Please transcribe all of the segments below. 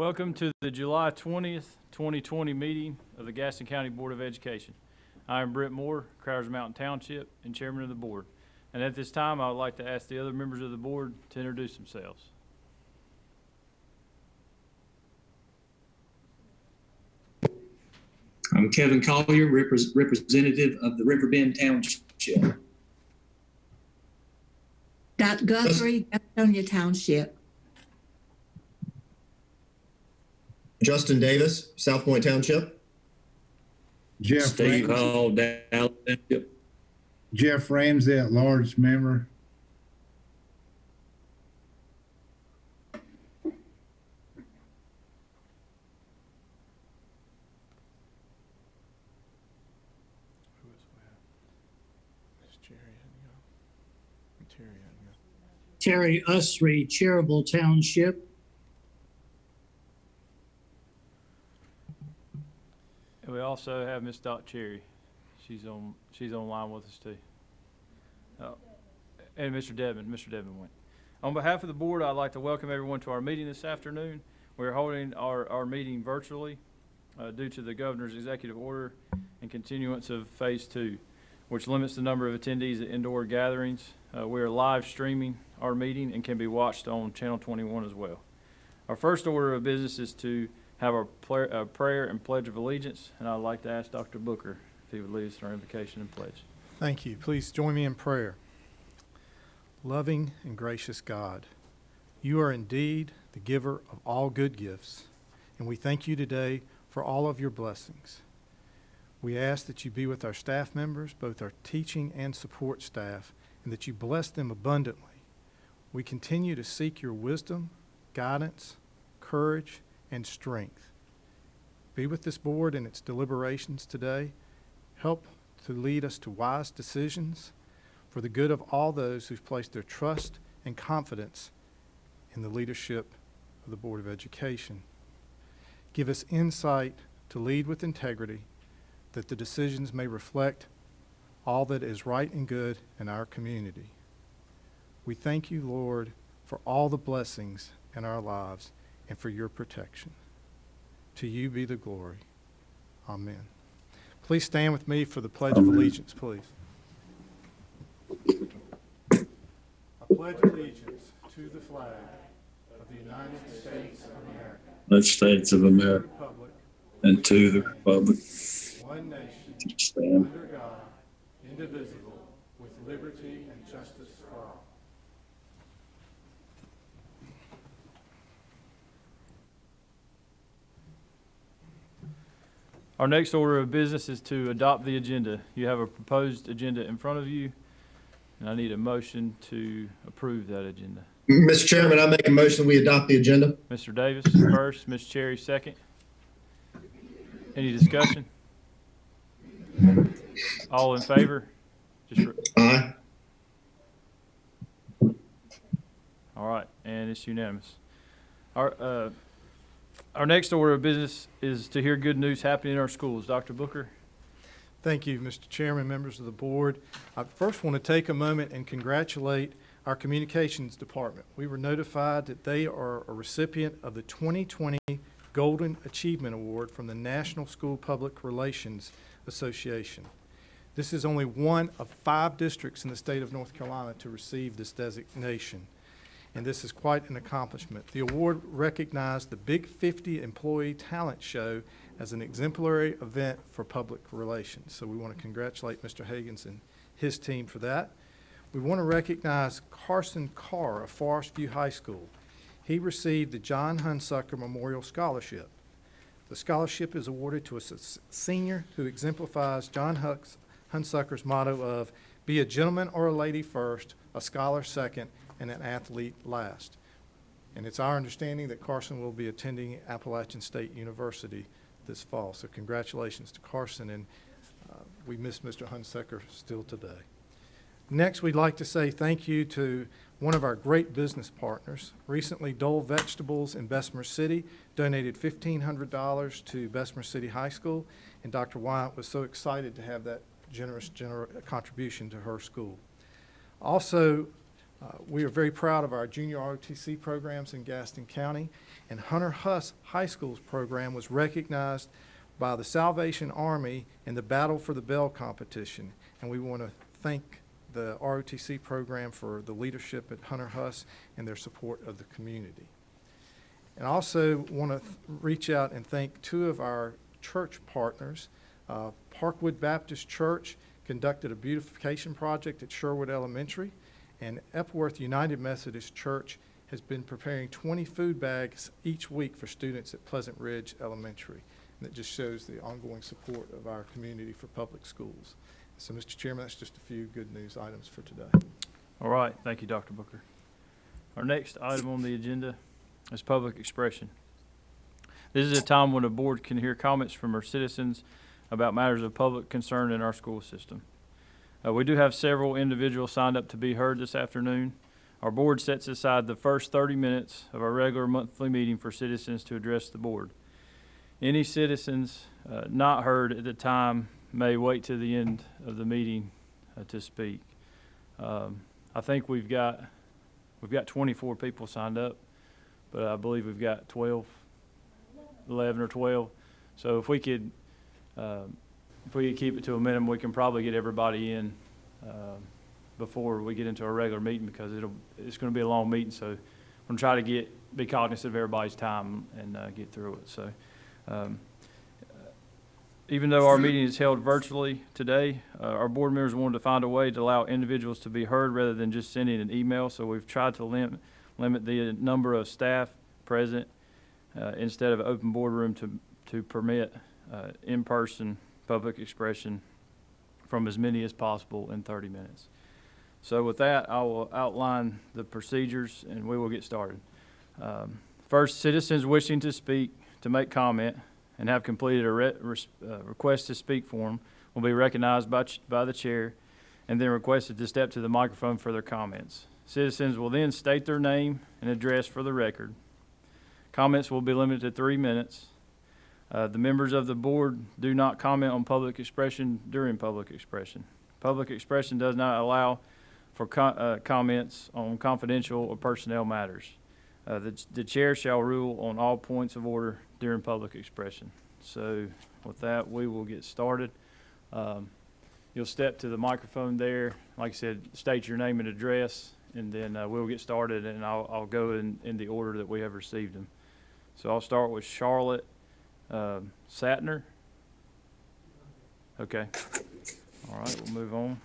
Welcome to the July 20th, 2020 meeting of the Gaston County Board of Education. I am Britt Moore, Crowers Mountain Township, and Chairman of the Board. And at this time, I would like to ask the other members of the board to introduce themselves. I'm Kevin Collier, representative of the Riverbend Township. Dot Guthrie, Gastonia Township. Justin Davis, South Point Township. Steve Hall, Dallas Township. Jeff Ramsey, at-large member. Terry Usry, Chairable Township. And we also have Miss Dot Cherry. She's online with us too. And Mr. Devin went. On behalf of the board, I'd like to welcome everyone to our meeting this afternoon. We're holding our meeting virtually due to the governor's executive order and continuance of phase 2, which limits the number of attendees at indoor gatherings. We are live streaming our meeting and can be watched on Channel 21 as well. Our first order of business is to have our prayer and pledge of allegiance, and I'd like to ask Dr. Booker if he would lead us in our invocation and pledge. Thank you. Please join me in prayer. Loving and gracious God, you are indeed the giver of all good gifts, and we thank you today for all of your blessings. We ask that you be with our staff members, both our teaching and support staff, and that you bless them abundantly. We continue to seek your wisdom, guidance, courage, and strength. Be with this board in its deliberations today. Help to lead us to wise decisions for the good of all those who've placed their trust and confidence in the leadership of the Board of Education. Give us insight to lead with integrity, that the decisions may reflect all that is right and good in our community. We thank you, Lord, for all the blessings in our lives and for your protection. To you be the glory. Amen. Please stand with me for the Pledge of Allegiance, please. I pledge allegiance to the flag of the United States of America, The States of America, and to the republic, one nation, to stand. under God, indivisible, with liberty and justice for all. Our next order of business is to adopt the agenda. You have a proposed agenda in front of you, and I need a motion to approve that agenda. Mr. Chairman, I make a motion we adopt the agenda. Mr. Davis first, Ms. Cherry second. Any discussion? All in favor? Aye. All right, and it's unanimous. Our next order of business is to hear good news happening in our schools. Dr. Booker. Thank you, Mr. Chairman, members of the board. I first want to take a moment and congratulate our communications department. We were notified that they are a recipient of the 2020 Golden Achievement Award from the National School Public Relations Association. This is only one of 5 districts in the state of North Carolina to receive this designation, and this is quite an accomplishment. The award recognized the Big 50 Employee Talent Show as an exemplary event for public relations. So we want to congratulate Mr. Hagans and his team for that. We want to recognize Carson Carr of Forest View High School. He received the John Hunsucker Memorial Scholarship. The scholarship is awarded to a senior who exemplifies John Hunsucker's motto of be a gentleman or a lady first, a scholar second, and an athlete last. And it's our understanding that Carson will be attending Appalachian State University this fall. So congratulations to Carson, and we miss Mr. Hunsucker still today. Next, we'd like to say thank you to one of our great business partners. Recently, Dole Vegetables in Bessemer City donated $1,500 to Bessemer City High School, and Dr. Wyatt was so excited to have that generous contribution to her school. Also, We are very proud of our junior ROTC programs in Gaston County, and Hunter Huss High School's program was recognized by the Salvation Army in the Battle for the Bell competition. And we want to thank the ROTC program for the leadership at Hunter Huss and their support of the community. And I also want to reach out and thank two of our church partners. Parkwood Baptist Church conducted a beautification project at Sherwood Elementary, and Epworth United Methodist Church has been preparing 20 food bags each week for students at Pleasant Ridge Elementary. And it just shows the ongoing support of our community for public schools. So, Mr. Chairman, that's just a few good news items for today. All right, thank you, Dr. Booker. Our next item on the agenda is public expression. This is a time when the board can hear comments from our citizens about matters of public concern in our school system. We do have several individuals signed up to be heard this afternoon. Our board sets aside the first 30 minutes of our regular monthly meeting for citizens to address the board. Any citizens not heard at the time may wait to the end of the meeting to speak. I think we've got 24 people signed up, but I believe we've got 11 or 12. So if we could keep it to a minimum, we can probably get everybody in before we get into our regular meeting, because it's going to be a long meeting. So I'm going to try to be cognizant of everybody's time and get through it. So even though our meeting is held virtually today, our board members wanted to find a way to allow individuals to be heard rather than just sending an email. So we've tried to limit the number of staff present instead of an open boardroom to permit in-person public expression from as many as possible in 30 minutes. So with that, I will outline the procedures and we will get started. First, citizens wishing to speak, to make comment, and have completed a request to speak form will be recognized by the chair and then requested to step to the microphone for their comments. Citizens will then state their name and address for the record. Comments will be limited to 3 minutes. The members of the board do not comment on public expression during public expression. Public expression does not allow for comments on confidential or personnel matters. The chair shall rule on all points of order during public expression. So with that, we will get started. You'll step to the microphone there. Like I said, state your name and address, and then we'll get started, and I'll go in the order that we have received them. So I'll start with Charlotte Satner. Okay. All right, we'll move on.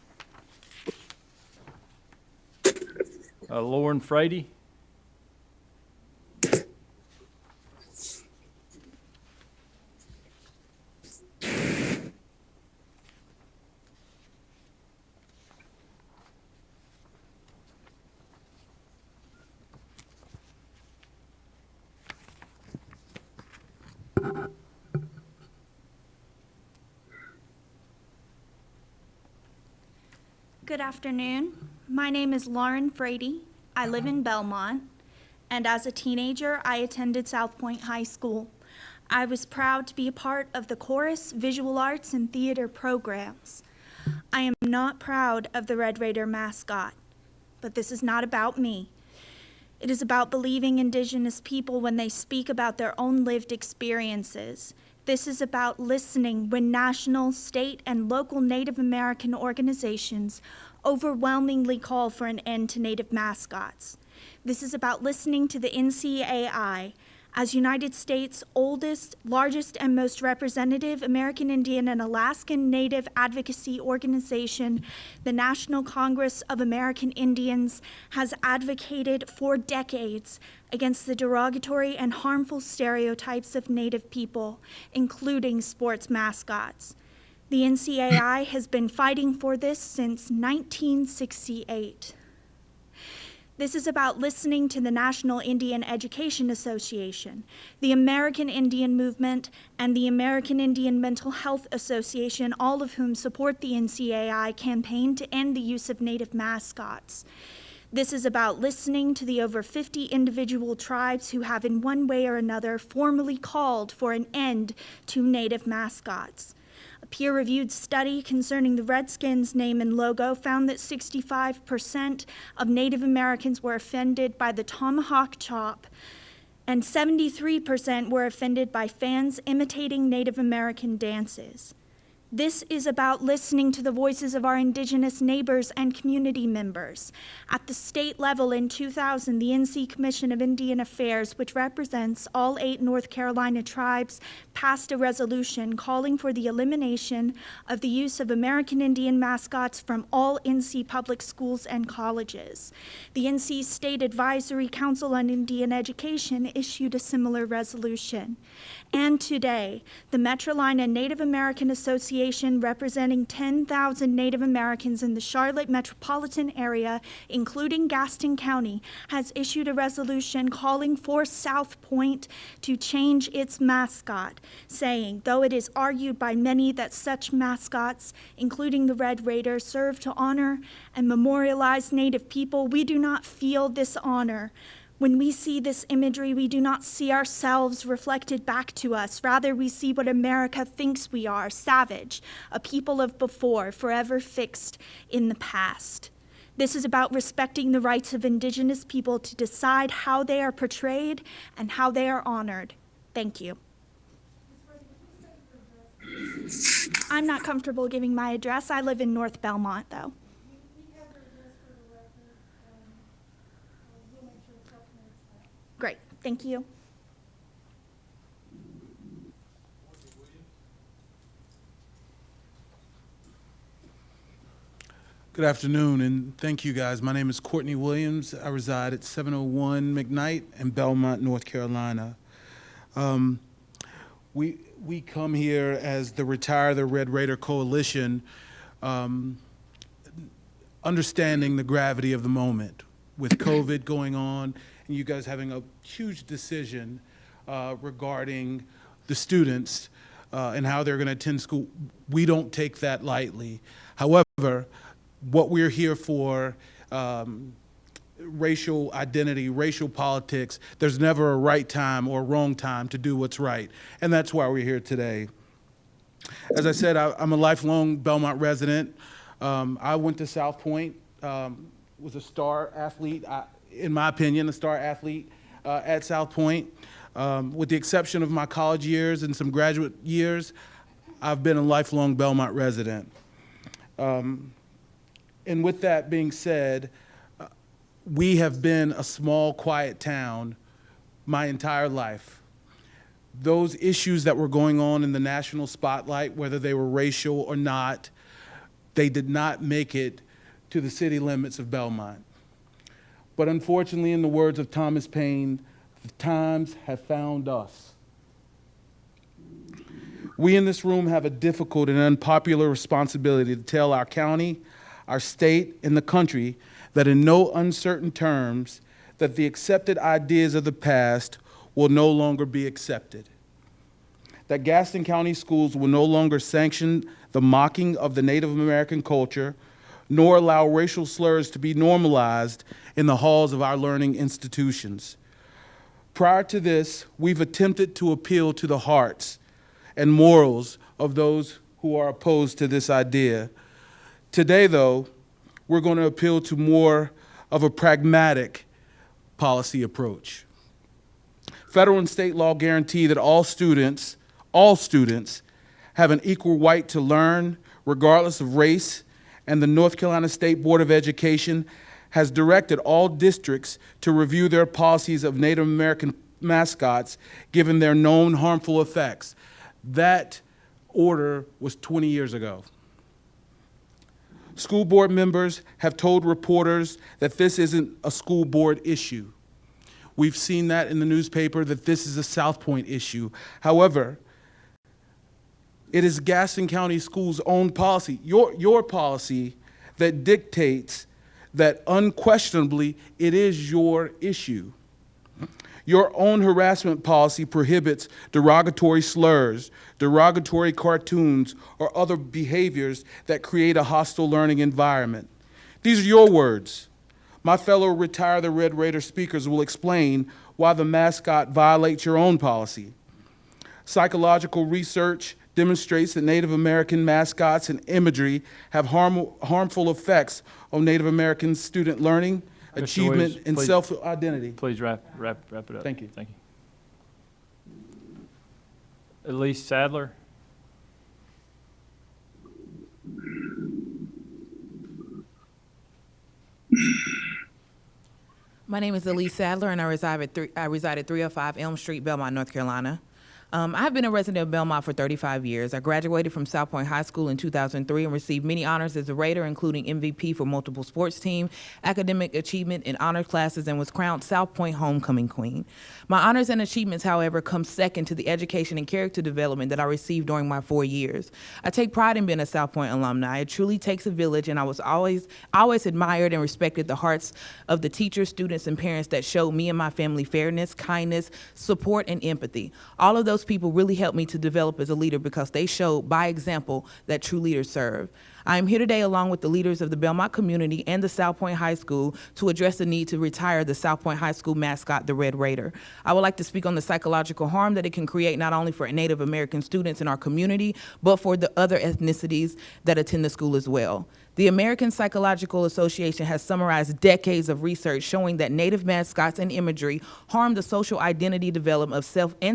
Lauren Frady. Good afternoon. My name is Lauren Frady. I live in Belmont, and as a teenager, I attended South Point High School. I was proud to be a part of the chorus, visual arts, and theater programs. I am not proud of the Red Raider mascot, but this is not about me. It is about believing Indigenous people when they speak about their own lived experiences. This is about listening when national, state, and local Native American organizations overwhelmingly call for an end to Native mascots. This is about listening to the NCAI, as United States' oldest, largest, and most representative American Indian and Alaskan Native advocacy organization. The National Congress of American Indians has advocated for decades against the derogatory and harmful stereotypes of Native people, including sports mascots. The NCAI has been fighting for this since 1968. This is about listening to the National Indian Education Association, the American Indian Movement, and the American Indian Mental Health Association, all of whom support the NCAI campaign to end the use of Native mascots. This is about listening to the over 50 individual tribes who have in one way or another formally called for an end to Native mascots. A peer-reviewed study concerning the Redskins name and logo found that 65% of Native Americans were offended by the tomahawk chop, and 73% were offended by fans imitating Native American dances. This is about listening to the voices of our Indigenous neighbors and community members. At the state level in 2000, the NC Commission of Indian Affairs, which represents all 8 North Carolina tribes, passed a resolution calling for the elimination of the use of American Indian mascots from all NC public schools and colleges. The NC State Advisory Council on Indian Education issued a similar resolution. And today, the Metrolina Native American Association, representing 10,000 Native Americans in the Charlotte metropolitan area, including Gaston County, has issued a resolution calling for South Point to change its mascot, saying, though it is argued by many that such mascots, including the Red Raider, serve to honor and memorialize Native people, we do not feel this honor. When we see this imagery, we do not see ourselves reflected back to us. Rather, we see what America thinks we are, savage, a people of before, forever fixed in the past. This is about respecting the rights of Indigenous people to decide how they are portrayed and how they are honored. Thank you. I'm not comfortable giving my address. I live in North Belmont, though. Great, thank you. Good afternoon, and thank you guys. My name is Courtney Williams. I reside at 701 McKnight in Belmont, North Carolina. We come here as the Retire the Red Raider Coalition, understanding the gravity of the moment with COVID going on, and you guys having a huge decision regarding the students and how they're going to attend school. We don't take that lightly. However, what we're here for, racial identity, racial politics, there's never a right time or a wrong time to do what's right. And that's why we're here today. As I said, I'm a lifelong Belmont resident. I went to South Point, was a star athlete, in my opinion, a star athlete at South Point. With the exception of my college years and some graduate years, I've been a lifelong Belmont resident. And with that being said, we have been a small, quiet town my entire life. Those issues that were going on in the national spotlight, whether they were racial or not, they did not make it to the city limits of Belmont. But unfortunately, in the words of Thomas Paine, the times have found us. We in this room have a difficult and unpopular responsibility to tell our county, our state, and the country that in no uncertain terms that the accepted ideas of the past will no longer be accepted. That Gaston County schools will no longer sanction the mocking of the Native American culture, nor allow racial slurs to be normalized in the halls of our learning institutions. Prior to this, we've attempted to appeal to the hearts and morals of those who are opposed to this idea. Today, though, we're going to appeal to more of a pragmatic policy approach. Federal and state law guarantee that all students have an equal right to learn, regardless of race, and the North Carolina State Board of Education has directed all districts to review their policies of Native American mascots given their known harmful effects. That order was 20 years ago. School board members have told reporters that this isn't a school board issue. We've seen that in the newspaper, that this is a South Point issue. However, it is Gaston County Schools' own policy, your policy, that dictates that unquestionably it is your issue. Your own harassment policy prohibits derogatory slurs, derogatory cartoons, or other behaviors that create a hostile learning environment. These are your words. My fellow Retire the Red Raider speakers will explain why the mascot violates your own policy. Psychological research demonstrates that Native American mascots and imagery have harmful effects on Native American student learning, Mr. achievement, Williams, and please. self-identity. Please wrap it up. Thank you. Thank you. Elise Sadler. My name is Elise Sadler, and I reside at 305 Elm Street, Belmont, North Carolina. I've been a resident of Belmont for 35 years. I graduated from South Point High School in 2003 and received many honors as a Raider, including MVP for multiple sports teams, academic achievement in honors classes, and was crowned South Point Homecoming Queen. My honors and achievements, however, come second to the education and character development that I received during my 4 years. I take pride in being a South Point alumni. It truly takes a village, and I was always admired and respected the hearts of the teachers, students, and parents that showed me and my family fairness, kindness, support, and empathy. All of those people really helped me to develop as a leader because they showed by example that true leaders serve. I am here today along with the leaders of the Belmont community and the South Point High School to address the need to retire the South Point High School mascot, the Red Raider. I would like to speak on the psychological harm that it can create not only for Native American students in our community, but for the other ethnicities that attend the school as well. The American Psychological Association has summarized decades of research showing that Native mascots and imagery harm the social identity development of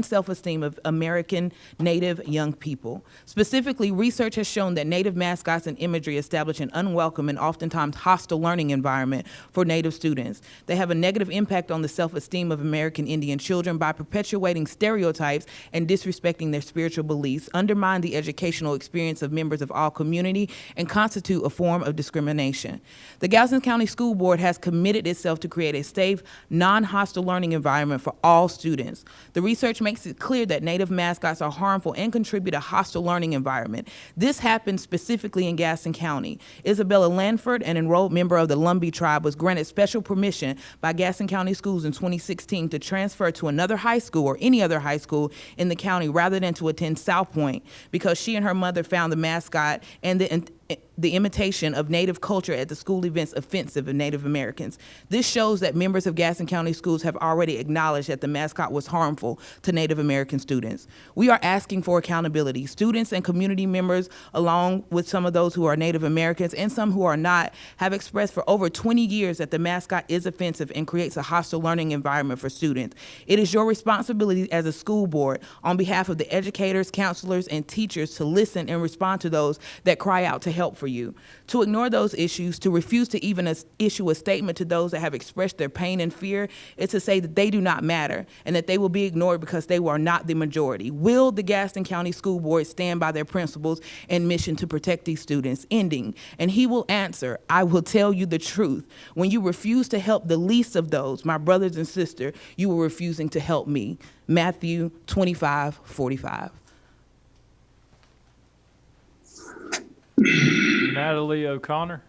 self-esteem of American Native young people. Specifically, research has shown that Native mascots and imagery establish an unwelcome and oftentimes hostile learning environment for Native students. They have a negative impact on the self-esteem of American Indian children by perpetuating stereotypes and disrespecting their spiritual beliefs, undermine the educational experience of members of all community, and constitute a form of discrimination. The Gaston County School Board has committed itself to create a safe, non-hostile learning environment for all students. The research makes it clear that Native mascots are harmful and contribute a hostile learning environment. This happened specifically in Gaston County. Isabella Lanford, an enrolled member of the Lumbee tribe, was granted special permission by Gaston County Schools in 2016 to transfer to another high school or any other high school in the county rather than to attend South Point because she and her mother found the mascot and the imitation of Native culture at the school events offensive of Native Americans. This shows that members of Gaston County Schools have already acknowledged that the mascot was harmful to Native American students. We are asking for accountability. Students and community members, along with some of those who are Native Americans and some who are not, have expressed for over 20 years that the mascot is offensive and creates a hostile learning environment for students. It is your responsibility as a school board, on behalf of the educators, counselors, and teachers, to listen and respond to those that cry out to help for you. To ignore those issues, to refuse to even issue a statement to those that have expressed their pain and fear, is to say that they do not matter and that they will be ignored because they were not the majority. Will the Gaston County School Board stand by their principles and mission to protect these students? Ending. And he will answer, I will tell you the truth. When you refuse to help the least of those, my brothers and sisters, you were refusing to help me. Matthew 25:45. Natalie O'Connor.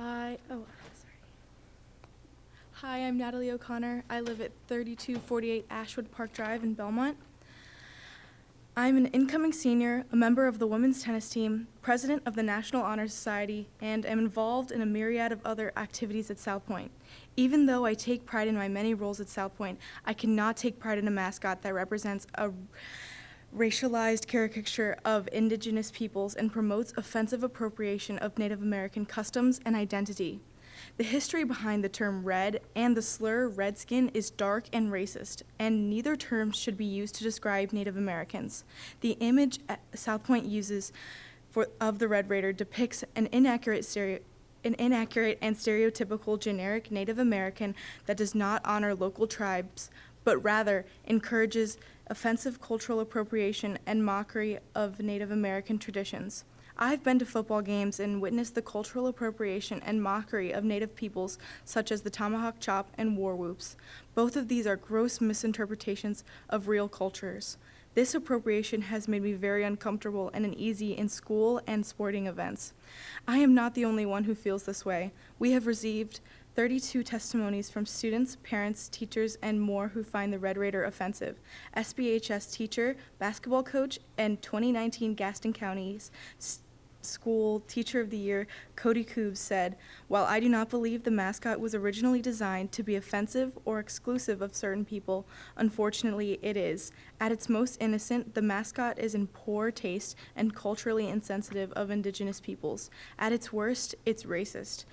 Hi, I'm Natalie O'Connor. I live at 3248 Ashwood Park Drive in Belmont. I'm an incoming senior, a member of the women's tennis team, president of the National Honor Society, and am involved in a myriad of other activities at South Point. Even though I take pride in my many roles at South Point, I cannot take pride in a mascot that represents a racialized caricature of indigenous peoples and promotes offensive appropriation of Native American customs and identity. The history behind the term red and the slur redskin is dark and racist, and neither terms should be used to describe Native Americans. The image South Point uses of the Red Raider depicts an inaccurate and stereotypical generic Native American that does not honor local tribes, but rather encourages offensive cultural appropriation and mockery of Native American traditions. I've been to football games and witnessed the cultural appropriation and mockery of Native peoples, such as the tomahawk chop and war whoops. Both of these are gross misinterpretations of real cultures. This appropriation has made me very uncomfortable and uneasy in school and sporting events. I am not the only one who feels this way. We have received 32 testimonies from students, parents, teachers, and more who find the Red Raider offensive. SBHS teacher, basketball coach, and 2019 Gaston County's School Teacher of the Year, Cody Koobs, said, "While I do not believe the mascot was originally designed to be offensive or exclusive of certain people, unfortunately it is. At its most innocent, the mascot is in poor taste and culturally insensitive of Indigenous peoples. At its worst, it's racist."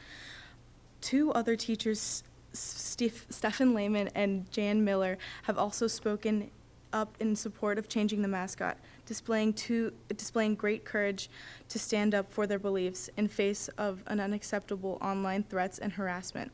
Two other teachers, Stephen Lehman and Jan Miller, have also spoken up in support of changing the mascot, displaying great courage to stand up for their beliefs in face of an unacceptable online threats and harassment.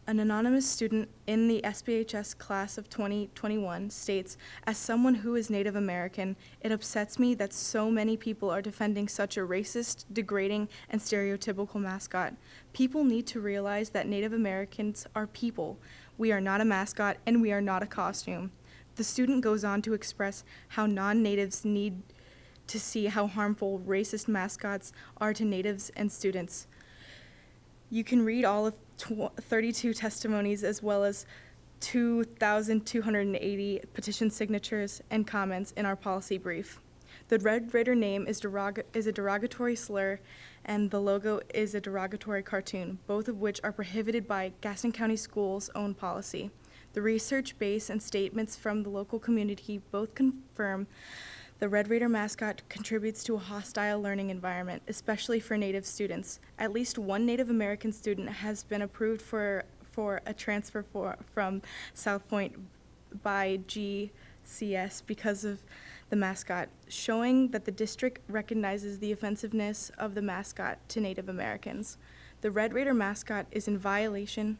An anonymous student in the SPHS class of 2021 states, "As someone who is Native American, it upsets me that so many people are defending such a racist, degrading, and stereotypical mascot. People need to realize that Native Americans are people. We are not a mascot, and we are not a costume." The student goes on to express how non-natives need to see how harmful racist mascots are to natives and students. You can read all of 32 testimonies as well as 2,280 petition signatures and comments in our policy brief. The Red Raider name is a derogatory slur, and the logo is a derogatory cartoon, both of which are prohibited by Gaston County Schools' own policy. The research base and statements from the local community both confirm the Red Raider mascot contributes to a hostile learning environment, especially for Native students. At least one Native American student has been approved for a transfer from South Point by GCS because of the mascot, showing that the district recognizes the offensiveness of the mascot to Native Americans. The Red Raider mascot is in violation.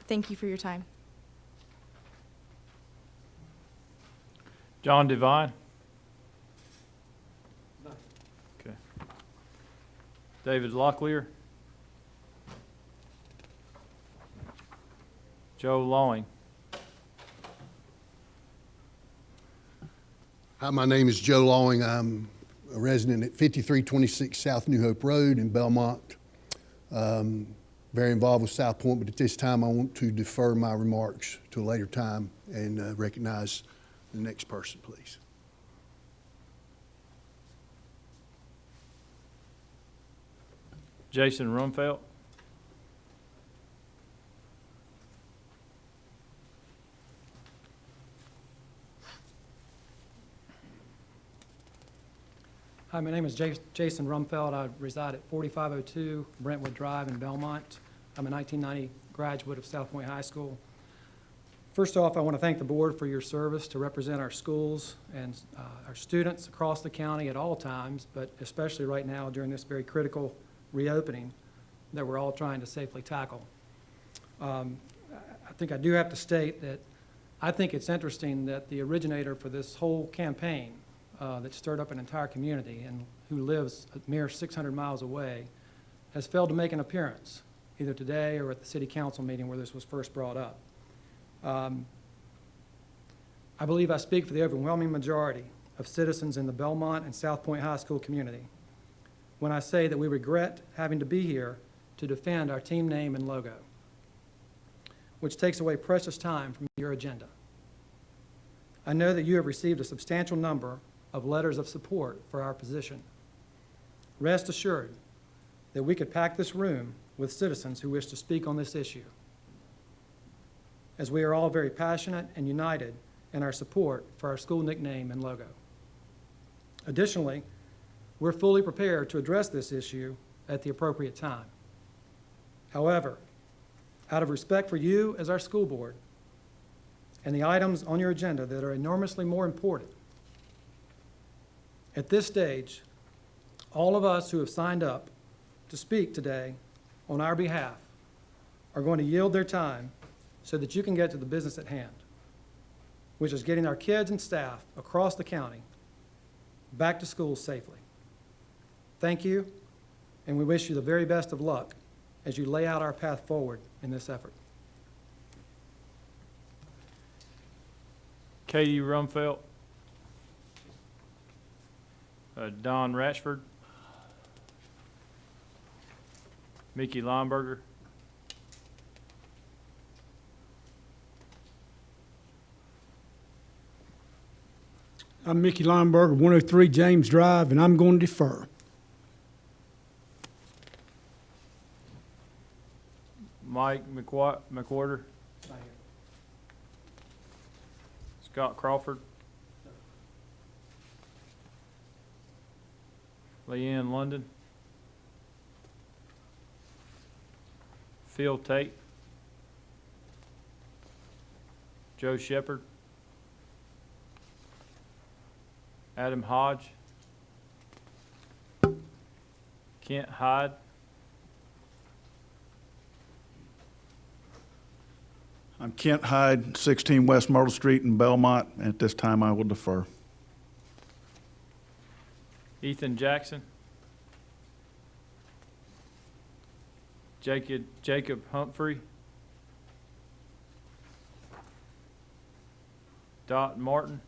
Thank you for your time. John Devine? Okay. David Locklear? Joe Lawing? Hi, my name is Joe Lawing. I'm a resident at 5326 South New Hope Road in Belmont. Very involved with South Point, but at this time I want to defer my remarks to a later time and recognize the next person, please. Jason Rumfeld? Hi, my name is Jason Rumfeld. I reside at 4502 Brentwood Drive in Belmont. I'm a 1990 graduate of South Point High School. First off, I want to thank the board for your service to represent our schools and our students across the county at all times, but especially right now during this very critical reopening that we're all trying to safely tackle. I think I do have to state that I think it's interesting that the originator for this whole campaign that stirred up an entire community and who lives a mere 600 miles away has failed to make an appearance, either today or at the city council meeting where this was first brought up. I believe I speak for the overwhelming majority of citizens in the Belmont and South Point High School community when I say that we regret having to be here to defend our team name and logo, which takes away precious time from your agenda. I know that you have received a substantial number of letters of support for our position. Rest assured that we could pack this room with citizens who wish to speak on this issue, as we are all very passionate and united in our support for our school nickname and logo. Additionally, we're fully prepared to address this issue at the appropriate time. However, out of respect for you as our school board and the items on your agenda that are enormously more important, at this stage, all of us who have signed up to speak today on our behalf are going to yield their time so that you can get to the business at hand, which is getting our kids and staff across the county back to school safely. Thank you, and we wish you the very best of luck as you lay out our path forward in this effort. Katie Rumfeld? Don Ratchford? Mickey Lineberger? I'm Mickey Lineberger, 103 James Drive, and I'm going to defer. Mike McWhorter. Scott Crawford. Leanne London. Phil Tate. Joe Shepard. Adam Hodge. Kent Hyde. I'm Kent Hyde, 16 West Myrtle Street in Belmont. At this time, I will defer. Ethan Jackson. Jacob Humphrey. Dot Martin.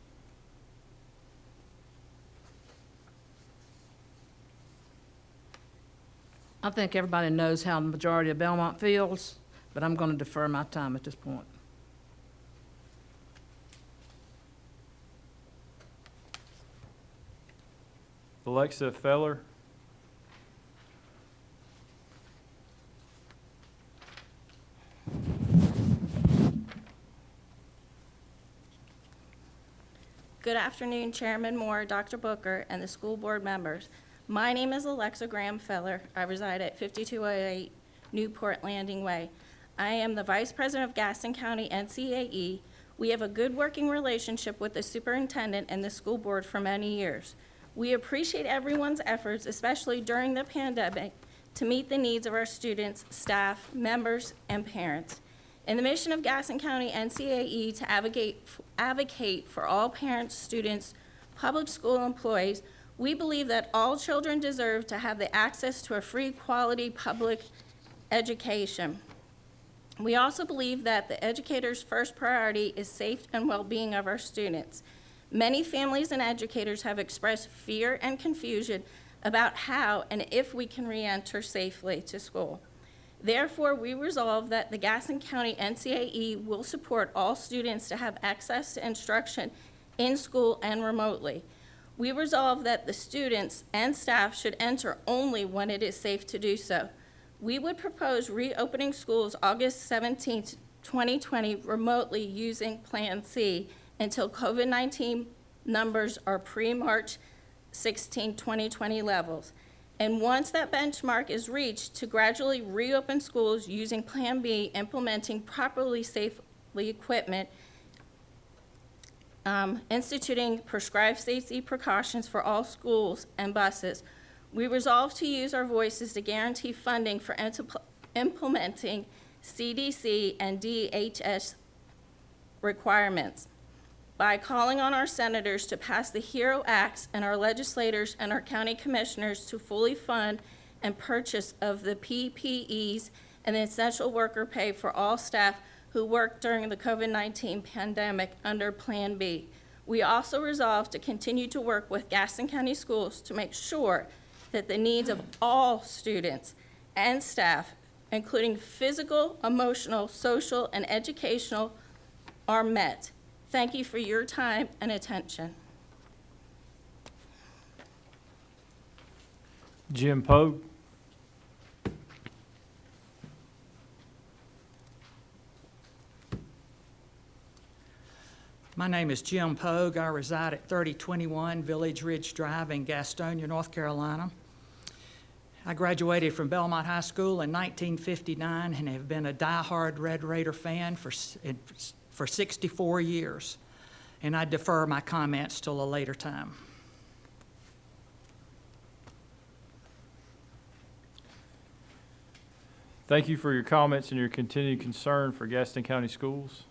I think everybody knows how the majority of Belmont feels, but I'm going to defer my time at this point. Alexa Feller. Good afternoon, Chairman Moore, Dr. Booker, and the school board members. My name is Alexa Graham Feller. I reside at 5208 Newport Landing Way. I am the Vice President of Gaston County NCAE. We have a good working relationship with the superintendent and the school board for many years. We appreciate everyone's efforts, especially during the pandemic, to meet the needs of our students, staff, members, and parents. In the mission of Gaston County NCAE to advocate for all parents, students, public school employees, we believe that all children deserve to have the access to a free, quality public education. We also believe that the educator's first priority is safe and well-being of our students. Many families and educators have expressed fear and confusion about how and if we can re-enter safely to school. Therefore, we resolve that the Gaston County NCAE will support all students to have access to instruction in school and remotely. We resolve that the students and staff should enter only when it is safe to do so. We would propose reopening schools August 17, 2020 remotely using Plan C until COVID-19 numbers are pre-March 16, 2020 levels. And once that benchmark is reached, to gradually reopen schools using Plan B, implementing properly safely equipment, instituting prescribed safety precautions for all schools and buses. We resolve to use our voices to guarantee funding for implementing CDC and DHS requirements by calling on our senators to pass the HERO Acts and our legislators and our county commissioners to fully fund and purchase of the PPEs and the essential worker pay for all staff who worked during the COVID-19 pandemic under Plan B. We also resolve to continue to work with Gaston County Schools to make sure that the needs of all students and staff, including physical, emotional, social, and educational, are met. Thank you for your time and attention. Jim Pogue. My name is Jim Pogue. I reside at 3021 Village Ridge Drive in Gastonia, North Carolina. I graduated from Belmont High School in 1959 and have been a diehard Red Raider fan for 64 years, and I defer my comments till a later time. Thank you for your comments and your continued concern for Gaston County Schools.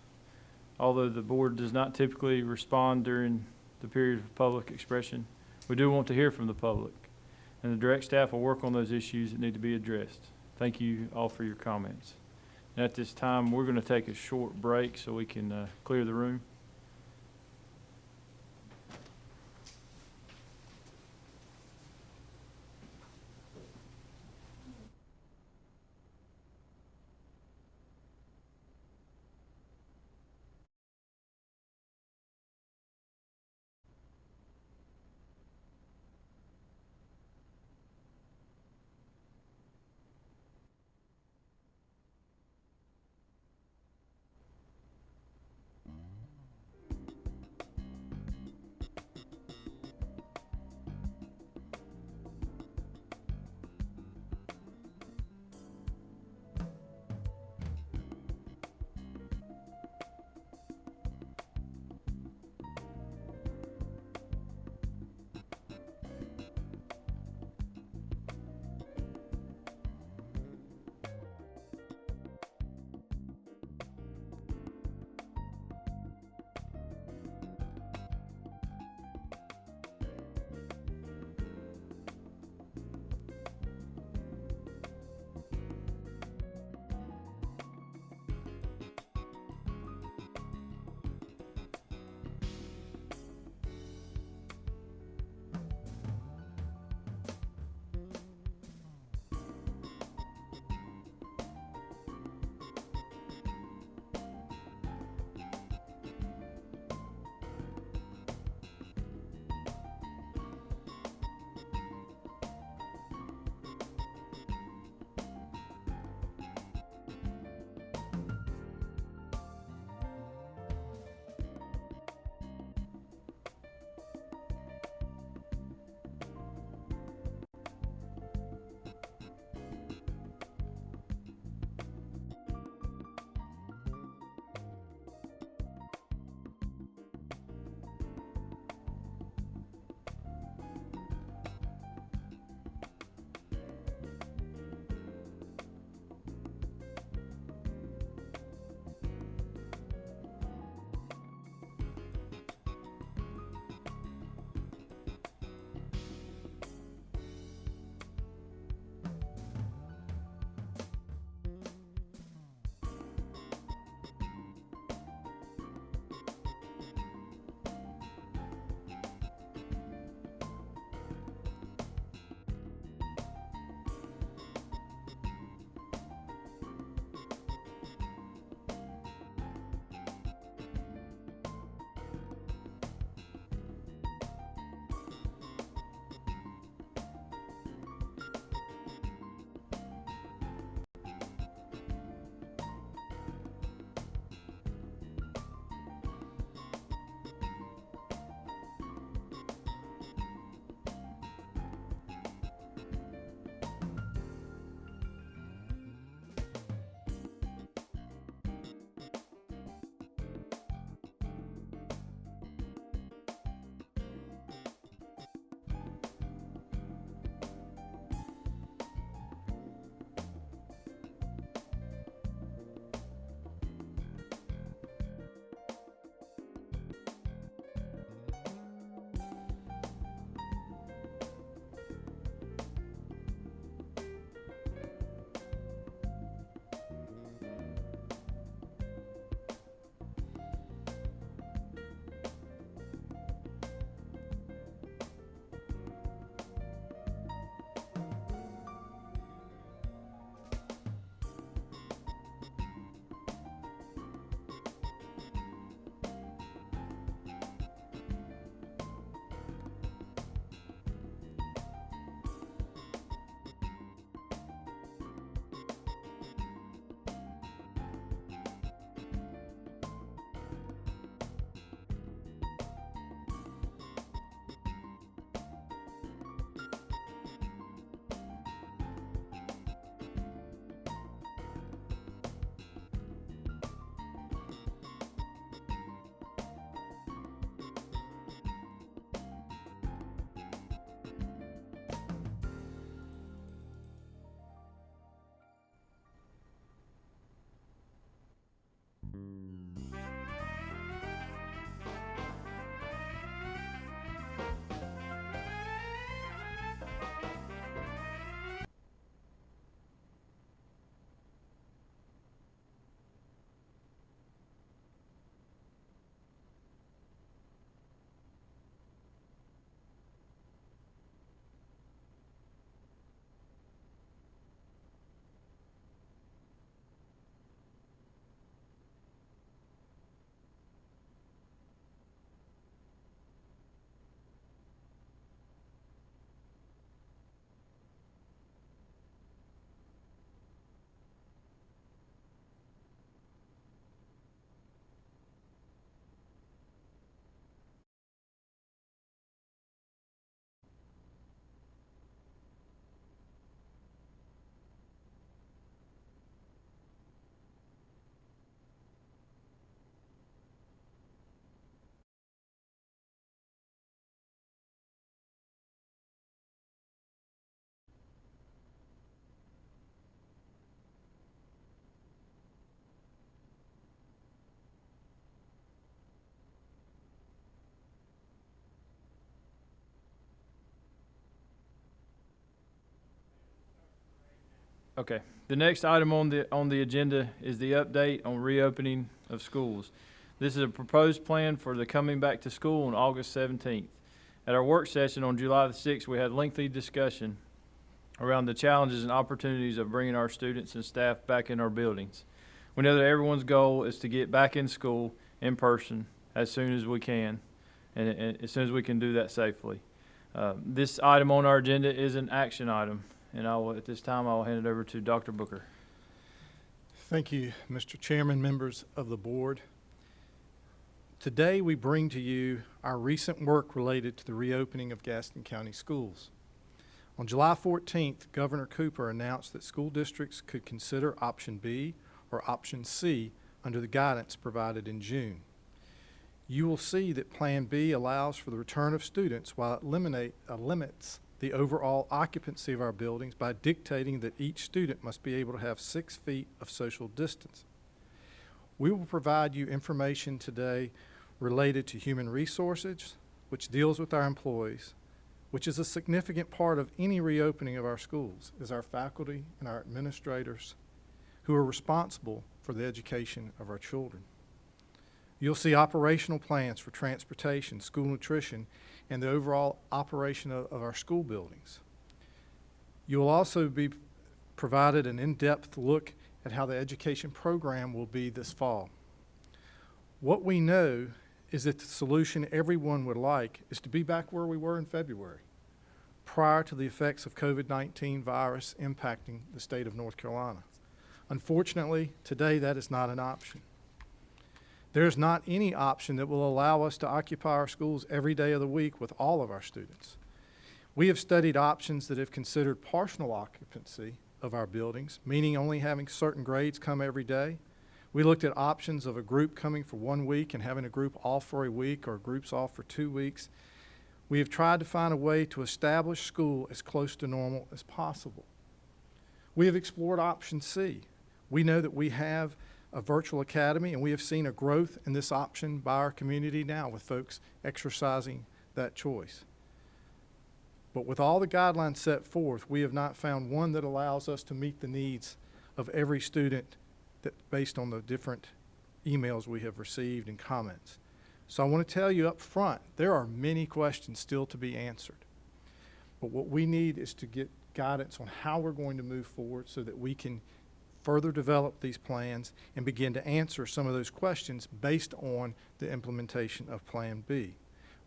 Although the board does not typically respond during the period of public expression, we do want to hear from the public, and the direct staff will work on those issues that need to be addressed. Thank you all for your comments. And at this time, we're going to take a short break so we can clear the room. Okay. The next item on the agenda is the update on reopening of schools. This is a proposed plan for the coming back to school on August 17th. At our work session on July the 6th, we had lengthy discussion around the challenges and opportunities of bringing our students and staff back in our buildings. We know that everyone's goal is to get back in school in person as soon as we can, and as soon as we can do that safely. This item on our agenda is an action item, and at this time, I'll hand it over to Dr. Booker. Thank you, Mr. Chairman, members of the board. Today, we bring to you our recent work related to the reopening of Gaston County schools. On July 14th, Governor Cooper announced that school districts could consider option B or option C under the guidance provided in June. You will see that Plan B allows for the return of students while it limits the overall occupancy of our buildings by dictating that each student must be able to have 6 feet of social distance. We will provide you information today related to human resources, which deals with our employees, which is a significant part of any reopening of our schools, is our faculty and our administrators who are responsible for the education of our children. You'll see operational plans for transportation, school nutrition, and the overall operation of our school buildings. You will also be provided an in-depth look at how the education program will be this fall. What we know is that the solution everyone would like is to be back where we were in February, prior to the effects of COVID-19 virus impacting the state of North Carolina. Unfortunately, today that is not an option. There is not any option that will allow us to occupy our schools every day of the week with all of our students. We have studied options that have considered partial occupancy of our buildings, meaning only having certain grades come every day. We looked at options of a group coming for 1 week and having a group off for a week or groups off for 2 weeks. We have tried to find a way to establish school as close to normal as possible. We have explored option C. We know that we have a virtual academy, and we have seen a growth in this option by our community now with folks exercising that choice. But with all the guidelines set forth, we have not found one that allows us to meet the needs of every student based on the different emails we have received and comments. So I want to tell you up front, there are many questions still to be answered. But what we need is to get guidance on how we're going to move forward so that we can further develop these plans and begin to answer some of those questions based on the implementation of Plan B.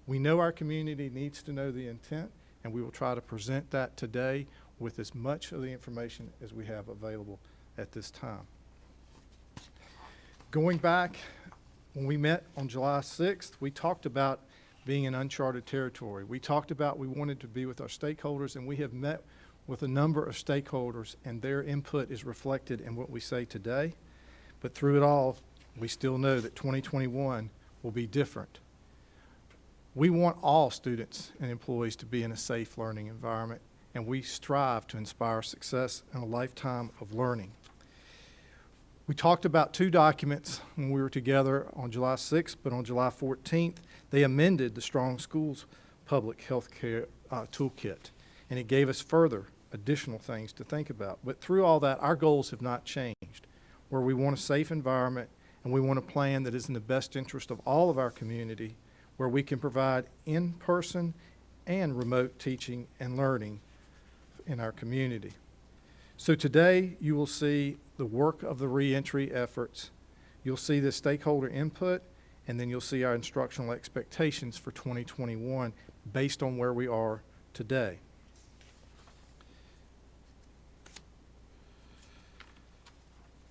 We know our community needs to know the intent, and we will try to present that today with as much of the information as we have available at this time. Going back, when we met on July 6th, we talked about being in uncharted territory. We talked about we wanted to be with our stakeholders, and we have met with a number of stakeholders, and their input is reflected in what we say today. But through it all, we still know that 2021 will be different. We want all students and employees to be in a safe learning environment, and we strive to inspire success and a lifetime of learning. We talked about 2 documents when we were together on July 6th, but on July 14th, they amended the Strong Schools Public Health Care Toolkit, and it gave us further additional things to think about. But through all that, our goals have not changed, where we want a safe environment and we want a plan that is in the best interest of all of our community, where we can provide in-person and remote teaching and learning in our community. So today, you will see the work of the reentry efforts. You'll see the stakeholder input, and then you'll see our instructional expectations for 2021 based on where we are today.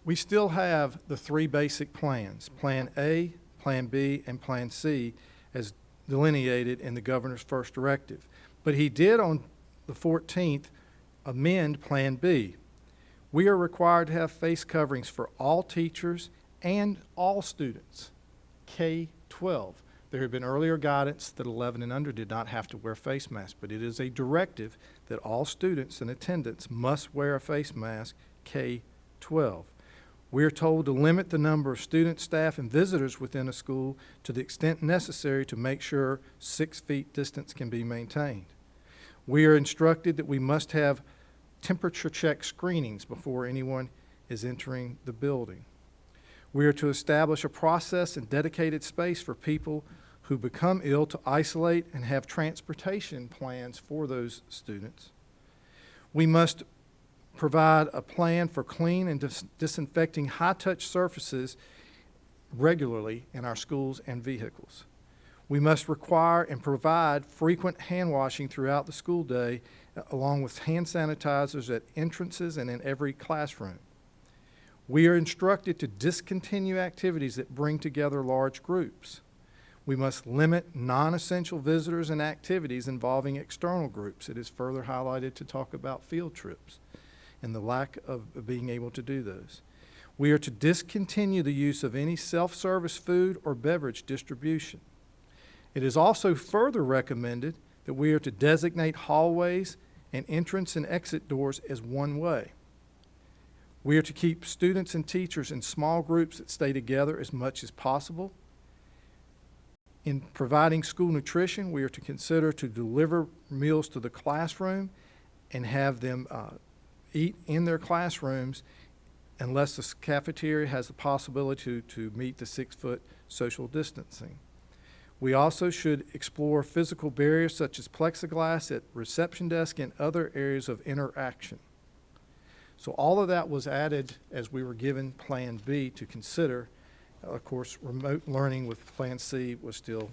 We still have the 3 basic plans, Plan A, Plan B, and Plan C, as delineated in the governor's first directive. But he did on the 14th amend Plan B. We are required to have face coverings for all teachers and all students, K-12. There had been earlier guidance that 11 and under did not have to wear face masks, but it is a directive that all students in attendance must wear a face mask, K-12. We are told to limit the number of students, staff, and visitors within a school to the extent necessary to make sure 6 feet distance can be maintained. We are instructed that we must have temperature check screenings before anyone is entering the building. We are to establish a process and dedicated space for people who become ill to isolate and have transportation plans for those students. We must provide a plan for clean and disinfecting high-touch surfaces regularly in our schools and vehicles. We must require and provide frequent hand washing throughout the school day, along with hand sanitizers at entrances and in every classroom. We are instructed to discontinue activities that bring together large groups. We must limit non-essential visitors and activities involving external groups. It is further highlighted to talk about field trips and the lack of being able to do those. We are to discontinue the use of any self-service food or beverage distribution. It is also further recommended that we are to designate hallways and entrance and exit doors as one way. We are to keep students and teachers in small groups that stay together as much as possible. In providing school nutrition, we are to consider to deliver meals to the classroom and have them eat in their classrooms unless the cafeteria has the possibility to meet the 6-foot social distancing. We also should explore physical barriers such as plexiglass at reception desk and other areas of interaction. So all of that was added as we were given Plan B to consider. Of course, remote learning with Plan C was still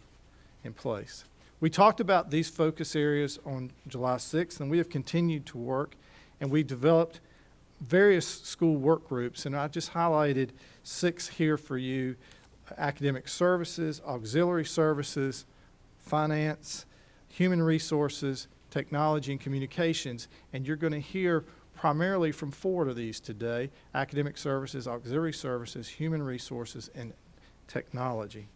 in place. We talked about these focus areas on July 6th, and we have continued to work, and we developed various school work groups, and I just highlighted 6 here for you: academic services, auxiliary services, finance, human resources, technology, and communications. And you're going to hear primarily from 4 of these today: academic services, auxiliary services, human resources, and technology.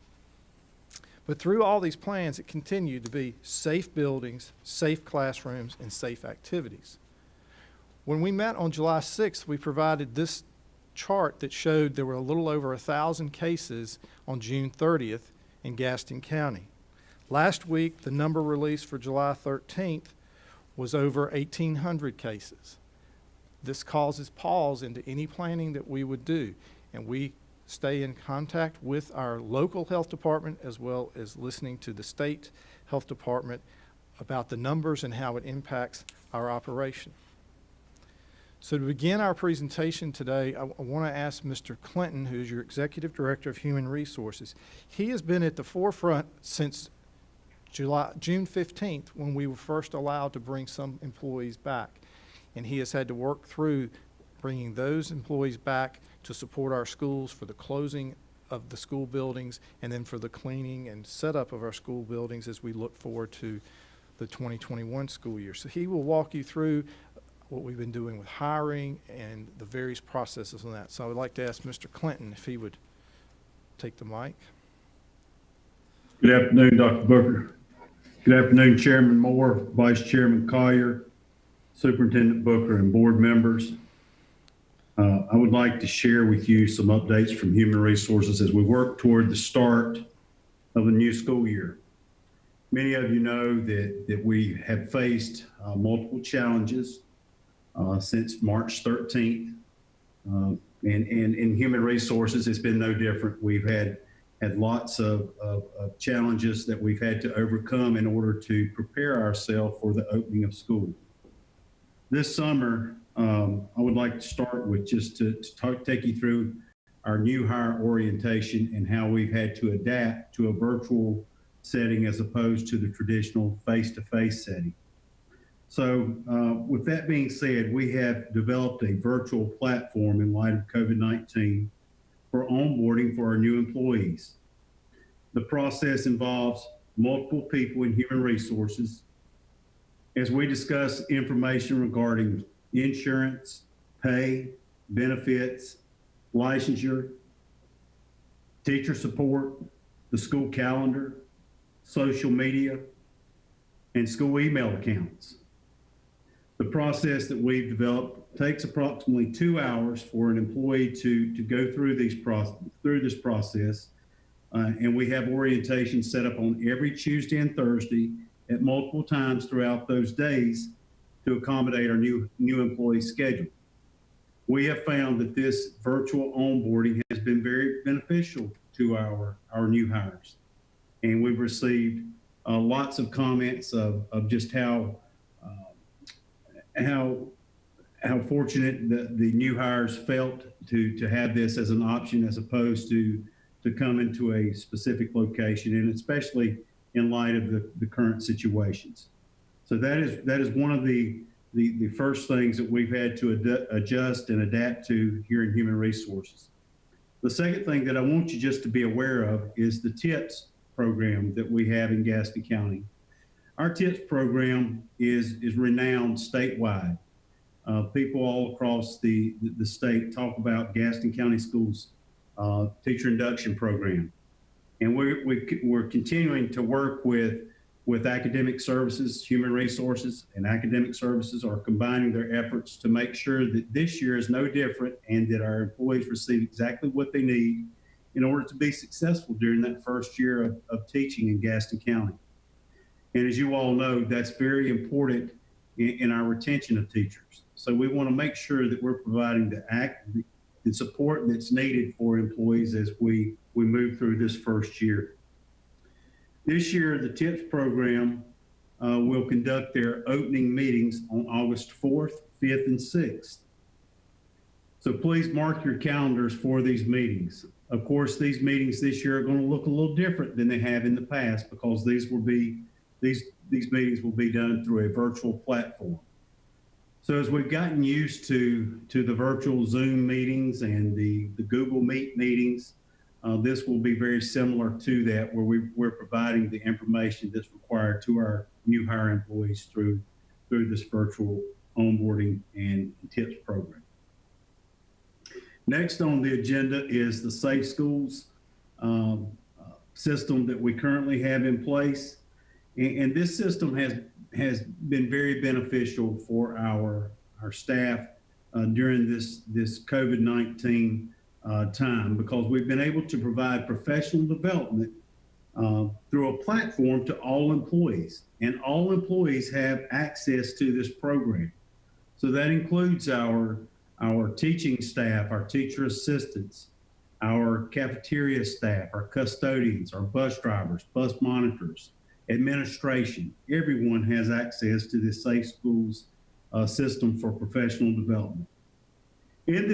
But through all these plans, it continued to be safe buildings, safe classrooms, and safe activities. When we met on July 6th, we provided this chart that showed there were a little over 1,000 cases on June 30th in Gaston County. Last week, the number released for July 13th was over 1,800 cases. This causes pause into any planning that we would do, and we stay in contact with our local health department as well as listening to the state health department about the numbers and how it impacts our operation. So to begin our presentation today, I want to ask Mr. Clinton, who's your Executive Director of Human Resources. He has been at the forefront since June 15th, when we were first allowed to bring some employees back. And he has had to work through bringing those employees back to support our schools for the closing of the school buildings and then for the cleaning and setup of our school buildings as we look forward to the 2021 school year. So he will walk you through what we've been doing with hiring and the various processes on that. So I would like to ask Mr. Clinton if he would take the mic. Good afternoon, Dr. Booker. Good afternoon, Chairman Moore, Vice Chairman Collier, Superintendent Booker, and board members. I would like to share with you some updates from Human Resources as we work toward the start of the new school year. Many of you know that we have faced multiple challenges since March 13th. And in Human Resources, it's been no different. We've had lots of challenges that we've had to overcome in order to prepare ourselves for the opening of school. This summer, I would like to start with just to take you through our new hire orientation and how we've had to adapt to a virtual setting as opposed to the traditional face-to-face setting. So with that being said, we have developed a virtual platform in light of COVID-19 for onboarding for our new employees. The process involves multiple people in Human Resources as we discuss information regarding insurance, pay, benefits, licensure, teacher support, the school calendar, social media, and school email accounts. The process that we've developed takes approximately 2 hours for an employee to go through this process. And we have orientation set up on every Tuesday and Thursday at multiple times throughout those days to accommodate our new employee schedule. We have found that this virtual onboarding has been very beneficial to our new hires. And we've received lots of comments of just how fortunate the new hires felt to have this as an option as opposed to come into a specific location, and especially in light of the current situations. So that is one of the first things that we've had to adjust and adapt to here in Human Resources. The second thing that I want you just to be aware of is the TIPS program that we have in Gaston County. Our TIPS program is renowned statewide. People all across the state talk about Gaston County Schools teacher induction program. And we're continuing to work with academic services, human resources, and academic services are combining their efforts to make sure that this year is no different and that our employees receive exactly what they need in order to be successful during that first year of teaching in Gaston County. And as you all know, that's very important in our retention of teachers. So we want to make sure that we're providing the support that's needed for employees as we move through this first year. This year, the TIPS program will conduct their opening meetings on August 4th, 5th, and 6th. So please mark your calendars for these meetings. Of course, these meetings this year are going to look a little different than they have in the past because these meetings will be done through a virtual platform. So as we've gotten used to the virtual Zoom meetings and the Google Meet meetings, this will be very similar to that, where we're providing the information that's required to our new hire employees through this virtual onboarding and TIPS program. Next on the agenda is the Safe Schools system that we currently have in place. And this system has been very beneficial for our staff during this COVID-19 time, because we've been able to provide professional development through a platform to all employees, and all employees have access to this program. So that includes our teaching staff, our teacher assistants, our cafeteria staff, our custodians, our bus drivers, bus monitors, administration. Everyone has access to this Safe Schools system for professional development. In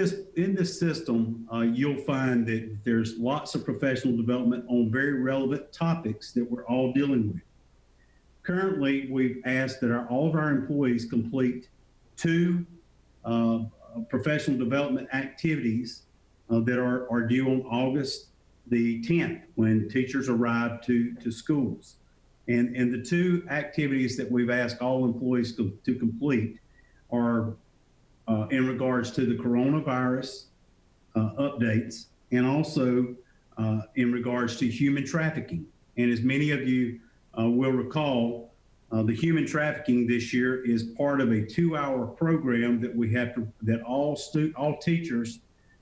this system, you'll find that there's lots of professional development on very relevant topics that we're all dealing with. Currently, we've asked that all of our employees complete 2 professional development activities that are due on August the 10th, when teachers arrive to schools. And the 2 activities that we've asked all employees to complete are in regards to the coronavirus updates, and also in regards to human trafficking. And as many of you will recall, the human trafficking this year is part of a 2-hour program that we have that all teachers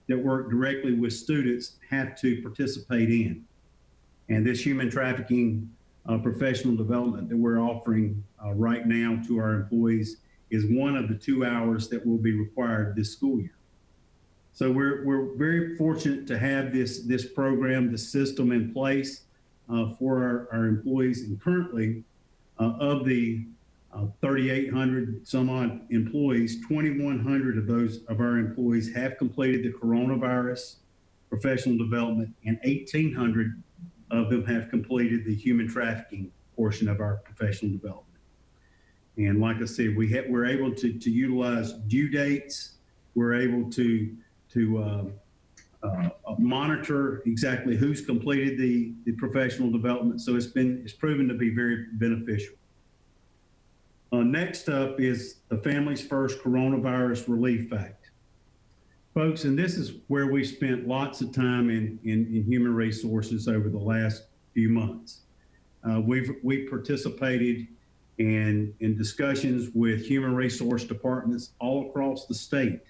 that work directly with students have to participate in. And this human trafficking professional development that we're offering right now to our employees is one of the 2 hours that will be required this school year. So we're very fortunate to have this program, this system in place for our employees. And currently, of the 3,800 some odd employees, 2,100 of our employees have completed the coronavirus professional development, and 1,800 of them have completed the human trafficking portion of our professional development. And like I said, we're able to utilize due dates. We're able to monitor exactly who's completed the professional development. So it's proven to be very beneficial. Next up is the Families First Coronavirus Relief Act. Folks, and this is where we spent lots of time in human resources over the last few months. We've participated in discussions with human resource departments all across the state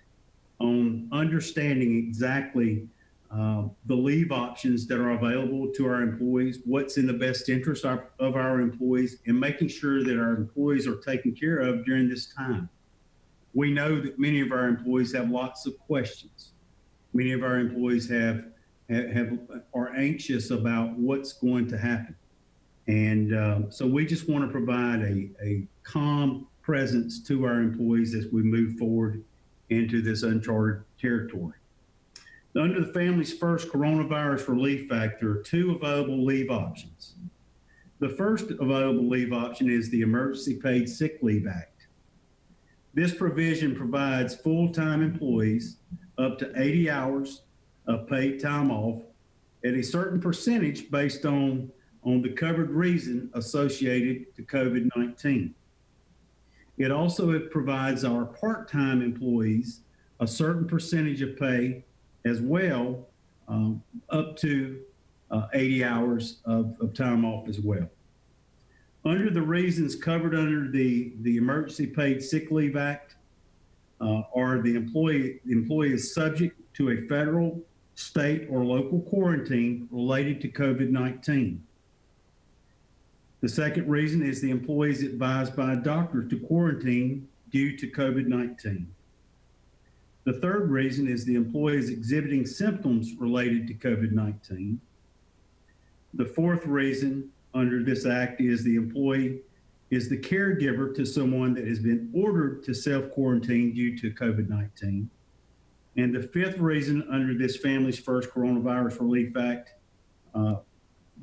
on understanding exactly the leave options that are available to our employees, what's in the best interest of our employees, and making sure that our employees are taken care of during this time. We know that many of our employees have lots of questions. Many of our employees are anxious about what's going to happen. And so we just want to provide a calm presence to our employees as we move forward into this uncharted territory. Under the Families First Coronavirus Relief Act, there are two available leave options. The first available leave option is the Emergency Paid Sick Leave Act. This provision provides full-time employees up to 80 hours of paid time off at a certain percentage based on the covered reason associated to COVID-19. It also provides our part-time employees a certain percentage of pay as well, up to 80 hours of time off as well. Under the reasons covered under the Emergency Paid Sick Leave Act, are the employee is subject to a federal, state, or local quarantine related to COVID-19. The second reason is the employee is advised by a doctor to quarantine due to COVID-19. The third reason is the employee is exhibiting symptoms related to COVID-19. The fourth reason under this act is the employee is the caregiver to someone that has been ordered to self-quarantine due to COVID-19. And the fifth reason under this Families First Coronavirus Relief Act,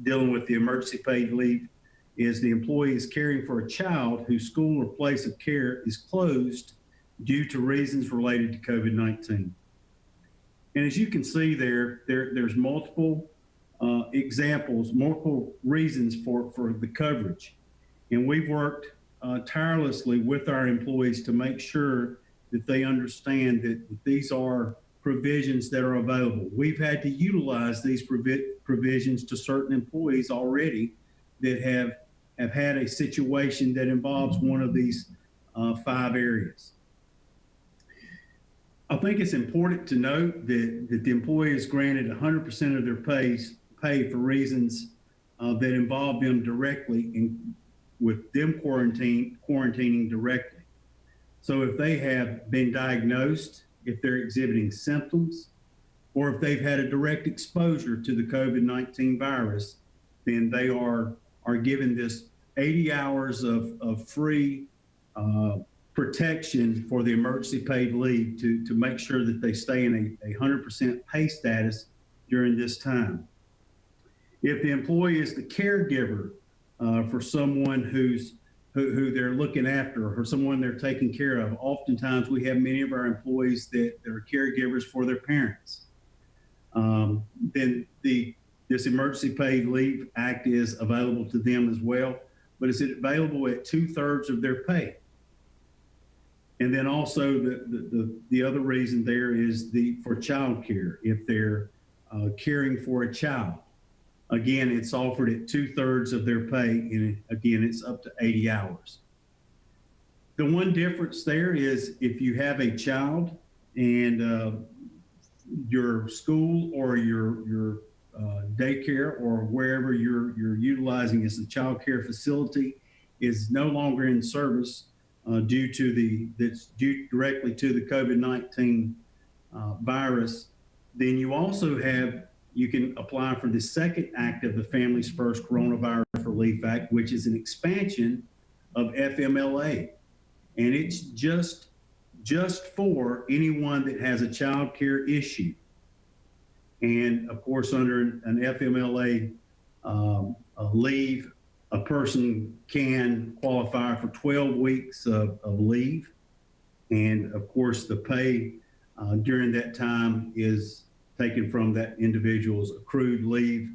dealing with the emergency paid leave, is the employee is caring for a child whose school or place of care is closed due to reasons related to COVID-19. And as you can see there's multiple examples, multiple reasons for the coverage. And we've worked tirelessly with our employees to make sure that they understand that these are provisions that are available. We've had to utilize these provisions to certain employees already that have had a situation that involves one of these 5 areas. I think it's important to note that the employee is granted 100% of their pay for reasons that involve them directly with them quarantining directly. So if they have been diagnosed, if they're exhibiting symptoms, or if they've had a direct exposure to the COVID-19 virus, then they are given this 80 hours of free protection for the emergency paid leave to make sure that they stay in a 100% pay status during this time. If the employee is the caregiver for someone who they're looking after or someone they're taking care of, oftentimes we have many of our employees that are caregivers for their parents. Then this Emergency Paid Leave Act is available to them as well, but it's available at 2/3 of their pay. And then also the other reason there is for child care. If they're caring for a child, again, it's offered at 2/3 of their pay, and again, it's up to 80 hours. The one difference there is if you have a child and your school or your daycare or wherever you're utilizing as a child care facility is no longer in service due directly to the COVID-19 virus, then you can apply for the second act of the Families First Coronavirus Relief Act, which is an expansion of FMLA. And it's just for anyone that has a child care issue. And of course, under an FMLA leave, a person can qualify for 12 weeks of leave. And of course, the pay during that time is taken from that individual's accrued leave,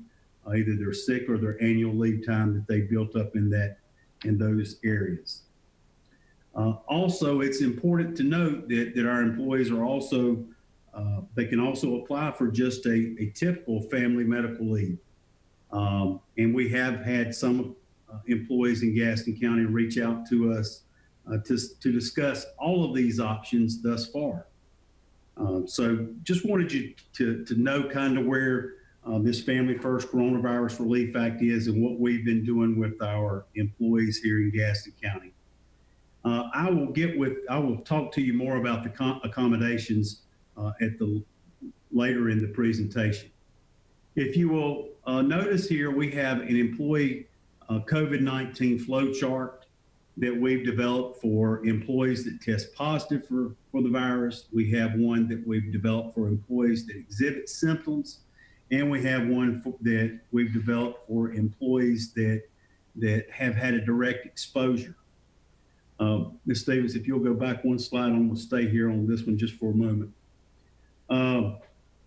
either their sick or their annual leave time that they built up in those areas. Also, it's important to note that our employees are also, they can also apply for just a typical family medical leave. And we have had some employees in Gaston County reach out to us to discuss all of these options thus far. So just wanted you to know kind of where this Family First Coronavirus Relief Act is and what we've been doing with our employees here in Gaston County. I will talk to you more about the accommodations later in the presentation. If you will notice here, we have an employee COVID-19 flow chart that we've developed for employees that test positive for the virus. We have one that we've developed for employees that exhibit symptoms, and we have one that we've developed for employees that have had a direct exposure. Ms. Stevens, if you'll go back one slide, I'm going to stay here on this one just for a moment.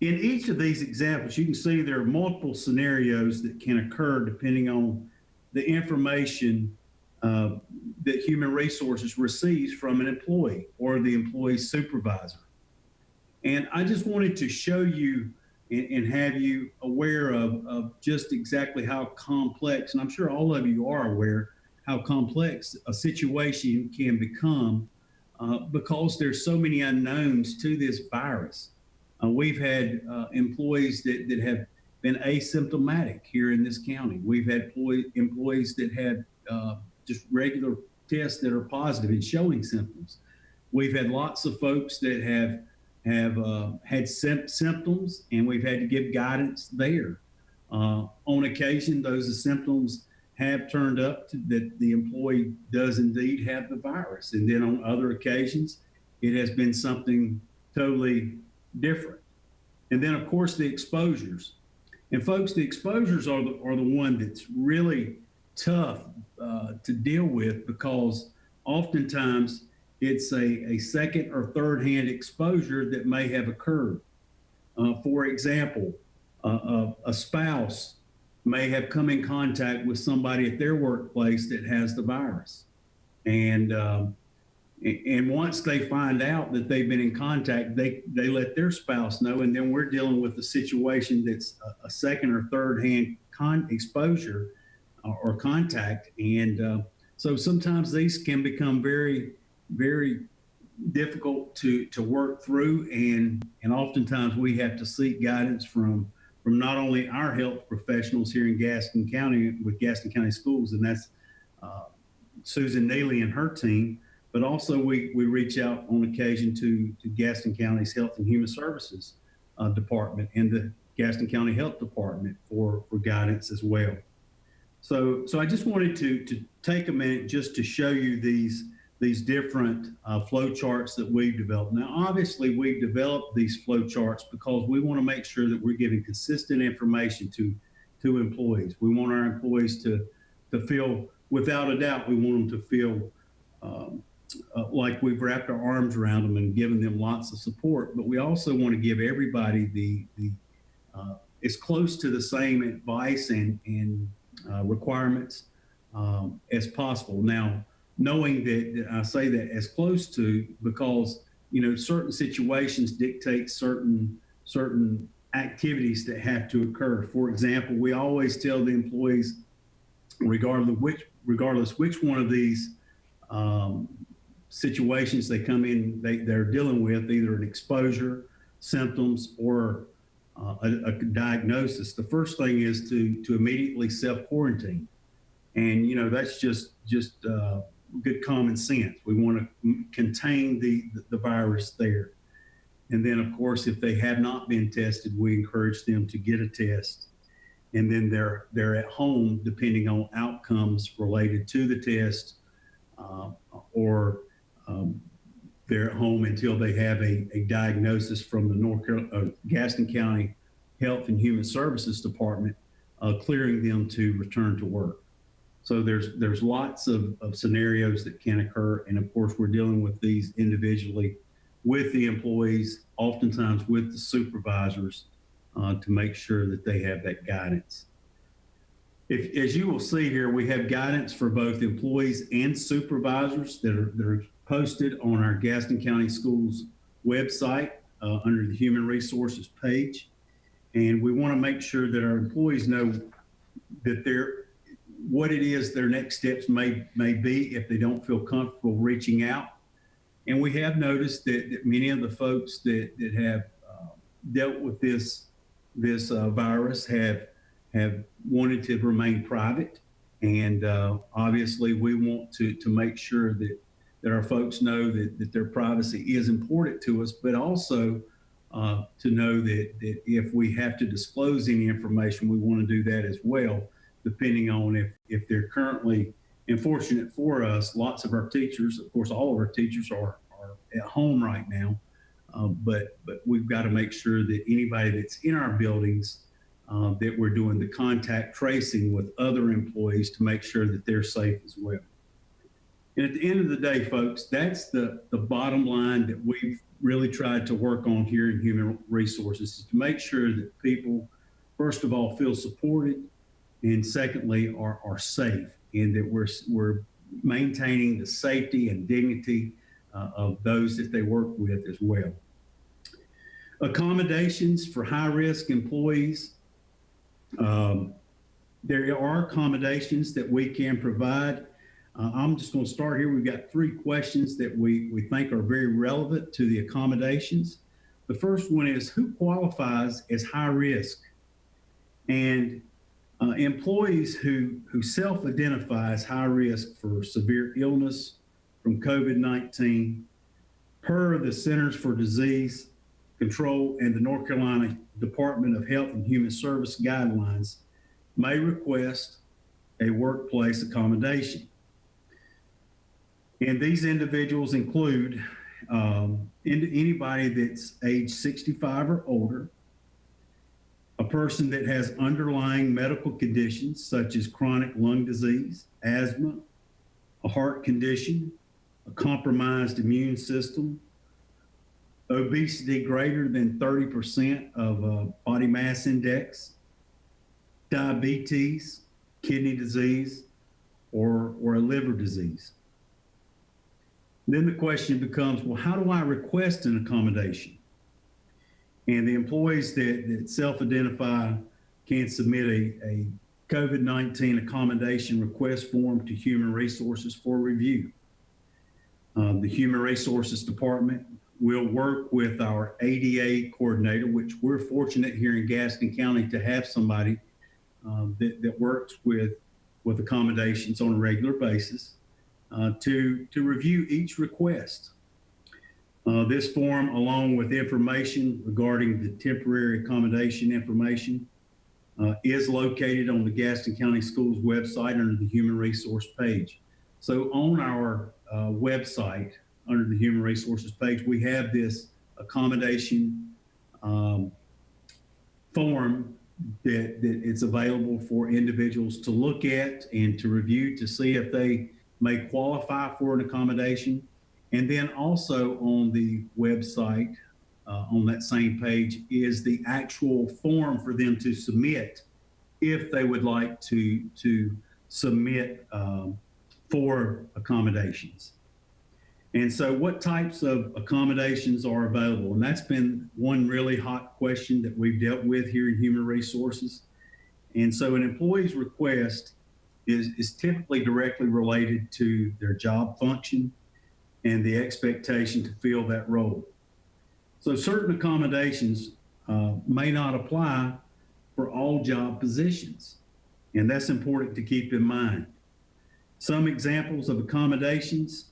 In each of these examples, you can see there are multiple scenarios that can occur depending on the information that Human Resources receives from an employee or the employee's supervisor. And I just wanted to show you and have you aware of just exactly how complex, and I'm sure all of you are aware, how complex a situation can become because there's so many unknowns to this virus. We've had employees that have been asymptomatic here in this county. We've had employees that have just regular tests that are positive and showing symptoms. We've had lots of folks that have had symptoms, and we've had to give guidance there. On occasion, those symptoms have turned up that the employee does indeed have the virus. And then on other occasions, it has been something totally different. And then, of course, the exposures. And folks, the exposures are the one that's really tough to deal with because oftentimes it's a second or third hand exposure that may have occurred. For example, a spouse may have come in contact with somebody at their workplace that has the virus. And once they find out that they've been in contact, they let their spouse know, and then we're dealing with a situation that's a second or third hand exposure or contact. And so sometimes these can become very, very difficult to work through, and oftentimes we have to seek guidance from not only our health professionals here in Gaston County with Gaston County Schools, and that's Susan Neely and her team, but also we reach out on occasion to Gaston County's Health and Human Services Department and the Gaston County Health Department for guidance as well. So I just wanted to take a minute just to show you these different flow charts that we've developed. Now, obviously, we've developed these flow charts because we want to make sure that we're giving consistent information to employees. We want our employees to feel, without a doubt, we want them to feel like we've wrapped our arms around them and given them lots of support. But we also want to give everybody the as close to the same advice and requirements as possible. Now, knowing that I say that as close to because, certain situations dictate certain activities that have to occur. For example, we always tell the employees, regardless which one of these situations they come in, they're dealing with, either an exposure, symptoms, or a diagnosis. The first thing is to immediately self-quarantine. And, that's just good common sense. We want to contain the virus there. And then, of course, if they have not been tested, we encourage them to get a test. And then they're at home, depending on outcomes related to the test, or they're at home until they have a diagnosis from the Gaston County Health and Human Services Department, clearing them to return to work. So there's lots of scenarios that can occur. And of course, we're dealing with these individually with the employees, oftentimes with the supervisors, to make sure that they have that guidance. As you will see here, we have guidance for both employees and supervisors that are posted on our Gaston County Schools website under the Human Resources page. And we want to make sure that our employees know that what it is their next steps may be if they don't feel comfortable reaching out. And we have noticed that many of the folks that have dealt with this virus have wanted to remain private. And obviously we want to make sure that our folks know that their privacy is important to us, but also to know that if we have to disclose any information, we want to do that as well, depending on if they're currently, and fortunate for us, lots of our teachers, of course, all of our teachers are at home right now, but we've got to make sure that anybody that's in our buildings, that we're doing the contact tracing with other employees to make sure that they're safe as well. And at the end of the day, folks, that's the bottom line that we've really tried to work on here in Human Resources, is to make sure that people, first of all, feel supported, and secondly, are safe, and that we're maintaining the safety and dignity of those that they work with as well. Accommodations for high-risk employees. There are accommodations that we can provide. I'm just going to start here. We've got 3 questions that we think are very relevant to the accommodations. The first one is, who qualifies as high risk? And employees who self-identify as high risk for severe illness from COVID-19 per the Centers for Disease Control and the North Carolina Department of Health and Human Service guidelines may request a workplace accommodation. And these individuals include anybody that's age 65 or older, a person that has underlying medical conditions such as chronic lung disease, asthma, a heart condition, a compromised immune system, obesity greater than 30% of body mass index, diabetes, kidney disease, or a liver disease. Then the question becomes, well, how do I request an accommodation? And the employees that self-identify can submit a COVID-19 accommodation request form to Human Resources for review. The Human Resources Department will work with our ADA coordinator, which we're fortunate here in Gaston County to have somebody that works with accommodations on a regular basis to review each request. This form, along with information regarding the temporary accommodation information, is located on the Gaston County Schools website under the Human Resource page. So on our website, under the Human Resources page, we have this accommodation form that it's available for individuals to look at and to review to see if they may qualify for an accommodation. And then also on the website, on that same page, is the actual form for them to submit if they would like to submit for accommodations. And so what types of accommodations are available? And that's been one really hot question that we've dealt with here in Human Resources. And so an employee's request is typically directly related to their job function and the expectation to fill that role. So certain accommodations may not apply for all job positions, and that's important to keep in mind. Some examples of accommodations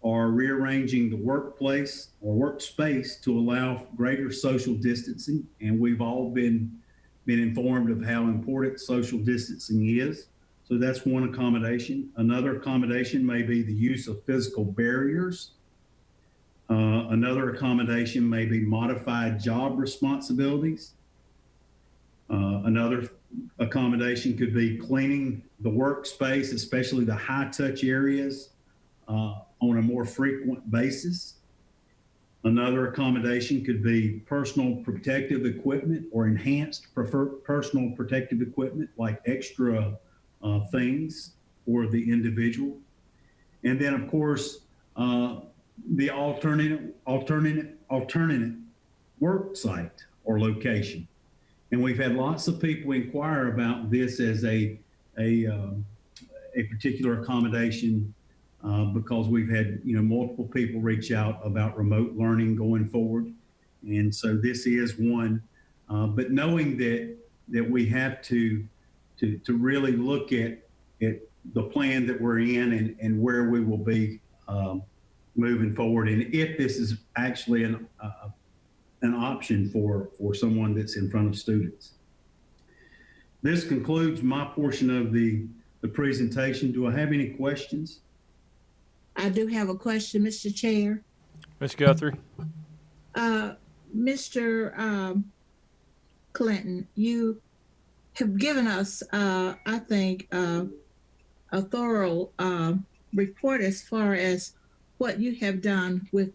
are rearranging the workplace or workspace to allow greater social distancing, and we've all been informed of how important social distancing is. So that's one accommodation. Another accommodation may be the use of physical barriers. Another accommodation may be modified job responsibilities. Another accommodation could be cleaning the workspace, especially the high-touch areas, on a more frequent basis. Another accommodation could be personal protective equipment or enhanced personal protective equipment, like extra things for the individual. And then, of course, the alternate work site or location. And we've had lots of people inquire about this as a particular accommodation because we've had, multiple people reach out about remote learning going forward. And so this is one, but knowing that we have to really look at the plan that we're in and where we will be moving forward, and if this is actually an option for someone that's in front of students. This concludes my portion of the presentation. Do I have any questions? I do have a question, Mr. Chair. Ms. Guthrie? Mr. Clinton, you have given us, I think, a thorough report as far as what you have done with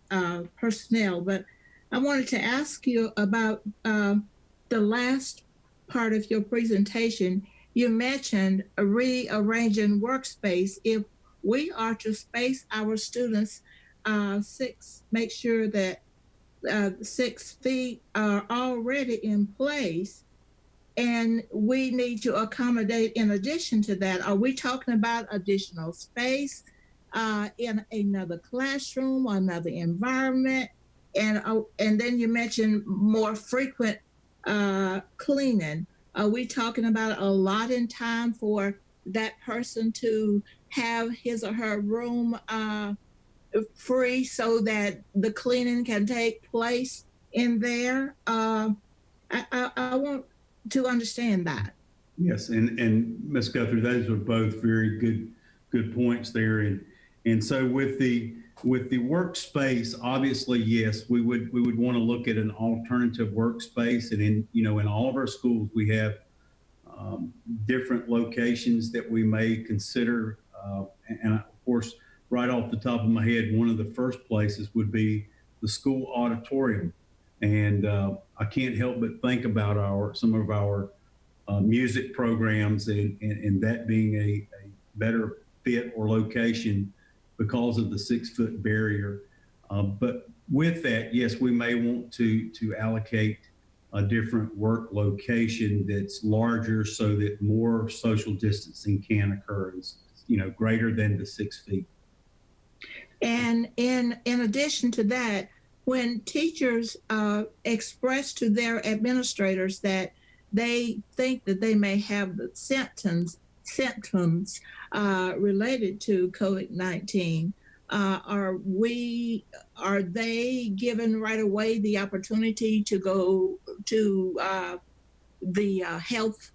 personnel, but I wanted to ask you about the last part of your presentation. You mentioned rearranging workspace. If we are to space our students make sure that 6 feet are already in place, and we need to accommodate in addition to that, are we talking about additional space in another classroom or another environment? And then you mentioned more frequent cleaning. Are we talking about allotting time for that person to have his or her room free so that the cleaning can take place in there? I want to understand that. Yes, and Ms. Guthrie, those are both very good points there. And so with the workspace, obviously, yes, we would want to look at an alternative workspace. And in all of our schools, we have different locations that we may consider. And of course, right off the top of my head, one of the first places would be the school auditorium. And I can't help but think about some of our music programs and that being a better fit or location because of the 6-foot barrier. But with that, yes, we may want to allocate a different work location that's larger so that more social distancing can occur, greater than the 6 feet. And in addition to that, when teachers express to their administrators that they think that they may have the symptoms related to COVID-19, are they given right away the opportunity to go to the health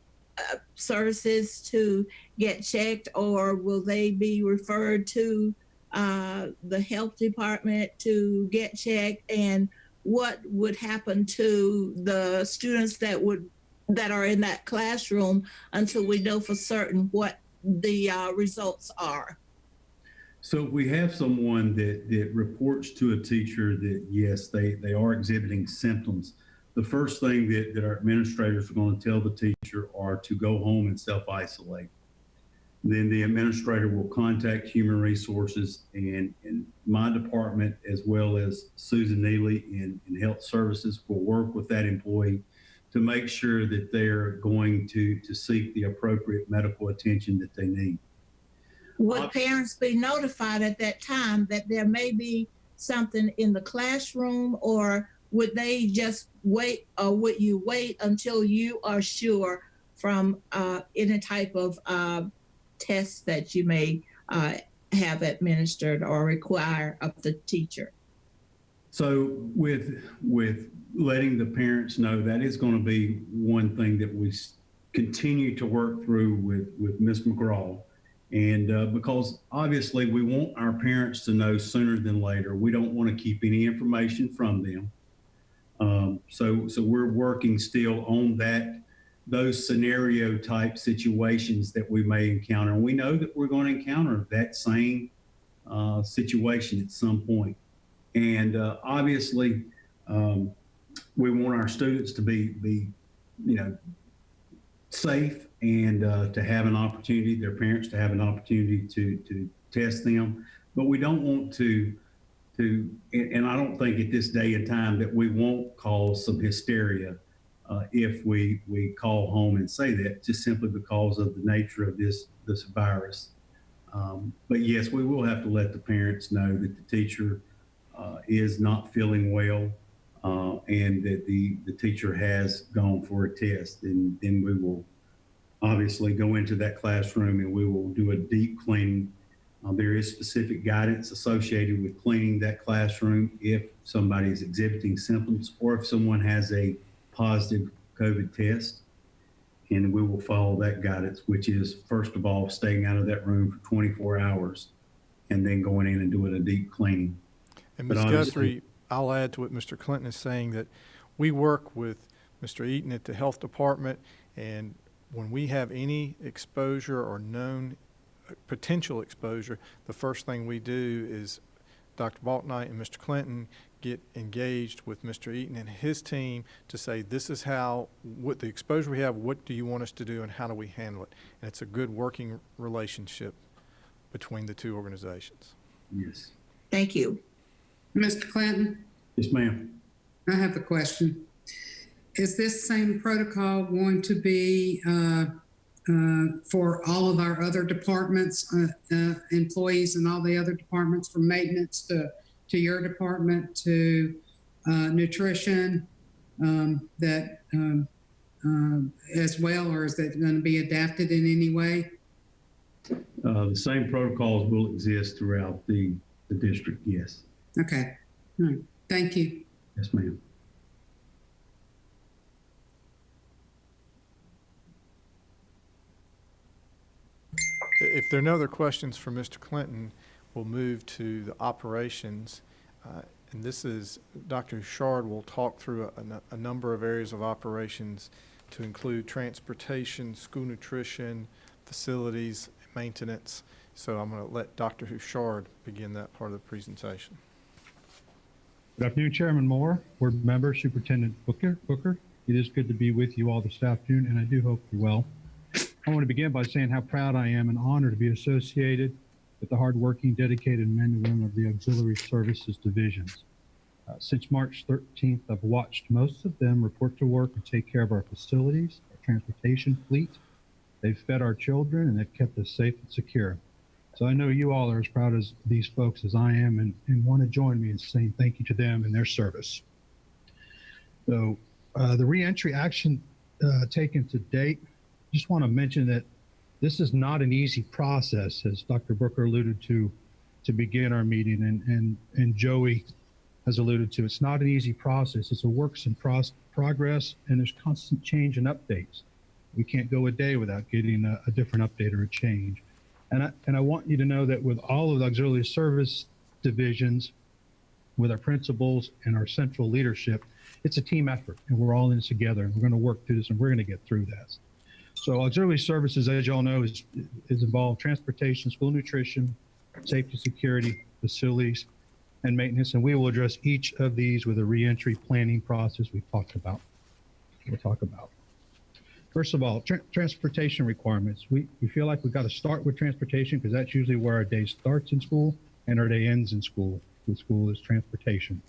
services to get checked, or will they be referred to the health department to get checked? And what would happen to the students that are in that classroom until we know for certain what the results are? So if we have someone that reports to a teacher that, yes, they are exhibiting symptoms, the first thing that our administrators are going to tell the teacher are to go home and self-isolate. Then the administrator will contact Human Resources, and my department, as well as Susan Neely in Health Services, will work with that employee to make sure that they're going to seek the appropriate medical attention that they need. Would parents be notified at that time that there may be something in the classroom, or would they just wait, or would you wait until you are sure from any type of tests that you may have administered or require of the teacher? So with letting the parents know, that is going to be one thing that we continue to work through with Ms. McGraw. And because obviously we want our parents to know sooner than later. We don't want to keep any information from them. So we're working still on those scenario type situations that we may encounter. And we know that we're going to encounter that same situation at some point. And obviously, we want our students to be safe, and to have an opportunity, their parents to have an opportunity to test them. But we don't want to, and I don't think at this day and time that we won't cause some hysteria if we call home and say that, just simply because of the nature of this virus. But yes, we will have to let the parents know that the teacher is not feeling well and that the teacher has gone for a test. And then we will obviously go into that classroom and we will do a deep cleaning. There is specific guidance associated with cleaning that classroom if somebody is exhibiting symptoms or if someone has a positive COVID test. And we will follow that guidance, which is, first of all, staying out of that room for 24 hours and then going in and doing a deep cleaning. And But Ms. honestly- Guthrie, I'll add to what Mr. Clinton is saying, that we work with Mr. Eaton at the Health Department, and when we have any exposure or known potential exposure, the first thing we do is Dr. Balknight and Mr. Clinton get engaged with Mr. Eaton and his team to say, this is what the exposure we have, what do you want us to do, and how do we handle it? And it's a good working relationship between the two organizations. Yes. Thank you. Mr. Clinton, Yes, ma'am. I have a question. Is this same protocol going to be for all of our other departments, employees and all the other departments, from maintenance to your department to nutrition, as well, or is that going to be adapted in any way? The same protocols will exist throughout the district, yes. Okay. All right. Thank you. Yes, ma'am. If there are no other questions for Mr. Clinton, we'll move to the operations. And this is, Dr. Shard will talk through a number of areas of operations to include transportation, school nutrition, facilities, maintenance. So I'm going to let Dr. Huchard begin that part of the presentation. Good afternoon, Chairman Moore, Board Member, Superintendent Booker. It is good to be with you all this afternoon, and I do hope you're well. I want to begin by saying how proud I am and honored to be associated with the hardworking, dedicated men and women of the Auxiliary Services Divisions. Since March 13th, I've watched most of them report to work and take care of our facilities, our transportation fleet. They've fed our children and they've kept us safe and secure. So I know you all are as proud of these folks as I am and want to join me in saying thank you to them and their service. So the reentry action taken to date, just want to mention that this is not an easy process, as Dr. Booker alluded to begin our meeting, and Joey has alluded to. It's not an easy process. It's a works in progress, and there's constant change and updates. We can't go a day without getting a different update or a change. And I want you to know that with all of the auxiliary service divisions, with our principals and our central leadership, it's a team effort, and we're all in this together, and we're going to work through this, and we're going to get through this. So auxiliary services, as you all know, is involved transportation, school nutrition, safety, security, facilities, and maintenance. And we will address each of these with a reentry planning process we'll talk about. First of all, transportation requirements. We feel like we've got to start with transportation because that's usually where our day starts in school and our day ends in school. With school is transportation.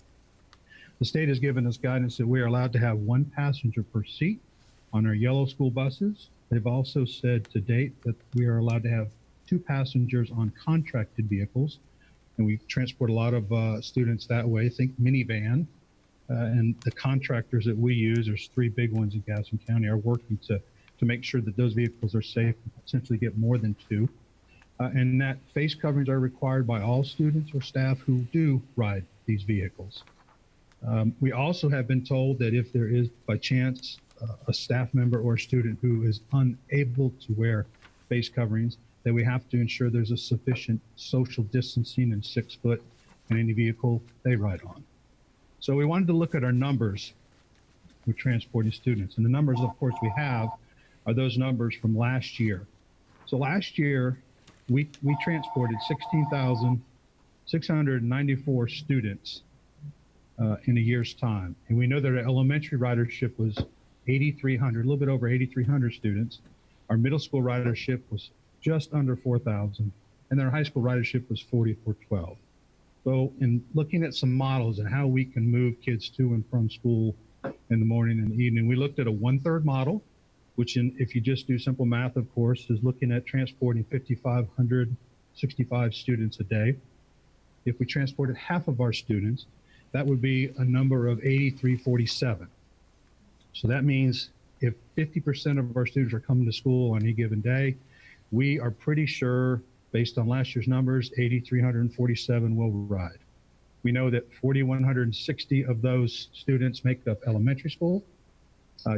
The state has given us guidance that we are allowed to have one passenger per seat on our yellow school buses. They've also said to date that we are allowed to have 2 passengers on contracted vehicles, and we transport a lot of students that way. Think minivan, and the contractors that we use, there's 3 big ones in Gaston County, are working to make sure that those vehicles are safe and potentially get more than 2. And that face coverings are required by all students or staff who do ride these vehicles. We also have been told that if there is, by chance, a staff member or a student who is unable to wear face coverings, that we have to ensure there's a sufficient social distancing and 6 foot in any vehicle they ride on. So we wanted to look at our numbers with transporting students. And the numbers, of course, we have are those numbers from last year. So last year, we transported 16,694 students in a year's time. And we know that our elementary ridership was 8,300, a little bit over 8,300 students. Our middle school ridership was just under 4,000, and then our high school ridership was 4,412. So in looking at some models and how we can move kids to and from school in the morning and the evening, we looked at a 1/3 model, which if you just do simple math, of course, is looking at transporting 5,500 65 students a day. If we transported half of our students, that would be a number of 8347. So that means if 50% of our students are coming to school on any given day, we are pretty sure, based on last year's numbers, 8,347 will ride. We know that 4,160 of those students make up elementary school,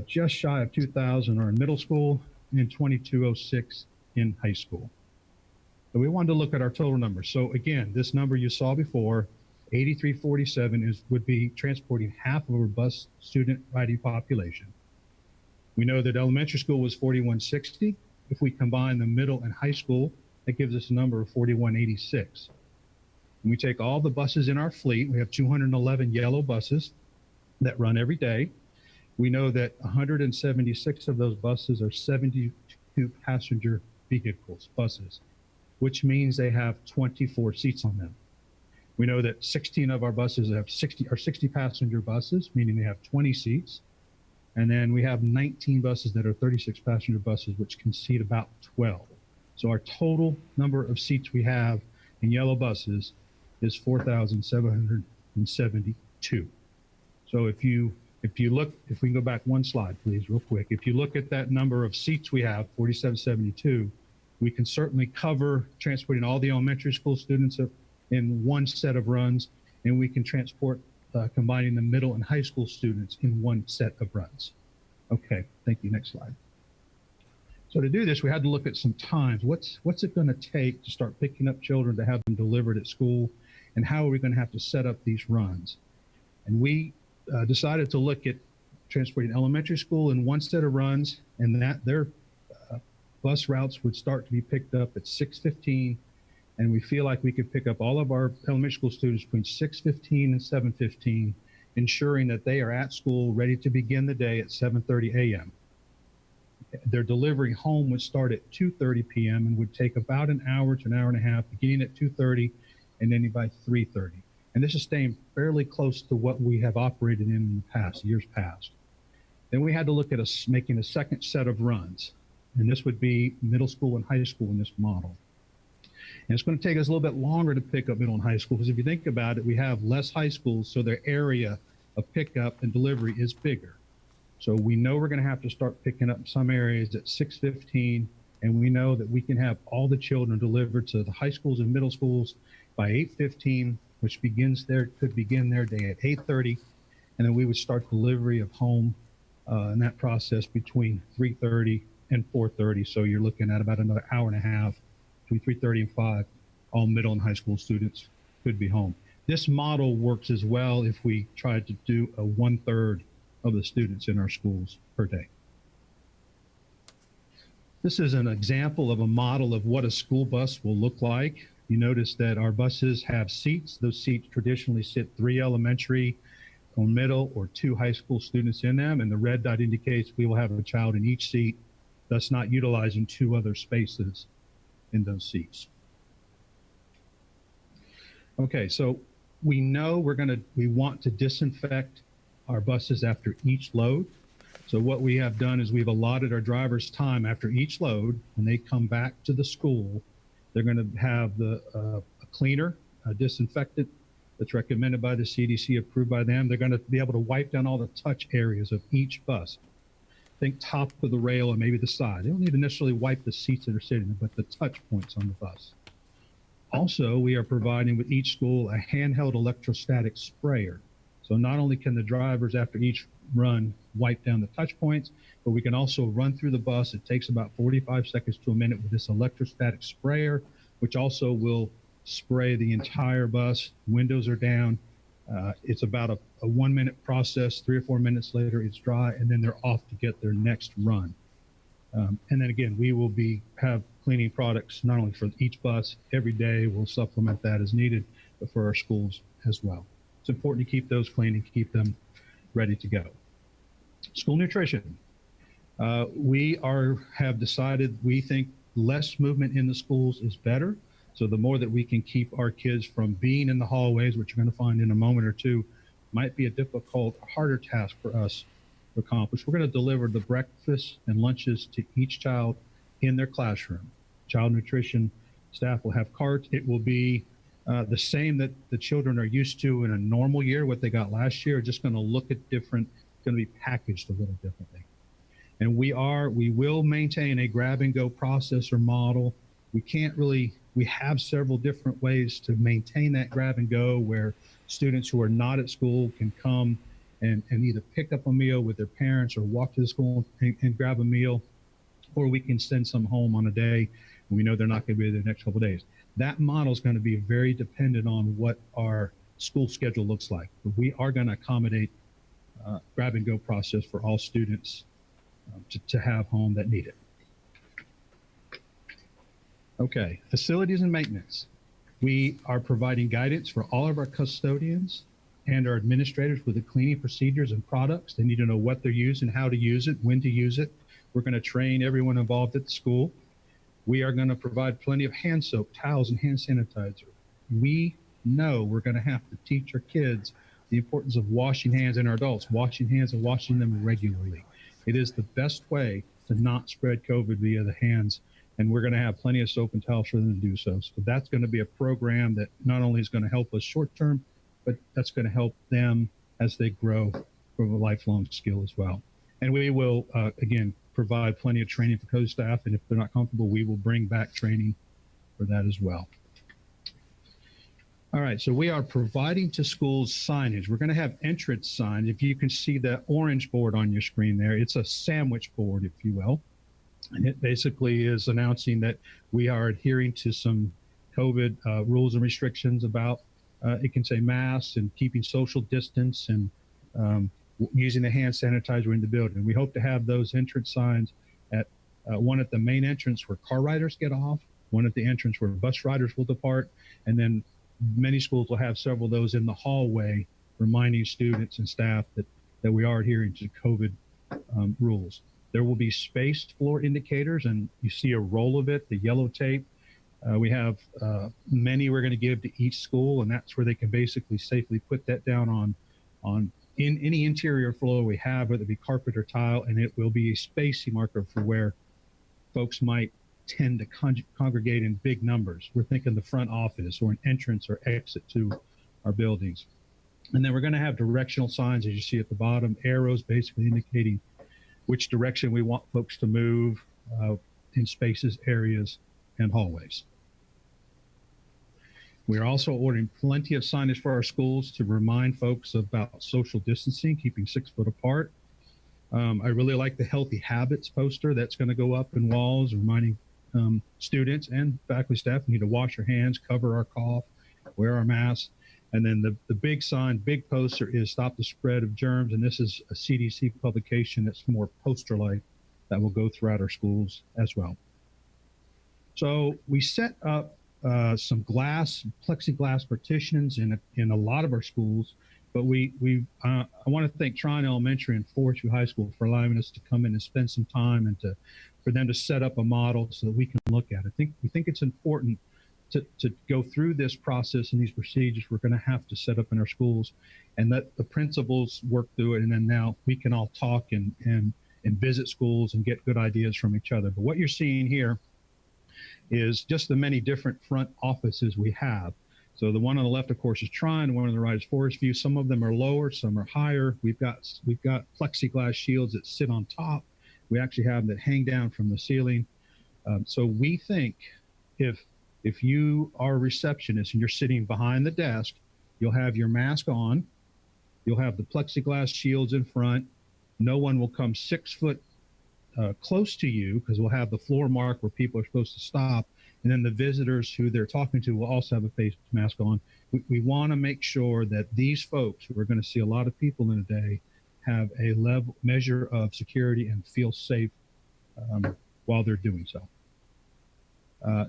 just shy of 2,000 are in middle school, and 2,206 in high school. So we wanted to look at our total numbers. So again, this number you saw before, 8,347 would be transporting half of our bus student riding population. We know that elementary school was 4,160. If we combine the middle and high school, that gives us a number of 4,186. When we take all the buses in our fleet, we have 211 yellow buses that run every day. We know that 176 of those buses are 72 passenger vehicles, buses, which means they have 24 seats on them. We know that 16 of our buses have 60 passenger buses, meaning they have 20 seats. And then we have 19 buses that are 36 passenger buses, which can seat about 12. So our total number of seats we have in yellow buses is 4,772. So if we can go back one slide, please, real quick. If you look at that number of seats we have, 4,772, we can certainly cover transporting all the elementary school students in one set of runs, and we can transport combining the middle and high school students in one set of runs. Okay, thank you. Next slide. So to do this, we had to look at some times. What's it going to take to start picking up children to have them delivered at school, and how are we going to have to set up these runs? And we decided to look at transporting elementary school in one set of runs, and that their bus routes would start to be picked up at 6:15, and we feel like we could pick up all of our elementary school students between 6:15 and 7:15, ensuring that they are at school ready to begin the day at 7:30 a.m. Their delivery home would start at 2:30 p.m. and would take about an hour to an hour and a half, beginning at 2:30 and ending by 3:30. And this is staying fairly close to what we have operated in the past, years past. Then we had to look at making a second set of runs, and this would be middle school and high school in this model. And it's going to take us a little bit longer to pick up middle and high school, because if you think about it, we have less high schools, so their area of pickup and delivery is bigger. So we know we're going to have to start picking up some areas at 6:15, and we know that we can have all the children delivered to the high schools and middle schools by 8:15, which could begin their day at 8:30, and then we would start delivery of home in that process between 3:30 and 4:30. So you're looking at about another hour and a half, between 3:30 and 5. All middle and high school students could be home. This model works as well if we tried to do a 1/3 of the students in our schools per day. This is an example of a model of what a school bus will look like. You notice that our buses have seats. Those seats traditionally sit 3 elementary or middle or 2 high school students in them, and the red dot indicates we will have a child in each seat, thus not utilizing 2 other spaces in those seats. Okay, so we know we want to disinfect our buses after each load. So what we have done is we've allotted our drivers time after each load. When they come back to the school, they're going to have a cleaner, a disinfectant that's recommended by the CDC, approved by them. They're going to be able to wipe down all the touch areas of each bus. Think top of the rail and maybe the side. They don't need to necessarily wipe the seats that are sitting there, but the touch points on the bus. Also, we are providing with each school a handheld electrostatic sprayer. So not only can the drivers after each run wipe down the touch points, but we can also run through the bus. It takes about 45 seconds to a minute with this electrostatic sprayer, which also will spray the entire bus. Windows are down. It's about a 1-minute process. 3 or 4 minutes later, it's dry, and then they're off to get their next run. And then again, we will have cleaning products not only for each bus every day. We'll supplement that as needed, but for our schools as well. It's important to keep those clean and keep them ready to go. School nutrition. We have decided we think less movement in the schools is better. So the more that we can keep our kids from being in the hallways, which you're going to find in a moment or two, might be a difficult, harder task for us to accomplish. We're going to deliver the breakfast and lunches to each child in their classroom. Child nutrition Staff will have carts. It will be the same that the children are used to in a normal year, what they got last year, just going to look at different, going to be packaged a little differently. And we will maintain a grab and go process or model. We have several different ways to maintain that grab and go where students who are not at school can come and either pick up a meal with their parents or walk to the school and grab a meal, or we can send some home on a day when we know they're not going to be there the next couple of days. That model is going to be very dependent on what our school schedule looks like. But we are going to accommodate grab and go process for all students to have home that need it. Okay, facilities and maintenance. We are providing guidance for all of our custodians and our administrators with the cleaning procedures and products. They need to know what they're using, how to use it, when to use it. We're going to train everyone involved at the school. We are going to provide plenty of hand soap, towels, and hand sanitizer. We know we're going to have to teach our kids the importance of washing hands, and our adults washing hands and washing them regularly. It is the best way to not spread COVID via the hands, and we're going to have plenty of soap and towels for them to do so. So that's going to be a program that not only is going to help us short term, but that's going to help them as they grow from a lifelong skill as well. And we will, again, provide plenty of training for co-staff, and if they're not comfortable, we will bring back training for that as well. All right, so we are providing to schools signage. We're going to have entrance signs. If you can see the orange board on your screen there, it's a sandwich board, if you will. And it basically is announcing that we are adhering to some COVID rules and restrictions about, it can say masks and keeping social distance and using the hand sanitizer in the building. We hope to have those entrance signs at one at the main entrance where car riders get off, one at the entrance where bus riders will depart, and then many schools will have several of those in the hallway reminding students and staff that we are adhering to COVID rules. There will be spaced floor indicators, and you see a roll of it, the yellow tape. We have many we're going to give to each school, and that's where they can basically safely put that down on in any interior floor we have, whether it be carpet or tile, and it will be a spacing marker for where folks might tend to congregate in big numbers. We're thinking the front office or an entrance or exit to our buildings. And then we're going to have directional signs, as you see at the bottom, arrows basically indicating which direction we want folks to move in spaces, areas, and hallways. We are also ordering plenty of signage for our schools to remind folks about social distancing, keeping 6 foot apart. I really like the healthy habits poster that's going to go up in walls, reminding students and faculty staff we need to wash our hands, cover our cough, wear our masks. And then the big sign, big poster is stop the spread of germs. And this is a CDC publication that's more poster-like that will go throughout our schools as well. So we set up some plexiglass partitions in a lot of our schools, but I want to thank Tryon Elementary and Forest View High School for allowing us to come in and spend some time and for them to set up a model so that we can look at it. We think it's important to go through this process and these procedures we're going to have to set up in our schools, and let the principals work through it, and then now we can all talk and visit schools and get good ideas from each other. But what you're seeing here is just the many different front offices we have. So the one on the left, of course, is Tryon. The one on the right is Forest View. Some of them are lower, some are higher. We've got plexiglass shields that sit on top. We actually have them that hang down from the ceiling. So we think if you are a receptionist and you're sitting behind the desk, you'll have your mask on. You'll have the plexiglass shields in front. No one will come 6 foot close to you because we'll have the floor mark where people are supposed to stop. And then the visitors who they're talking to will also have a face mask on. We want to make sure that these folks, who are going to see a lot of people in a day, have a measure of security and feel safe while they're doing so.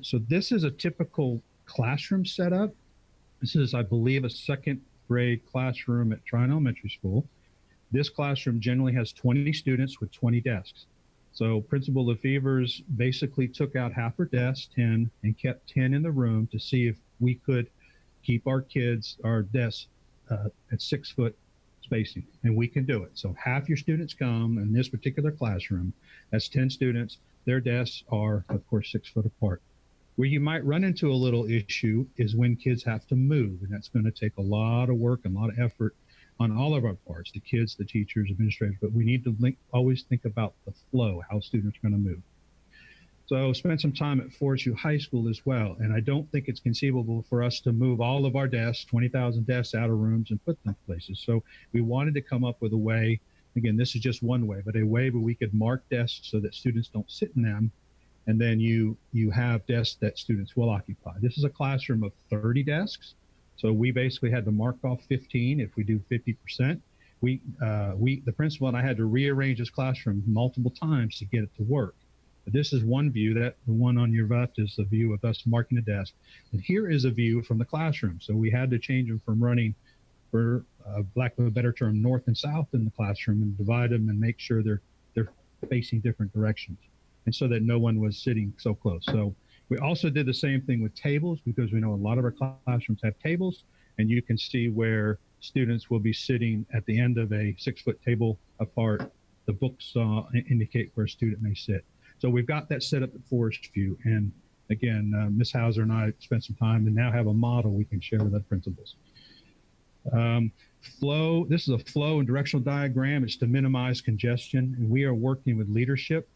So this is a typical classroom setup. This is, I believe, a second grade classroom at Tryon Elementary School. This classroom generally has 20 students with 20 desks. So Principal Lefevre's basically took out half her desk, 10, and kept 10 in the room to see if we could keep our desks at 6 foot spacing, and we can do it. So half your students come in this particular classroom. That's 10 students. Their desks are, of course, 6 foot apart. Where you might run into a little issue is when kids have to move, and that's going to take a lot of work and a lot of effort on all of our parts, the kids, the teachers, administrators, but we need to always think about the flow, how students are going to move. So spent some time at Forest View High School as well, and I don't think it's conceivable for us to move all of our desks, 20,000 desks out of rooms and put them places. So we wanted to come up with a way, again, this is just one way, but a way where we could mark desks so that students don't sit in them, and then you have desks that students will occupy. This is a classroom of 30 desks, so we basically had to mark off 15 if we do 50%. The principal and I had to rearrange this classroom multiple times to get it to work. But this is one view. That the one on your left is the view of us marking the desk. And here is a view from the classroom. So we had to change them from running, for lack of a better term, north and south in the classroom, and divide them and make sure they're facing different directions, and so that no one was sitting so close. So we also did the same thing with tables, because we know a lot of our classrooms have tables, and you can see where students will be sitting at the end of a 6-foot table apart. The books indicate where a student may sit. So we've got that set up at Forest View. And again, Ms. Hauser and I spent some time and now have a model we can share with other principals. Flow, this is a flow and directional diagram. It's to minimize congestion. And we are working with leadership.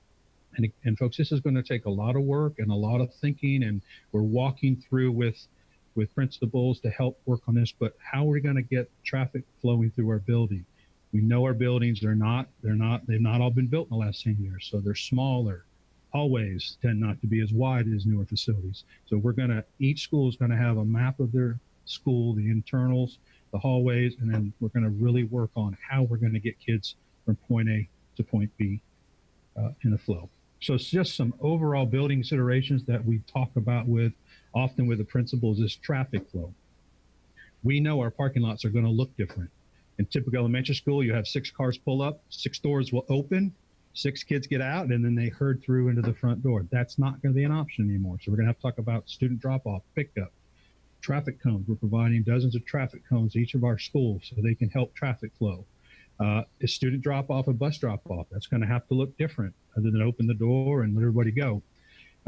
And folks, this is going to take a lot of work and a lot of thinking. And we're walking through with principals to help work on this. But how are we going to get traffic flowing through our building? We know our buildings they've not all been built in the last 10 years. So they're smaller. Hallways tend not to be as wide as newer facilities. So each school is going to have a map of their school, the internals, the hallways, and then we're going to really work on how we're going to get kids from point A to point B in a flow. So it's just some overall building considerations that we talk about often with the principals is traffic flow. We know our parking lots are going to look different. In typical elementary school, you have 6 cars pull up, 6 doors will open, 6 kids get out, and then they herd through into the front door. That's not going to be an option anymore. So we're going to have to talk about student drop-off, pickup, traffic cones. We're providing dozens of traffic cones at each of our schools so they can help traffic flow. A student drop-off and bus drop-off, that's going to have to look different other than open the door and let everybody go.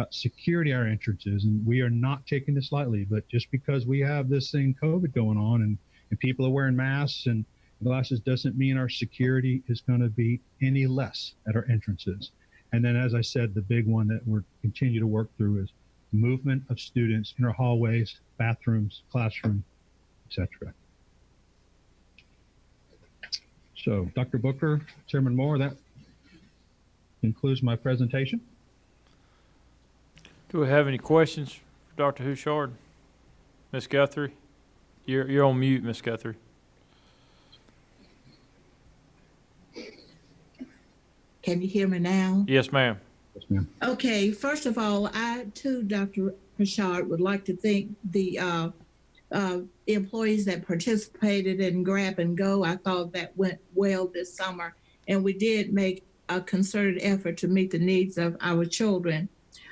Security our entrances, and we are not taking this lightly, but just because we have this thing COVID going on and people are wearing masks and glasses doesn't mean our security is going to be any less at our entrances. And then, as I said, the big one that we're continue to work through is movement of students in our hallways, bathrooms, classroom, etc. So, Dr. Booker, Chairman Moore, that concludes my presentation. Do we have any questions for Dr. Houchard? Ms. Guthrie? You're on mute, Ms. Guthrie. Can you hear me now? Yes, ma'am. Yes, ma'am. Okay, first of all, I too, Dr. Houchard, would like to thank the employees that participated in Grab and Go. I thought that went well this summer, and we did make a concerted effort to meet the needs of our children.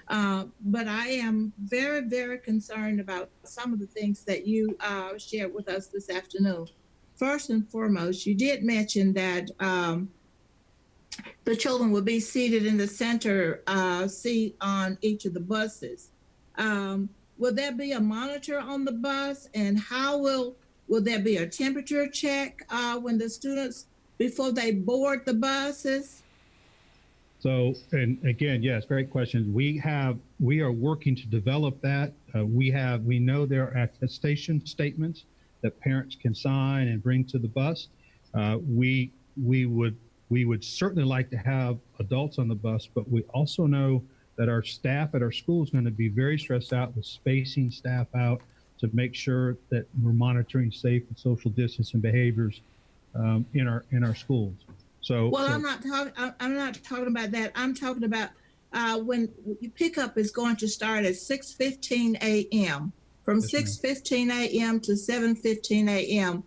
But I am very, very concerned about some of the things that you shared with us this afternoon. First and foremost, you did mention that the children will be seated in the center seat on each of the buses. Will there be a monitor on the bus, and how will there be a temperature check when the students, before they board the buses? So, and again, yes, great questions. We are working to develop that. We know there are attestation statements that parents can sign and bring to the bus. We would certainly like to have adults on the bus, but we also know that our staff at our school is going to be very stressed out with spacing staff out to make sure that we're monitoring safe and social distancing behaviors in our schools. Well, I'm not talking about that. I'm talking about when pickup is going to start at 6:15 a.m. From 6:15 a.m. to 7:15 a.m.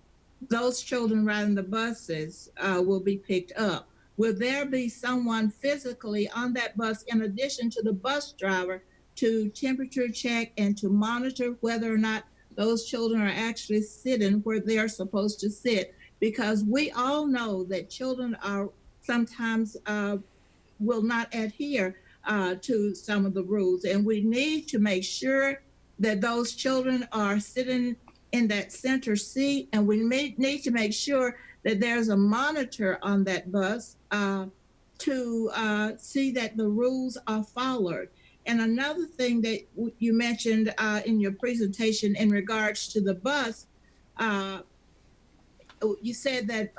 Those children riding the buses will be picked up. Will there be someone physically on that bus, in addition to the bus driver, to temperature check and to monitor whether or not those children are actually sitting where they're supposed to sit? Because we all know that children are sometimes will not adhere to some of the rules. And we need to make sure that those children are sitting in that center seat, and we need to make sure that there's a monitor on that bus to see that the rules are followed. And another thing that you mentioned in your presentation in regards to the bus, you said that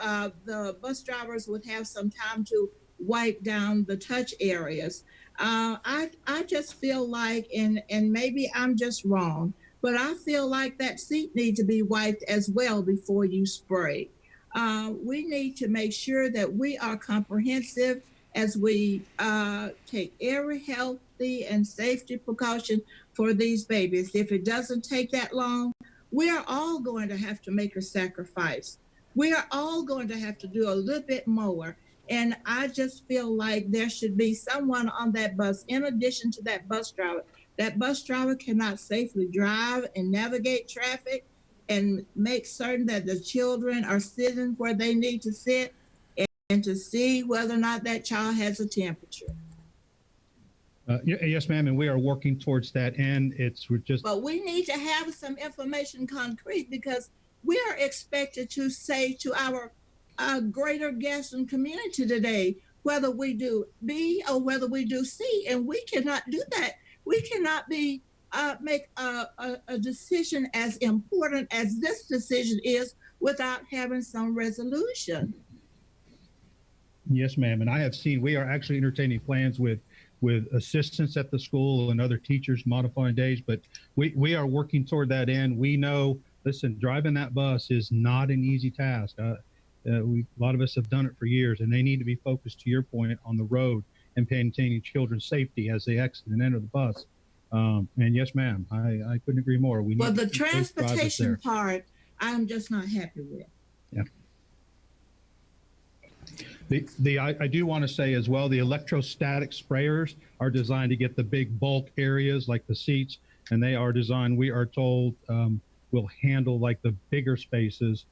the bus drivers would have some time to wipe down the touch areas. I just feel like, and maybe I'm just wrong, but I feel like that seat needs to be wiped as well before you spray. We need to make sure that we are comprehensive as we take every healthy and safety precaution for these babies. If it doesn't take that long, we are all going to have to make a sacrifice. We are all going to have to do a little bit more. And I just feel like there should be someone on that bus in addition to that bus driver. That bus driver cannot safely drive and navigate traffic and make certain that the children are sitting where they need to sit and to see whether or not that child has a temperature. Yes, ma'am, and we are working towards that end. We're just. But we need to have some information concrete, because we are expected to say to our greater Gaston community today whether we do B or whether we do C, and we cannot do that. We cannot be make a decision as important as this decision is without having some resolution. Yes, ma'am, and I have seen, we are actually entertaining plans with assistants at the school and other teachers modifying days, but we are working toward that end. We know, listen, driving that bus is not an easy task. A lot of us have done it for years, and they need to be focused, to your point, on the road and maintaining children's safety as they exit and enter the bus. And yes, ma'am, I couldn't agree more. We need well, the to keep those drivers transportation there. part, I'm just not happy with. Yeah. I do want to say as well, the electrostatic sprayers are designed to get the big bulk areas like the seats, and they are designed, we are told, will handle like the bigger spaces,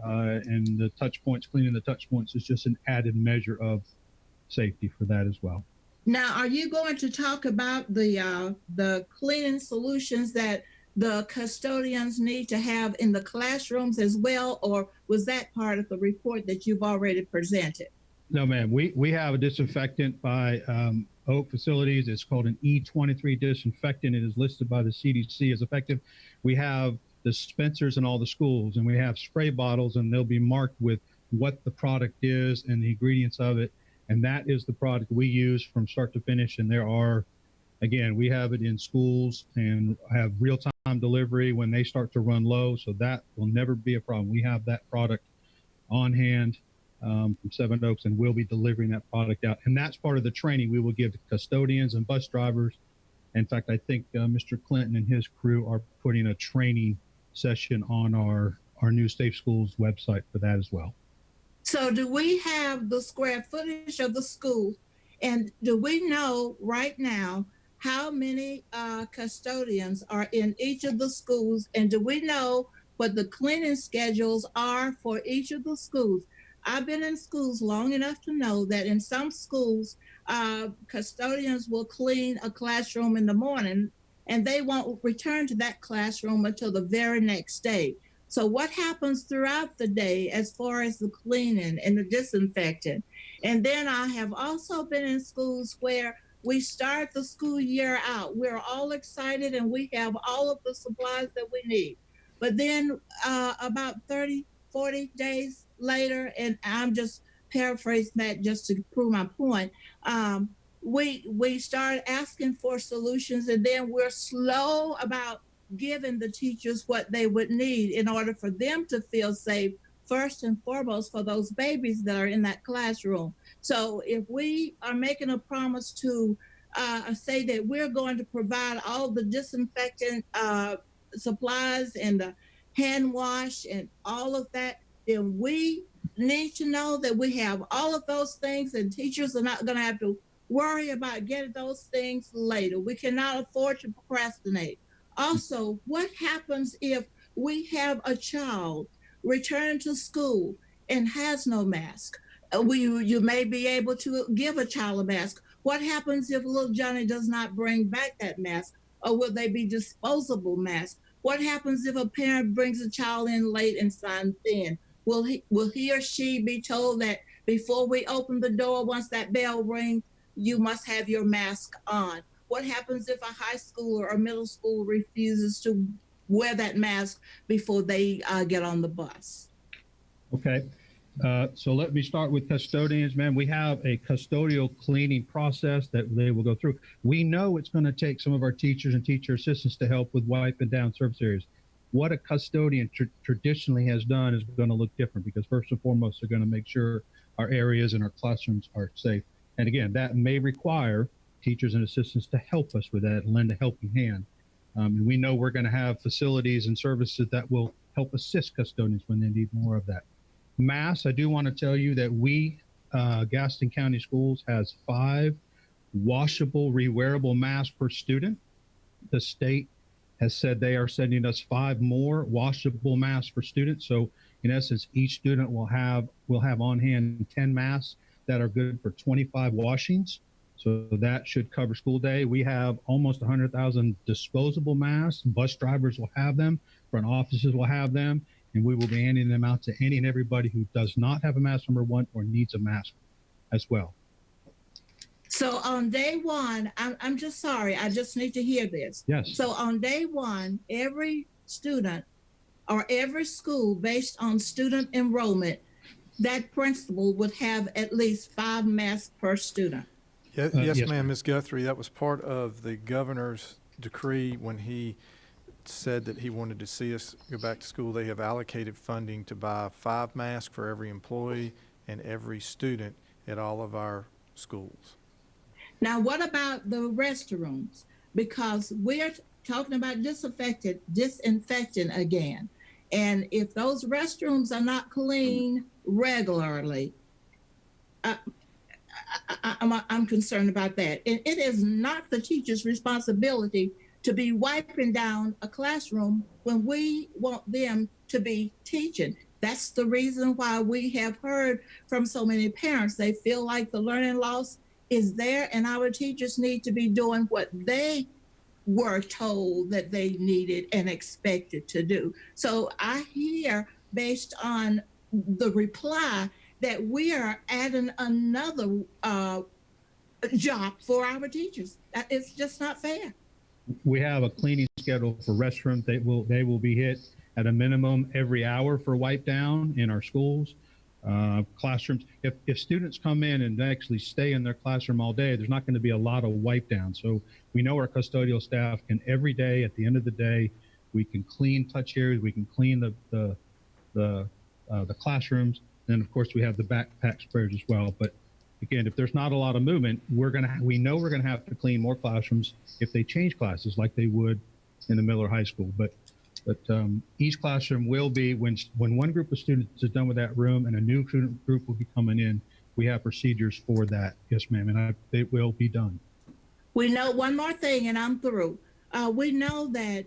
and the touch points, cleaning the touch points is just an added measure of safety for that as well. Now, are you going to talk about the cleaning solutions that the custodians need to have in the classrooms as well, or was that part of the report that you've already presented? No, ma'am. We have a disinfectant by Oak Facilities. It's called an E23 disinfectant. It is listed by the CDC as effective. We have dispensers in all the schools, and we have spray bottles, and they'll be marked with what the product is and the ingredients of it. And that is the product we use from start to finish. And there are, again, we have it in schools and have real-time delivery when they start to run low. So that will never be a problem. We have that product on hand from Seven Oaks, and we'll be delivering that product out. And that's part of the training we will give to custodians and bus drivers. In fact, I think Mr. Clinton and his crew are putting a training session on our new Safe Schools website for that as well. So do we have the square footage of the school? And do we know right now how many custodians are in each of the schools? And do we know what the cleaning schedules are for each of the schools? I've been in schools long enough to know that in some schools, custodians will clean a classroom in the morning and they won't return to that classroom until the very next day. So what happens throughout the day as far as the cleaning and the disinfecting? And then I have also been in schools where we start the school year out. We're all excited and we have all of the supplies that we need. But then about 30, 40 days later, and I'm just paraphrasing that just to prove my point, we start asking for solutions, and then we're slow about giving the teachers what they would need in order for them to feel safe, first and foremost for those babies that are in that classroom. So if we are making a promise to say that we're going to provide all the disinfectant supplies and the hand wash and all of that, then we need to know that we have all of those things, and teachers are not going to have to worry about getting those things later. We cannot afford to procrastinate. Also, what happens if we have a child return to school and has no mask? You may be able to give a child a mask. What happens if little Johnny does not bring back that mask? Or will they be disposable masks? What happens if a parent brings a child in late and signs in? Will he or she be told that before we open the door, once that bell rings, you must have your mask on? What happens if a high schooler or middle school refuses to wear that mask before they get on the bus? Okay. So let me start with custodians, man. We have a custodial cleaning process that they will go through. We know it's going to take some of our teachers and teacher assistants to help with wiping down surface areas. What a custodian traditionally has done is going to look different because first and foremost, they're going to make sure our areas and our classrooms are safe. And again, that may require teachers and assistants to help us with that and lend a helping hand. And we know we're going to have facilities and services that will help assist custodians when they need more of that. Masks, I do want to tell you that Gaston County Schools has 5 washable, rewearable masks per student. The state has said they are sending us 5 more washable masks per student. So in essence, each student will have on hand 10 masks that are good for 25 washings. So that should cover school day. We have almost 100,000 disposable masks. Bus drivers will have them. Front offices will have them. And we will be handing them out to any and everybody who does not have a mask, number one, or needs a mask as well. So on day one, I'm just sorry, I just need to hear this. Yes. So on day one, every student or every school based on student enrollment, that principal would have at least 5 masks per student. Yes, yes, ma'am, Ms. Guthrie. That was part of the governor's decree when he said that he wanted to see us go back to school. They have allocated funding to buy 5 masks for every employee and every student at all of our schools. Now, what about the restrooms? Because we're talking about disinfecting again. And if those restrooms are not clean regularly, I'm concerned about that. And it is not the teacher's responsibility to be wiping down a classroom when we want them to be teaching. That's the reason why we have heard from so many parents. They feel like the learning loss is there and our teachers need to be doing what they were told that they needed and expected to do. So I hear, based on the reply, that we are adding another job for our teachers. It's just not fair. We have a cleaning schedule for restrooms. They will be hit at a minimum every hour for wipe down in our schools. Classrooms, if students come in and actually stay in their classroom all day, there's not going to be a lot of wipe down. So we know our custodial staff can every day, at the end of the day, we can clean touch areas, we can clean the classrooms. Then of course we have the backpack sprayers as well. But again, if there's not a lot of movement, we know we're gonna have to clean more classrooms if they change classes like they would in the Miller High School. But each classroom will be, when one group of students is done with that room and a new student group will be coming in, we have procedures for that. Yes, ma'am, and it will be done. We know one more thing and I'm through. We know that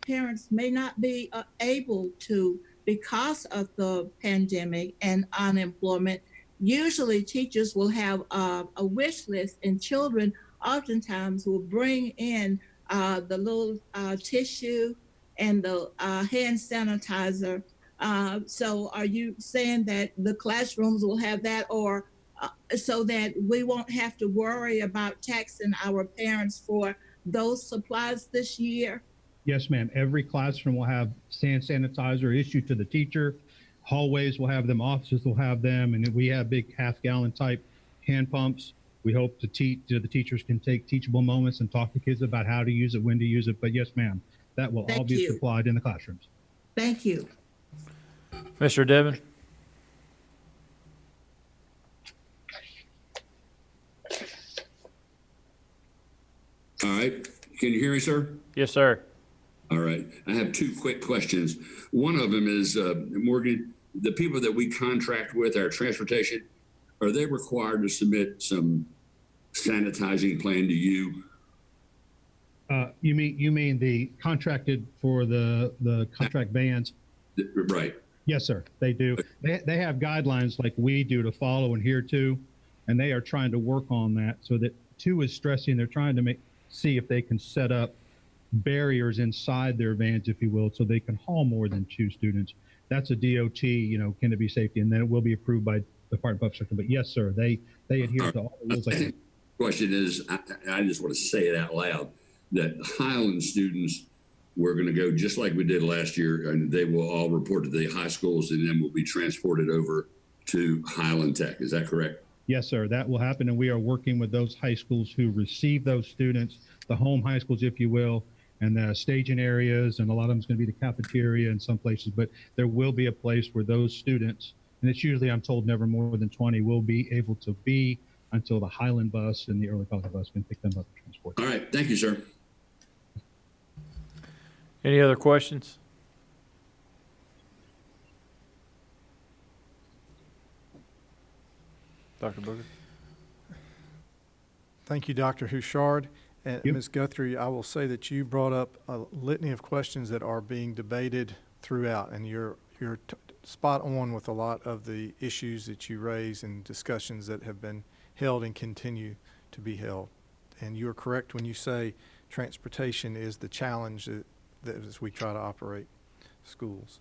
parents may not be able to, because of the pandemic and unemployment. Usually teachers will have a wish list, and children oftentimes will bring in the little tissue and the hand sanitizer. So are you saying that the classrooms will have that, or so that we won't have to worry about taxing our parents for those supplies this year? Yes, ma'am. Every classroom will have hand sanitizer issued to the teacher. Hallways will have them, offices will have them, and we have big half-gallon type hand pumps. We hope the teachers can take teachable moments and talk to kids about how to use it, when to use it. But yes, ma'am, that will all be supplied in the classrooms. Thank you. Mr. Devon? All right. Can you hear me, sir? Yes, sir. All right. I have 2 quick questions. One of them is, Morgan, the people that we contract with, our transportation, are they required to submit some sanitizing plan to you? You mean the contracted for the contract vans? Right. Yes, sir. They do. They have guidelines like we do to follow and adhere to. and they are trying to work on that. So that 2 is stressing, they're trying to see if they can set up barriers inside their vans, if you will, so they can haul more than 2 students. That's a DOT, can it be safety? And then it will be approved by the Department of Public Safety. But yes, sir, they adhere to all the rules. Question is, I just want to say it out loud, that Highland students, we're going to go just like we did last year, and they will all report to the high schools and then will be transported over to Highland Tech. Is that correct? Yes, sir, that will happen. And we are working with those high schools who receive those students, the home high schools, if you will, and the staging areas, and a lot of them is going to be the cafeteria in some places, but there will be a place where those students, and it's usually, I'm told, never more than 20, will be able to be until the Highland bus and the early college bus can pick them up and transport them. All right, thank you, sir. Any other questions? Dr. Booker? Thank you, Dr. Huchard. And Ms. Guthrie, I will say that you brought up a litany of questions that are being debated throughout, and you're spot on with a lot of the issues that you raise and discussions that have been held and continue to be held. And you are correct when you say transportation is the challenge that as we try to operate schools.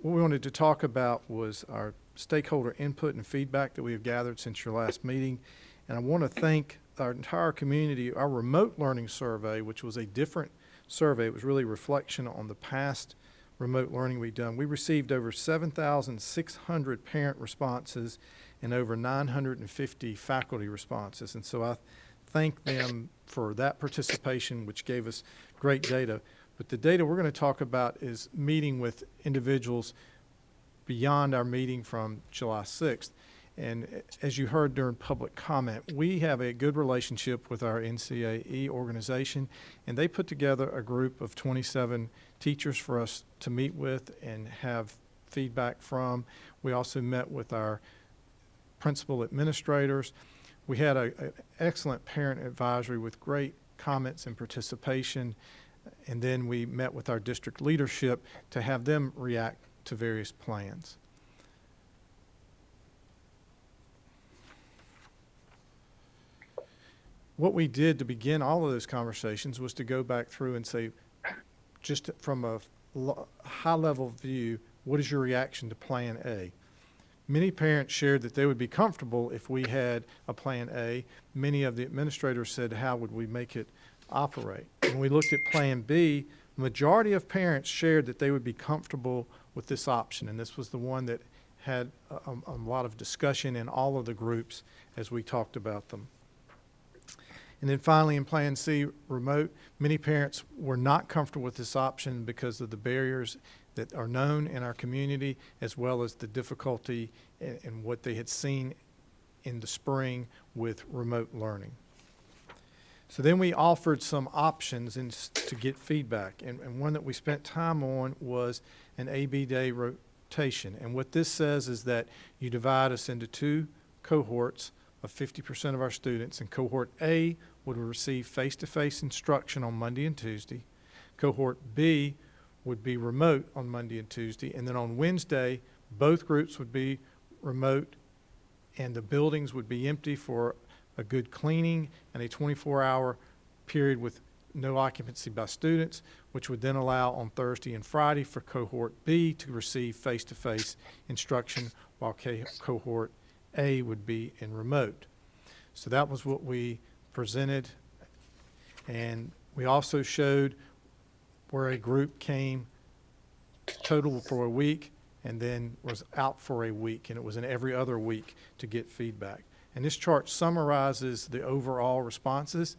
What we wanted to talk about was our stakeholder input and feedback that we have gathered since your last meeting. And I want to thank our entire community. Our remote learning survey, which was a different survey, it was really a reflection on the past remote learning we've done. We received over 7,600 parent responses and over 950 faculty responses. And so I thank them for that participation, which gave us great data. But the data we're going to talk about is meeting with individuals beyond our meeting from July 6th. And as you heard during public comment, we have a good relationship with our NCAE organization, and they put together a group of 27 teachers for us to meet with and have feedback from. We also met with our principal administrators. We had an excellent parent advisory with great comments and participation, and then we met with our district leadership to have them react to various plans. What we did to begin all of those conversations was to go back through and say, just from a high-level view, what is your reaction to Plan A? Many parents shared that they would be comfortable if we had a Plan A. Many of the administrators said, how would we make it operate? When we looked at Plan B, the majority of parents shared that they would be comfortable with this option, and this was the one that had a lot of discussion in all of the groups as we talked about them. And then finally, in Plan C, remote, many parents were not comfortable with this option because of the barriers that are known in our community, as well as the difficulty in what they had seen in the spring with remote learning. So then we offered some options to get feedback, and one that we spent time on was an AB day rotation. And what this says is that you divide us into 2 cohorts of 50% of our students, and cohort A would receive face-to-face instruction on Monday and Tuesday. Cohort B would be remote on Monday and Tuesday, and then on Wednesday, both groups would be remote, and the buildings would be empty for a good cleaning and a 24-hour period with no occupancy by students, which would then allow on Thursday and Friday for cohort B to receive face-to-face instruction, while cohort A would be in remote. So that was what we presented, and we also showed where a group came total for a week and then was out for a week, and it was in every other week to get feedback. And this chart summarizes the overall responses.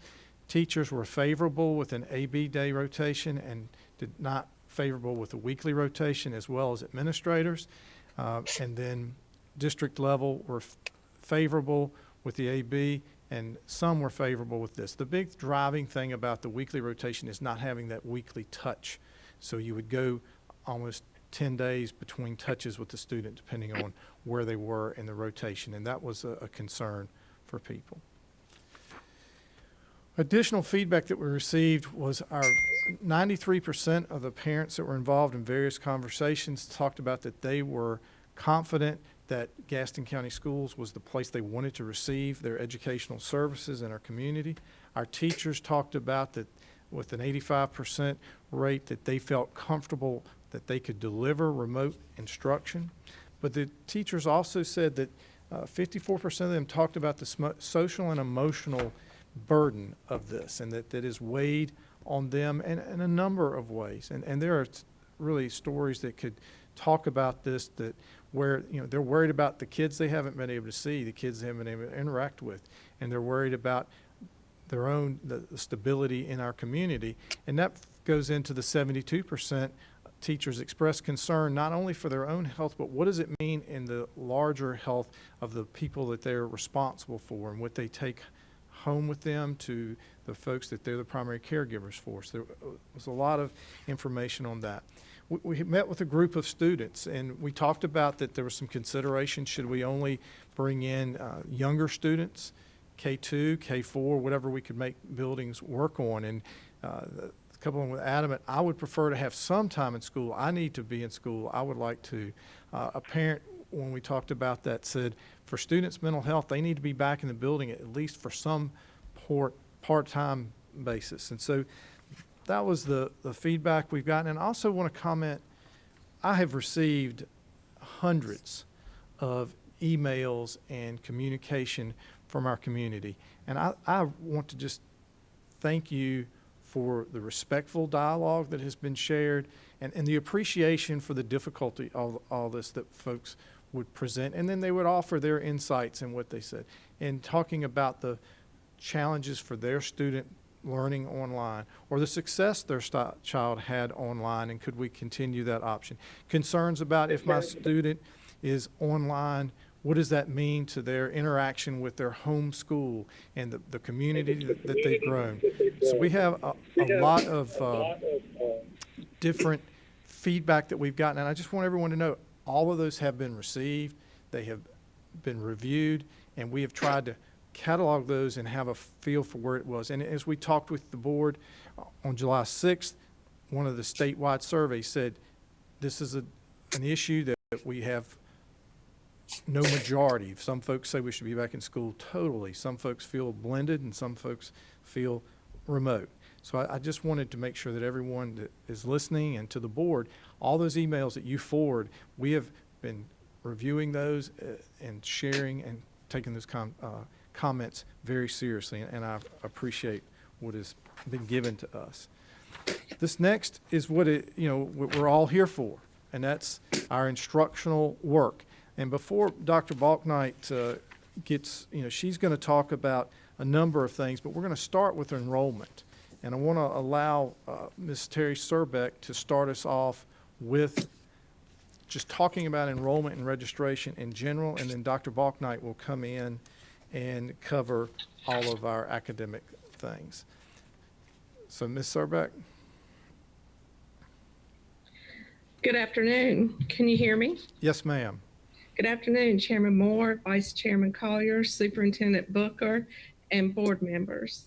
Teachers were favorable with an AB day rotation and did not favorable with a weekly rotation, as well as administrators. And then district level were favorable with the AB, and some were favorable with this. The big driving thing about the weekly rotation is not having that weekly touch. So you would go almost 10 days between touches with the student, depending on where they were in the rotation, and that was a concern for people. Additional feedback that we received was our 93% of the parents that were involved in various conversations talked about that they were confident that Gaston County Schools was the place they wanted to receive their educational services in our community. Our teachers talked about that with an 85% rate that they felt comfortable that they could deliver remote instruction. But the teachers also said that 54% of them talked about the social and emotional burden of this, and that is weighed on them in a number of ways. And there are really stories that could talk about this, that where they're worried about the kids they haven't been able to see, the kids they haven't been able to interact with, and they're worried about their own the stability in our community. And that goes into the 72% teachers express concern not only for their own health, but what does it mean in the larger health of the people that they're responsible for and what they take home with them to the folks that they're the primary caregivers for. So there was a lot of information on that. We met with a group of students, and we talked about that there was some consideration, should we only bring in younger students, K2, K4, whatever we could make buildings work on. And a couple of them were adamant, I would prefer to have some time in school. I need to be in school. I would like to. A parent, when we talked about that, said for students' mental health, they need to be back in the building at least for some part-time basis. And so that was the feedback we've gotten. And I also want to comment, I have received hundreds of emails and communication from our community. And I want to just thank you for the respectful dialogue that has been shared and the appreciation for the difficulty of all this that folks would present. And then they would offer their insights and what they said. And talking about the challenges for their student learning online, or the success their child had online, and could we continue that option? Concerns about if my student is online, what does that mean to their interaction with their home school and the community that they've grown? So we have a lot of different feedback that we've gotten, and I just want everyone to know all of those have been received, they have been reviewed, and we have tried to catalog those and have a feel for where it was. And as we talked with the board on July 6th, one of the statewide surveys said this is an issue that we have no majority. Some folks say we should be back in school totally. Some folks feel blended and some folks feel remote. So I just wanted to make sure that everyone that is listening and to the board, all those emails that you forward, we have been reviewing those and sharing and taking those comments very seriously, and I appreciate what has been given to us. This next is what we're all here for, and that's our instructional work. And before Dr. Balknight gets, she's going to talk about a number of things, but we're going to start with enrollment. And I want to allow Ms. Terry Serbeck to start us off with just talking about enrollment and registration in general, and then Dr. Balknight will come in and cover all of our academic things. So, Ms. Serbeck. Good afternoon. Can you hear me? Yes, ma'am. Good afternoon, Chairman Moore, Vice Chairman Collier, Superintendent Booker, and board members.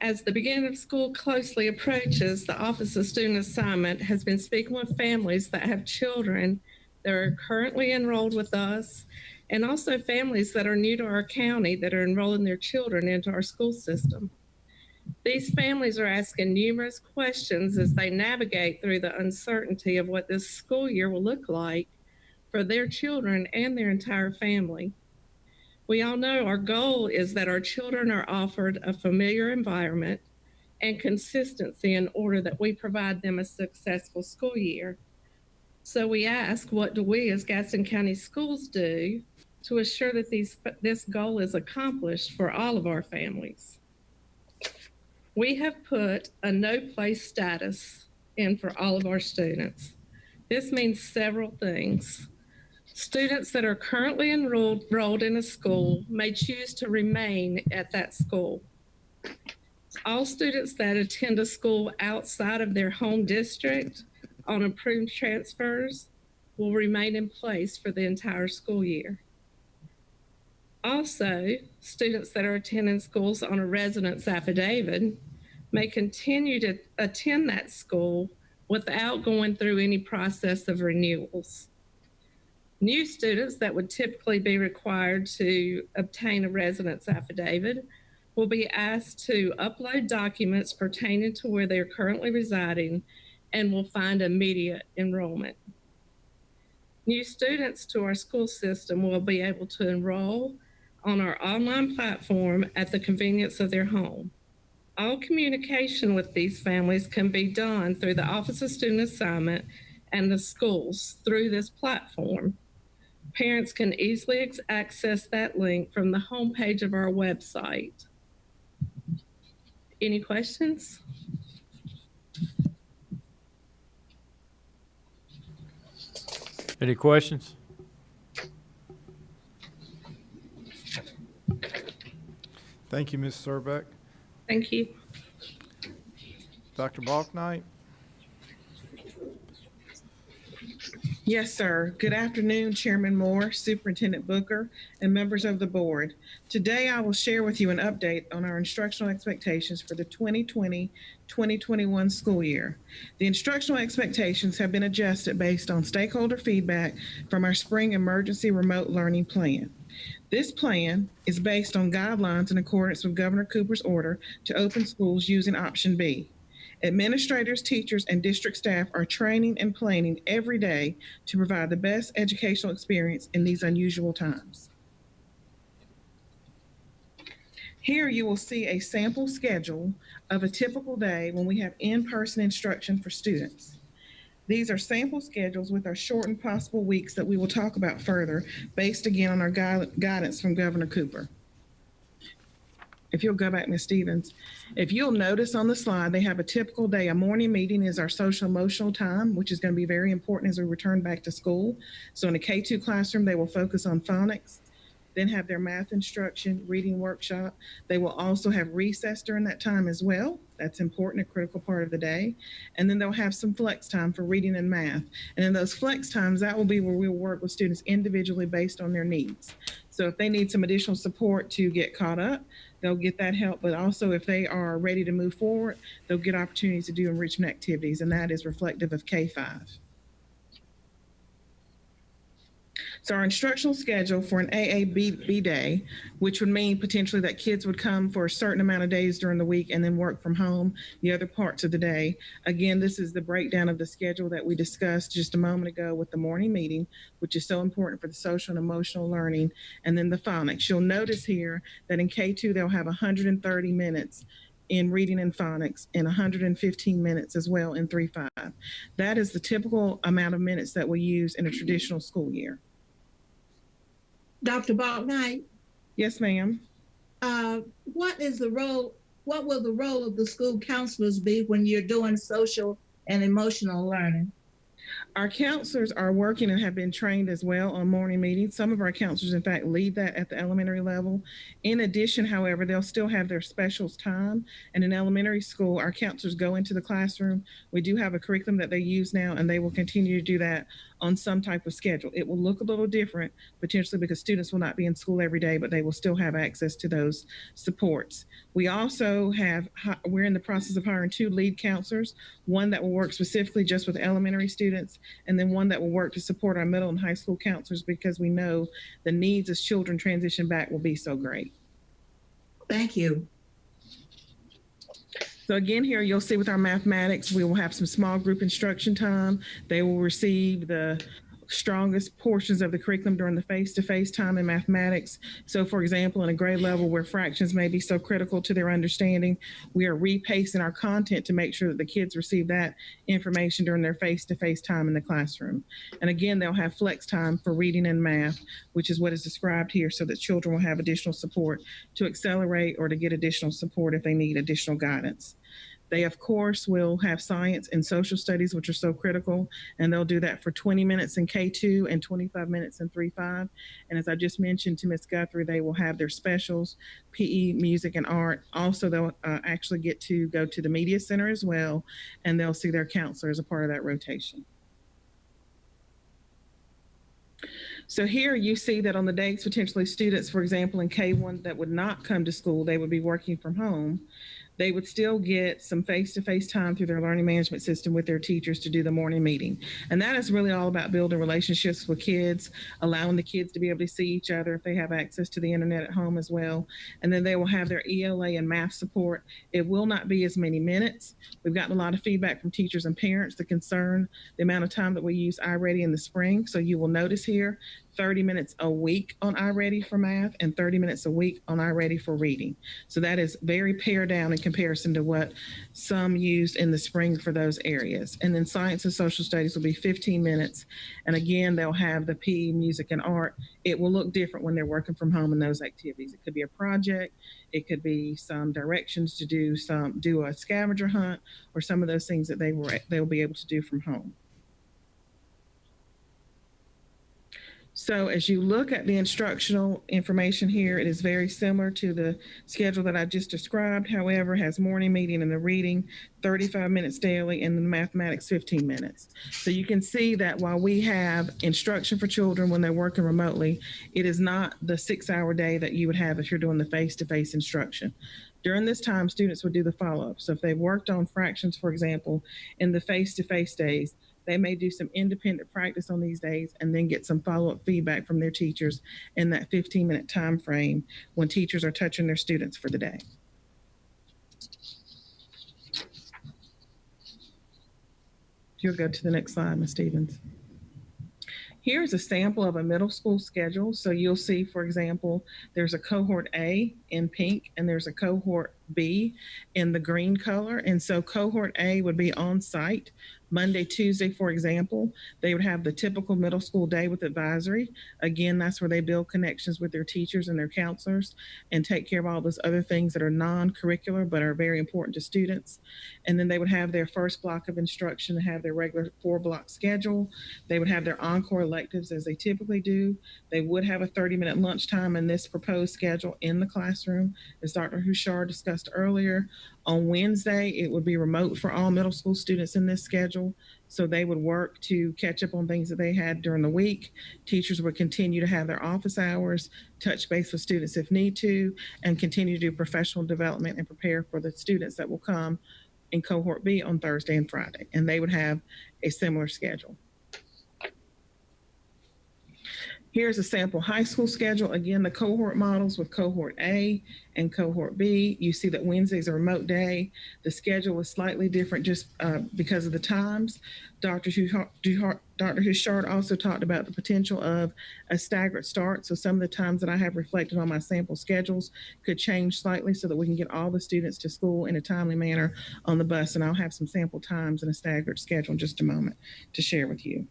As the beginning of school closely approaches, the Office of Student Assignment has been speaking with families that have children that are currently enrolled with us, and also families that are new to our county that are enrolling their children into our school system. These families are asking numerous questions as they navigate through the uncertainty of what this school year will look like for their children and their entire family. We all know our goal is that our children are offered a familiar environment and consistency in order that we provide them a successful school year. So we ask, what do we as Gaston County Schools do to assure that this goal is accomplished for all of our families? We have put a no place status in for all of our students. This means several things. Students that are currently enrolled in a school may choose to remain at that school. All students that attend a school outside of their home district on approved transfers will remain in place for the entire school year. Also, students that are attending schools on a residence affidavit may continue to attend that school without going through any process of renewals. New students that would typically be required to obtain a residence affidavit will be asked to upload documents pertaining to where they are currently residing and will find immediate enrollment. New students to our school system will be able to enroll on our online platform at the convenience of their home. All communication with these families can be done through the Office of Student Assignment and the schools through this platform. Parents can easily access that link from the homepage of our website. Any questions? Any questions? Thank you, Ms. Surbeck. Thank you. Dr. Balknight? Yes, sir. Good afternoon, Chairman Moore, Superintendent Booker, and members of the board. Today, I will share with you an update on our instructional expectations for the 2020-2021 school year. The instructional expectations have been adjusted based on stakeholder feedback from our spring emergency remote learning plan. This plan is based on guidelines in accordance with Governor Cooper's order to open schools using option B. Administrators, teachers, and district staff are training and planning every day to provide the best educational experience in these unusual times. Here you will see a sample schedule of a typical day when we have in-person instruction for students. These are sample schedules with our shortened possible weeks that we will talk about further, based again on our guidance from Governor Cooper. If you'll go back, Ms. Stevens, if you'll notice on the slide, they have a typical day. A morning meeting is our social emotional time, which is going to be very important as we return back to school. So in a K2 classroom, they will focus on phonics, then have their math instruction, reading workshop. They will also have recess during that time as well. That's important, a critical part of the day. And then they'll have some flex time for reading and math. And in those flex times, that will be where we'll work with students individually based on their needs. So if they need some additional support to get caught up, they'll get that help. But also if they are ready to move forward, they'll get opportunities to do enrichment activities, and that is reflective of K5. So our instructional schedule for an AAB day, which would mean potentially that kids would come for a certain amount of days during the week and then work from home the other parts of the day. Again, this is the breakdown of the schedule that we discussed just a moment ago with the morning meeting, which is so important for the social and emotional learning, and then the phonics. You'll notice here that in K2, they'll have 130 minutes in reading and phonics and 115 minutes as well in 3-5. That is the typical amount of minutes that we use in a traditional school year. Dr. Balknight? Yes, ma'am. What will the role of the school counselors be when you're doing social and emotional learning? Our counselors are working and have been trained as well on morning meetings. Some of our counselors, in fact, lead that at the elementary level. In addition, however, they'll still have their specials time. And in elementary school, our counselors go into the classroom. We do have a curriculum that they use now, and they will continue to do that on some type of schedule. It will look a little different, potentially because students will not be in school every day, but they will still have access to those supports. We also we're in the process of hiring 2 lead counselors, one that will work specifically just with elementary students, and then one that will work to support our middle and high school counselors, because we know the needs as children transition back will be so great. Thank you. So again, here you'll see with our mathematics, we will have some small group instruction time. They will receive the strongest portions of the curriculum during the face-to-face time in mathematics. So for example, in a grade level where fractions may be so critical to their understanding, we are repacing our content to make sure that the kids receive that information during their face-to-face time in the classroom. And again, they'll have flex time for reading and math, which is what is described here, so that children will have additional support to accelerate or to get additional support if they need additional guidance. They, of course, will have science and social studies, which are so critical, and they'll do that for 20 minutes in K2 and 25 minutes in 3-5. And as I just mentioned to Ms. Guthrie, they will have their specials, PE, music, and art. Also, they'll actually get to go to the media center as well, and they'll see their counselor as a part of that rotation. So here you see that on the days potentially students, for example, in K1 that would not come to school, they would be working from home. they would still get some face-to-face time through their learning management system with their teachers to do the morning meeting. And that is really all about building relationships with kids, allowing the kids to be able to see each other if they have access to the internet at home as well. And then they will have their ELA and math support. It will not be as many minutes. We've gotten a lot of feedback from teachers and parents that concern the amount of time that we use iReady in the spring. So you will notice here 30 minutes a week on iReady for math and 30 minutes a week on iReady for reading. So that is very pared down in comparison to what some used in the spring for those areas. And then science and social studies will be 15 minutes. And again, they'll have the PE, music, and art. It will look different when they're working from home in those activities. It could be a project, it could be some directions to do a scavenger hunt, or some of those things that they'll be able to do from home. So as you look at the instructional information here, it is very similar to the schedule that I just described. However, has morning meeting and the reading 35 minutes daily and the mathematics 15 minutes. So you can see that while we have instruction for children when they're working remotely, it is not the 6-hour day that you would have if you're doing the face-to-face instruction. During this time, students would do the follow-up. So if they worked on fractions, for example, in the face-to-face days, they may do some independent practice on these days and then get some follow-up feedback from their teachers in that 15-minute time frame when teachers are touching their students for the day. You'll go to the next slide, Ms. Stevens. Here's a sample of a middle school schedule. So you'll see, for example, there's a cohort A in pink and there's a cohort B in the green color. And so cohort A would be on site Monday, Tuesday, for example. They would have the typical middle school day with advisory. Again, that's where they build connections with their teachers and their counselors and take care of all those other things that are non-curricular but are very important to students. And then they would have their first block of instruction, have their regular 4-block schedule. They would have their encore electives as they typically do. They would have a 30-minute lunchtime in this proposed schedule in the classroom, as Dr. Hushar discussed earlier. On Wednesday, it would be remote for all middle school students in this schedule. So they would work to catch up on things that they had during the week. Teachers would continue to have their office hours, touch base with students if need to, and continue to do professional development and prepare for the students that will come in cohort B on Thursday and Friday. And they would have a similar schedule. Here's a sample high school schedule. Again, the cohort models with cohort A and cohort B. You see that Wednesday's a remote day. The schedule was slightly different just because of the times. Dr. Hushard also talked about the potential of a staggered start. So some of the times that I have reflected on my sample schedules could change slightly so that we can get all the students to school in a timely manner on the bus. And I'll have some sample times and a staggered schedule in just a moment to share with you.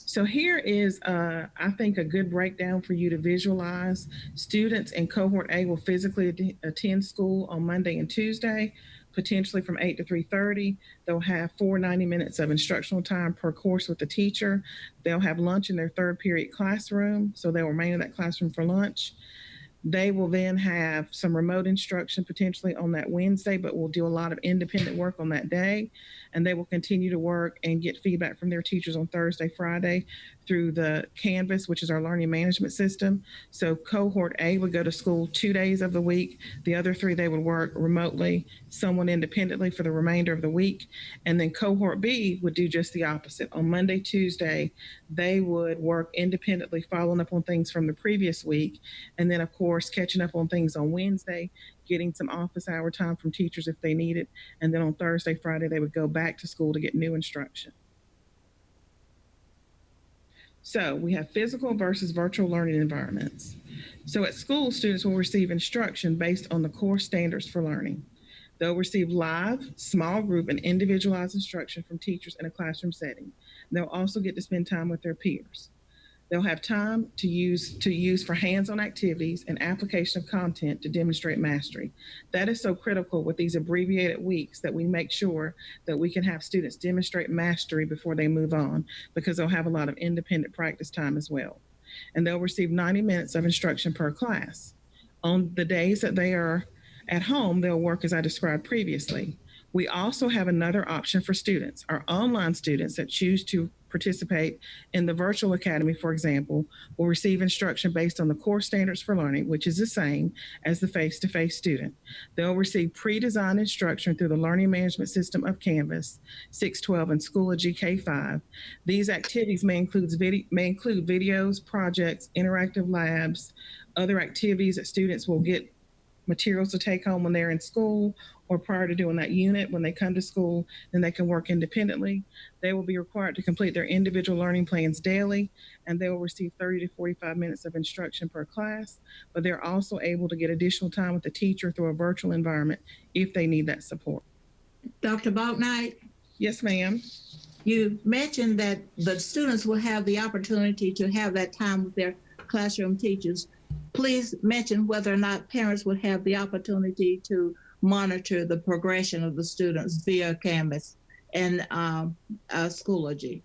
So here is, I think, a good breakdown for you to visualize. Students in cohort A will physically attend school on Monday and Tuesday, potentially from 8 to 3:30. They'll have 90 minutes of instructional time per course with the teacher. They'll have lunch in their 3rd period classroom, so they'll remain in that classroom for lunch. They will then have some remote instruction potentially on that Wednesday, but will do a lot of independent work on that day. And they will continue to work and get feedback from their teachers on Thursday, Friday through the Canvas, which is our learning management system. So cohort A would go to school 2 days of the week. The other 3, they would work remotely, somewhat independently for the remainder of the week. And then cohort B would do just the opposite. On Monday, Tuesday, they would work independently, following up on things from the previous week. And then, of course, catching up on things on Wednesday, getting some office hour time from teachers if they need it. And then on Thursday, Friday, they would go back to school to get new instruction. So we have physical versus virtual learning environments. So at school, students will receive instruction based on the core standards for learning. They'll receive live, small group, and individualized instruction from teachers in a classroom setting. They'll also get to spend time with their peers. They'll have time to use for hands-on activities and application of content to demonstrate mastery. That is so critical with these abbreviated weeks, that we make sure that we can have students demonstrate mastery before they move on, because they'll have a lot of independent practice time as well. And they'll receive 90 minutes of instruction per class. On the days that they are at home, they'll work as I described previously. We also have another option for students. Our online students that choose to participate in the virtual academy, for example, will receive instruction based on the core standards for learning, which is the same as the face-to-face student. They'll receive pre-designed instruction through the learning management system of Canvas, 612, and Schoology K5. These activities may include videos, projects, interactive labs, other activities that students will get materials to take home when they're in school or prior to doing that unit. When they come to school, then they can work independently. They will be required to complete their individual learning plans daily, and they will receive 30 to 45 minutes of instruction per class, but they're also able to get additional time with the teacher through a virtual environment if they need that support. Dr. Balknight, Yes, ma'am. you mentioned that the students will have the opportunity to have that time with their classroom teachers. Please mention whether or not parents would have the opportunity to monitor the progression of the students via Canvas and Schoology.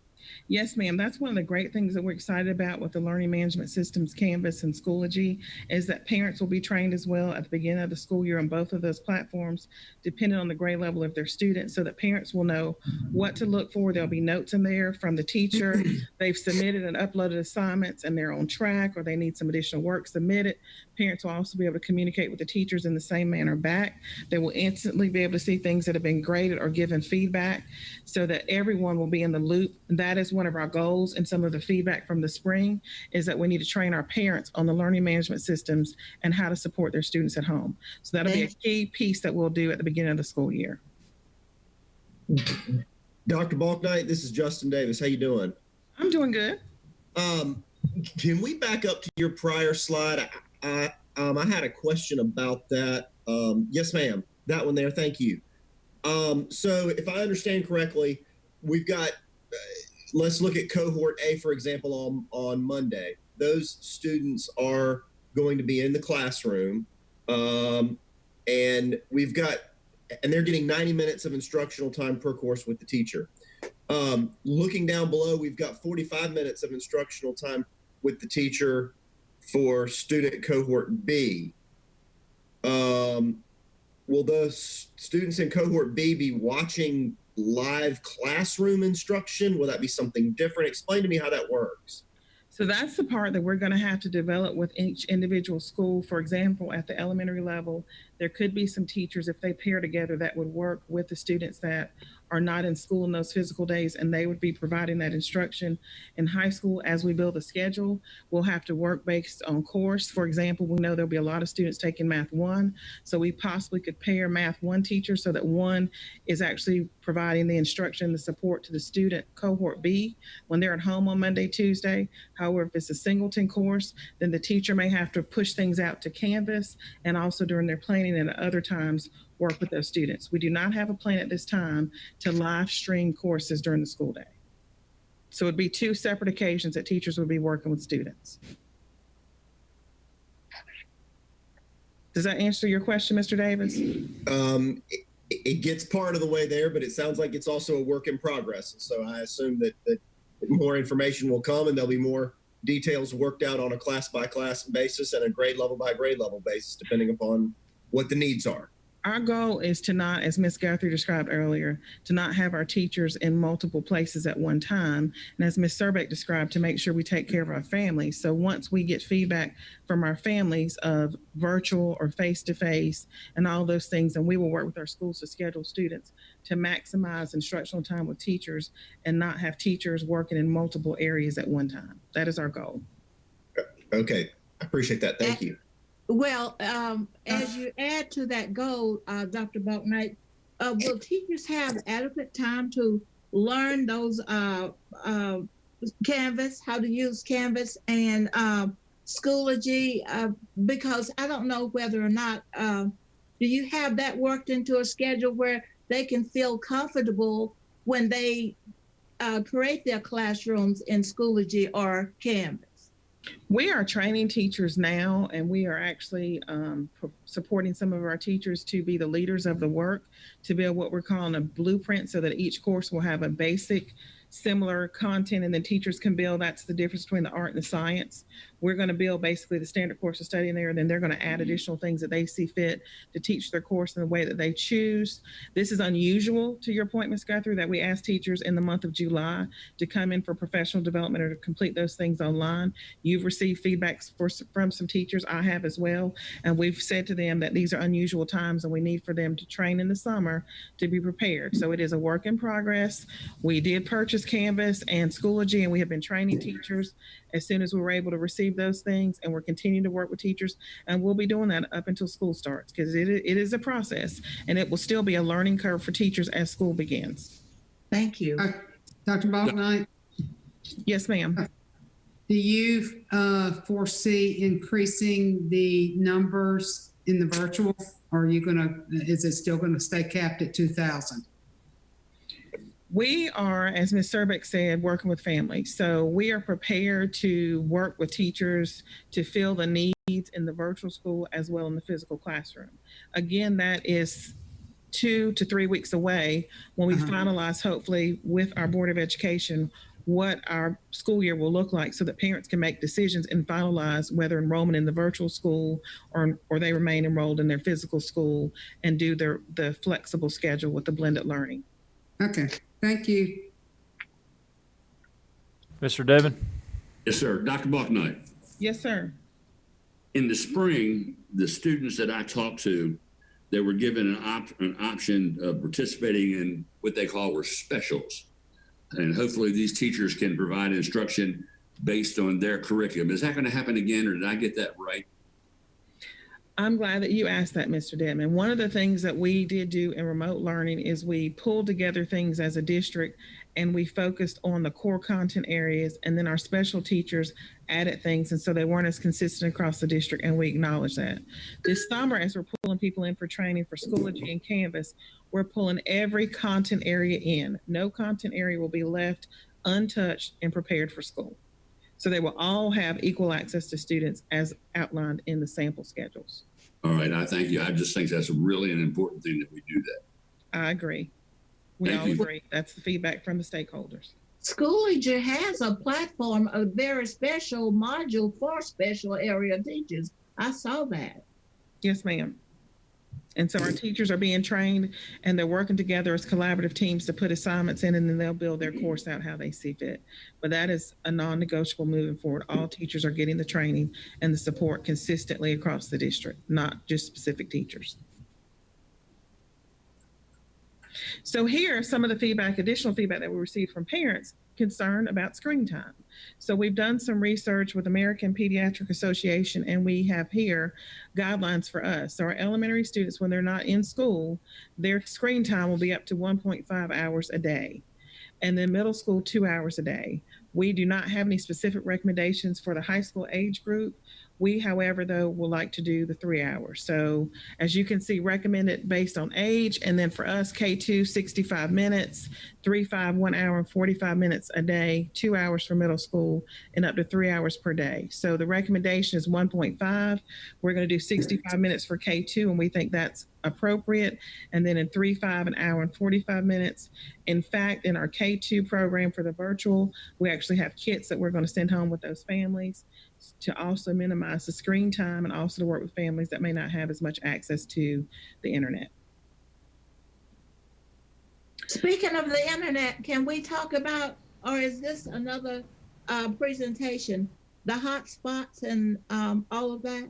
Yes, ma'am. That's one of the great things that we're excited about with the learning management systems, Canvas and Schoology, is that parents will be trained as well at the beginning of the school year on both of those platforms, depending on the grade level of their students, so that parents will know what to look for. There'll be notes in there from the teacher. They've submitted and uploaded assignments and they're on track, or they need some additional work submitted. Parents will also be able to communicate with the teachers in the same manner back. They will instantly be able to see things that have been graded or given feedback, so that everyone will be in the loop. That is one of our goals, and some of the feedback from the spring is that we need to train our parents on the learning management systems and how to support their students at home. So that'll be a key piece that we'll do at the beginning of the school year. Dr. Balknight, this is Justin Davis. How you doing? I'm doing good. Can we back up to your prior slide? I had a question about that. Yes, ma'am. That one there. Thank you. So if I understand correctly, we've got, let's look at cohort A, for example, on Monday. Those students are going to be in the classroom, and they're getting 90 minutes of instructional time per course with the teacher. Looking down below, we've got 45 minutes of instructional time with the teacher for student cohort B. Will those students in cohort B be watching live classroom instruction? Will that be something different? Explain to me how that works. So that's the part that we're going to have to develop with each individual school. For example, at the elementary level, there could be some teachers, if they pair together, that would work with the students that are not in school in those physical days, and they would be providing that instruction. In high school, as we build a schedule, we'll have to work based on course. For example, we know there'll be a lot of students taking Math 1, so we possibly could pair Math 1 teachers so that one is actually providing the instruction, the support to the student cohort B when they're at home on Monday, Tuesday. However, if it's a singleton course, then the teacher may have to push things out to Canvas, and also during their planning and at other times work with those students. We do not have a plan at this time to live stream courses during the school day. So it'd be two separate occasions that teachers would be working with students. Does that answer your question, Mr. Davis? It gets part of the way there, but it sounds like it's also a work in progress. So I assume that more information will come and there'll be more details worked out on a class by class basis and a grade level by grade level basis, depending upon what the needs are. Our goal is to not, as Ms. Guthrie described earlier, to not have our teachers in multiple places at one time. And as Ms. Serbeck described, to make sure we take care of our families. So once we get feedback from our families of virtual or face-to-face and all those things, then we will work with our schools to schedule students to maximize instructional time with teachers and not have teachers working in multiple areas at one time. That is our goal. Okay, I appreciate that. Thank you. Well, as you add to that goal, Dr. Balknight, will teachers have adequate time to learn those Canvas, how to use Canvas and Schoology? Because I don't know whether or not, do you have that worked into a schedule where they can feel comfortable when they create their classrooms in Schoology or Canvas? We are training teachers now, and we are actually supporting some of our teachers to be the leaders of the work, to build what we're calling a blueprint so that each course will have a basic similar content and then teachers can build. That's the difference between the art and the science. We're going to build basically the standard course of study in there, and then they're going to add additional things that they see fit to teach their course in the way that they choose. This is unusual, to your point, Ms. Guthrie, that we ask teachers in the month of July to come in for professional development or to complete those things online. You've received feedback from some teachers. I have as well. And we've said to them that these are unusual times and we need for them to train in the summer to be prepared. So it is a work in progress. We did purchase Canvas and Schoology, and we have been training teachers as soon as we were able to receive those things, and we're continuing to work with teachers, and we'll be doing that up until school starts, because it is a process, and it will still be a learning curve for teachers as school begins. Thank you. Dr. Balknight, Yes, ma'am. do you foresee increasing the numbers in the virtual? Or is it still gonna stay capped at 2,000? We are, as Ms. Serbeck said, working with families. So we are prepared to work with teachers to fill the needs in the virtual school as well in the physical classroom. Again, that is 2 to 3 weeks away when we finalize, hopefully, with our Board of Education, what our school year will look like so that parents can make decisions and finalize whether enrollment in the virtual school or they remain enrolled in their physical school and do the flexible schedule with the blended learning. Okay, thank you. Mr. Devon? Yes, sir. Dr. Bucknight. Yes, sir. In the spring, the students that I talked to, they were given an option of participating in what they call were specials. And hopefully these teachers can provide instruction based on their curriculum. Is that going to happen again, or did I get that right? I'm glad that you asked that, Mr. Dedman. One of the things that we did do in remote learning is we pulled together things as a district and we focused on the core content areas, and then our special teachers added things, and so they weren't as consistent across the district, and we acknowledge that. This summer, as we're pulling people in for training for Schoology and Canvas, we're pulling every content area in. No content area will be left untouched and prepared for school. So they will all have equal access to students as outlined in the sample schedules. All right, I thank you. I just think that's really an important thing that we do that. I agree. We all agree. That's the feedback from the stakeholders. Schoology has a platform, a very special module for special area teachers. I saw that. Yes, ma'am. And so our teachers are being trained and they're working together as collaborative teams to put assignments in, and then they'll build their course out how they see fit. But that is a non-negotiable moving forward. All teachers are getting the training and the support consistently across the district, not just specific teachers. So here are some of the feedback, additional feedback that we received from parents concerned about screen time. So we've done some research with American Pediatric Association, and we have here guidelines for us. So our elementary students, when they're not in school, their screen time will be up to 1.5 hours a day. And then middle school, 2 hours a day. We do not have any specific recommendations for the high school age group. We, however, though, will like to do the 3 hours. So as you can see, recommended based on age. And then for us, K2, 65 minutes, 3-5, 1 hour and 45 minutes a day, 2 hours for middle school, and up to 3 hours per day. So the recommendation is 1.5. We're going to do 65 minutes for K2, and we think that's appropriate. And then in 3-5, 1 hour and 45 minutes. In fact, in our K2 program for the virtual, we actually have kits that we're going to send home with those families to also minimize the screen time and also to work with families that may not have as much access to the internet. Speaking of the internet, can we talk about, or is this another presentation, the hotspots and all of that?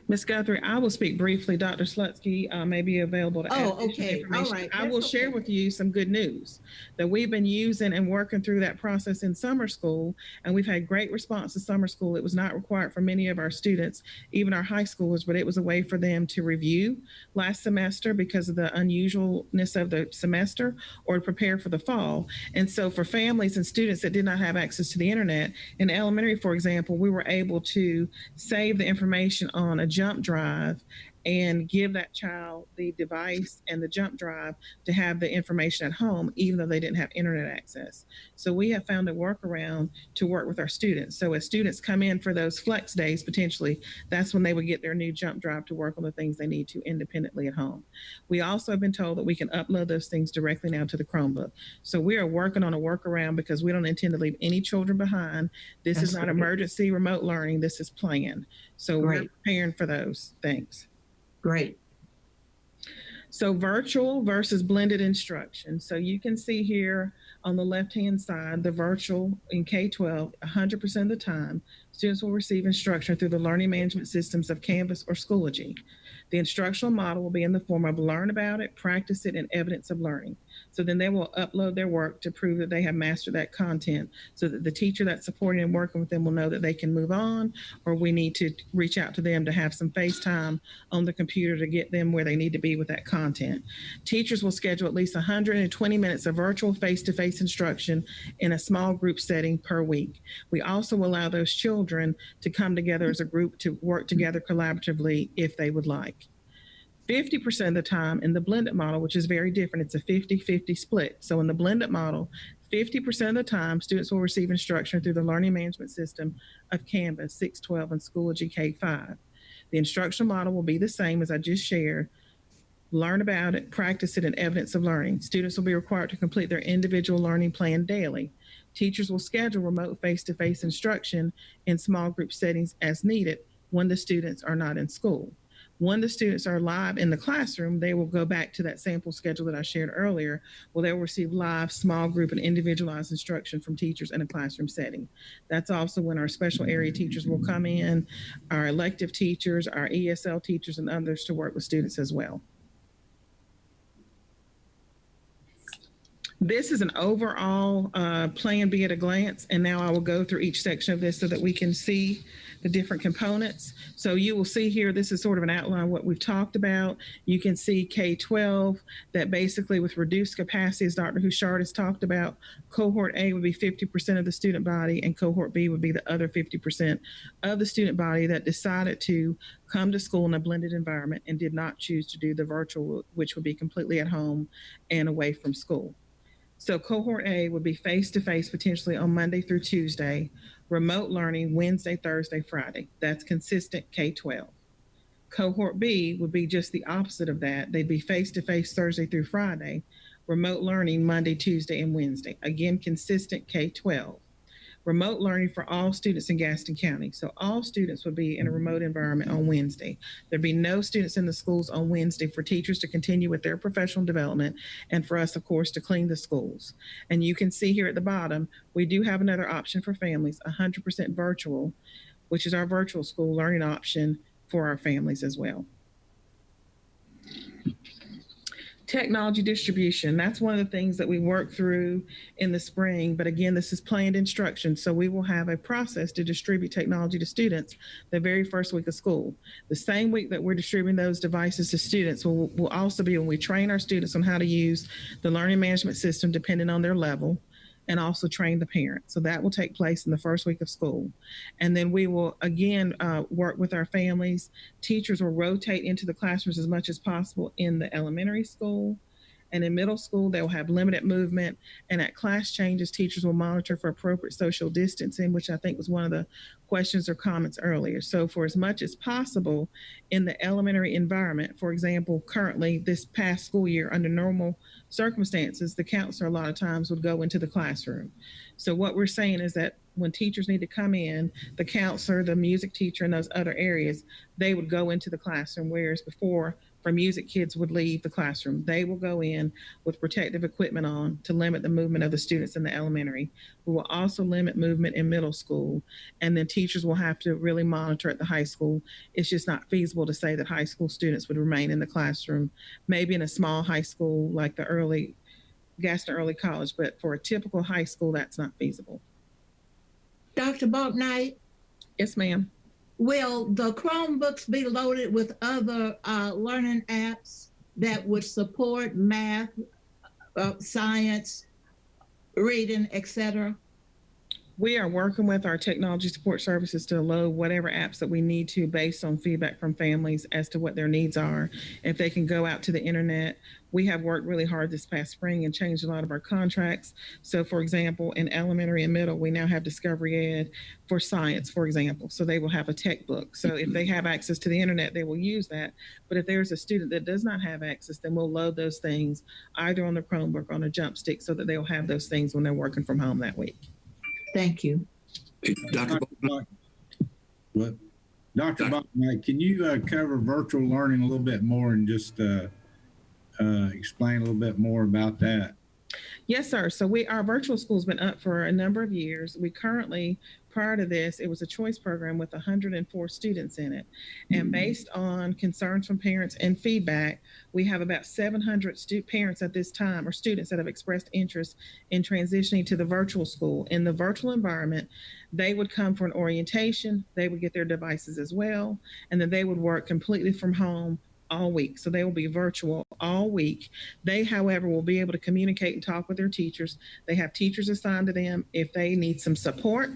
Ms. Guthrie, I will speak briefly. Dr. Slutsky may be available to add additional information. All right. I will share with you some good news that we've been using and working through that process in summer school, and we've had great response to summer school. It was not required for many of our students, even our high schoolers, but it was a way for them to review last semester because of the unusualness of the semester or to prepare for the fall. And so for families and students that did not have access to the internet, in elementary, for example, we were able to save the information on a jump drive and give that child the device and the jump drive to have the information at home, even though they didn't have internet access. So we have found a workaround to work with our students. So as students come in for those flex days, potentially, that's when they would get their new jump drive to work on the things they need to independently at home. We also have been told that we can upload those things directly now to the Chromebook. So we are working on a workaround because we don't intend to leave any children behind. This is not emergency remote learning. This is planned. So we're preparing for those things. Great. So virtual versus blended instruction. So you can see here on the left-hand side, the virtual in K-12, 100% of the time, students will receive instruction through the learning management systems of Canvas or Schoology. The instructional model will be in the form of learn about it, practice it, and evidence of learning. So then they will upload their work to prove that they have mastered that content so that the teacher that's supporting and working with them will know that they can move on, or we need to reach out to them to have some FaceTime on the computer to get them where they need to be with that content. Teachers will schedule at least 120 minutes of virtual face-to-face instruction in a small group setting per week. We also allow those children to come together as a group to work together collaboratively if they would like. 50% of the time in the blended model, which is very different, it's a 50-50 split. So in the blended model, 50% of the time, students will receive instruction through the learning management system of Canvas, 612, and Schoology K-5. The instructional model will be the same as I just shared. Learn about it, practice it, and evidence of learning. Students will be required to complete their individual learning plan daily. Teachers will schedule remote face-to-face instruction in small group settings as needed when the students are not in school. When the students are live in the classroom, they will go back to that sample schedule that I shared earlier, where they will receive live, small group, and individualized instruction from teachers in a classroom setting. That's also when our special area teachers will come in, our elective teachers, our ESL teachers, and others to work with students as well. This is an overall Plan B at a glance, and now I will go through each section of this so that we can see the different components. So you will see here, this is sort of an outline of what we've talked about. You can see K-12, that basically with reduced capacity, as Dr. Hushard has talked about, cohort A would be 50% of the student body, and cohort B would be the other 50% of the student body that decided to come to school in a blended environment and did not choose to do the virtual, which would be completely at home and away from school. So cohort A would be face-to-face potentially on Monday through Tuesday, remote learning Wednesday, Thursday, Friday. That's consistent K-12. Cohort B would be just the opposite of that. They'd be face-to-face Thursday through Friday, remote learning Monday, Tuesday, and Wednesday. Again, consistent K-12. Remote learning for all students in Gaston County. So all students would be in a remote environment on Wednesday. There'd be no students in the schools on Wednesday for teachers to continue with their professional development and for us, of course, to clean the schools. And you can see here at the bottom, we do have another option for families, 100% virtual, which is our virtual school learning option for our families as well. Technology distribution, that's one of the things that we work through in the spring. But again, this is planned instruction. So we will have a process to distribute technology to students the very first week of school. The same week that we're distributing those devices to students will also be when we train our students on how to use the learning management system depending on their level, and also train the parents. So that will take place in the first week of school. And then we will, again, work with our families. Teachers will rotate into the classrooms as much as possible in the elementary school. And in middle school, they will have limited movement. And at class changes, teachers will monitor for appropriate social distancing, which I think was one of the questions or comments earlier. So for as much as possible in the elementary environment, for example, currently this past school year under normal circumstances, the counselor a lot of times would go into the classroom. So what we're saying is that when teachers need to come in, the counselor, the music teacher, and those other areas, they would go into the classroom, whereas before, for music, kids would leave the classroom. They will go in with protective equipment on to limit the movement of the students in the elementary. We will also limit movement in middle school, and then teachers will have to really monitor at the high school. It's just not feasible to say that high school students would remain in the classroom, maybe in a small high school like the Gaston Early College, but for a typical high school, that's not feasible. Dr. Balknight? Yes, ma'am. Will the Chromebooks be loaded with other learning apps that would support math, science, reading, etc.? We are working with our technology support services to load whatever apps that we need to based on feedback from families as to what their needs are. If they can go out to the internet, we have worked really hard this past spring and changed a lot of our contracts. So for example, in elementary and middle, we now have Discovery Ed for science, for example. So they will have a tech book. So if they have access to the internet, they will use that. But if there's a student that does not have access, then we'll load those things either on the Chromebook or on a jump stick so that they'll have those things when they're working from home that week. Thank you. Hey, Dr. What? Dr. Bachman, can you cover virtual learning a little bit more and just explain a little bit more about that? Yes, sir. So our virtual school's been up for a number of years. We currently, prior to this, it was a choice program with 104 students in it. And based on concerns from parents and feedback, we have about 700 parents at this time, or students that have expressed interest in transitioning to the virtual school. In the virtual environment, they would come for an orientation, they would get their devices as well, and then they would work completely from home all week. So they will be virtual all week. They, however, will be able to communicate and talk with their teachers. They have teachers assigned to them if they need some support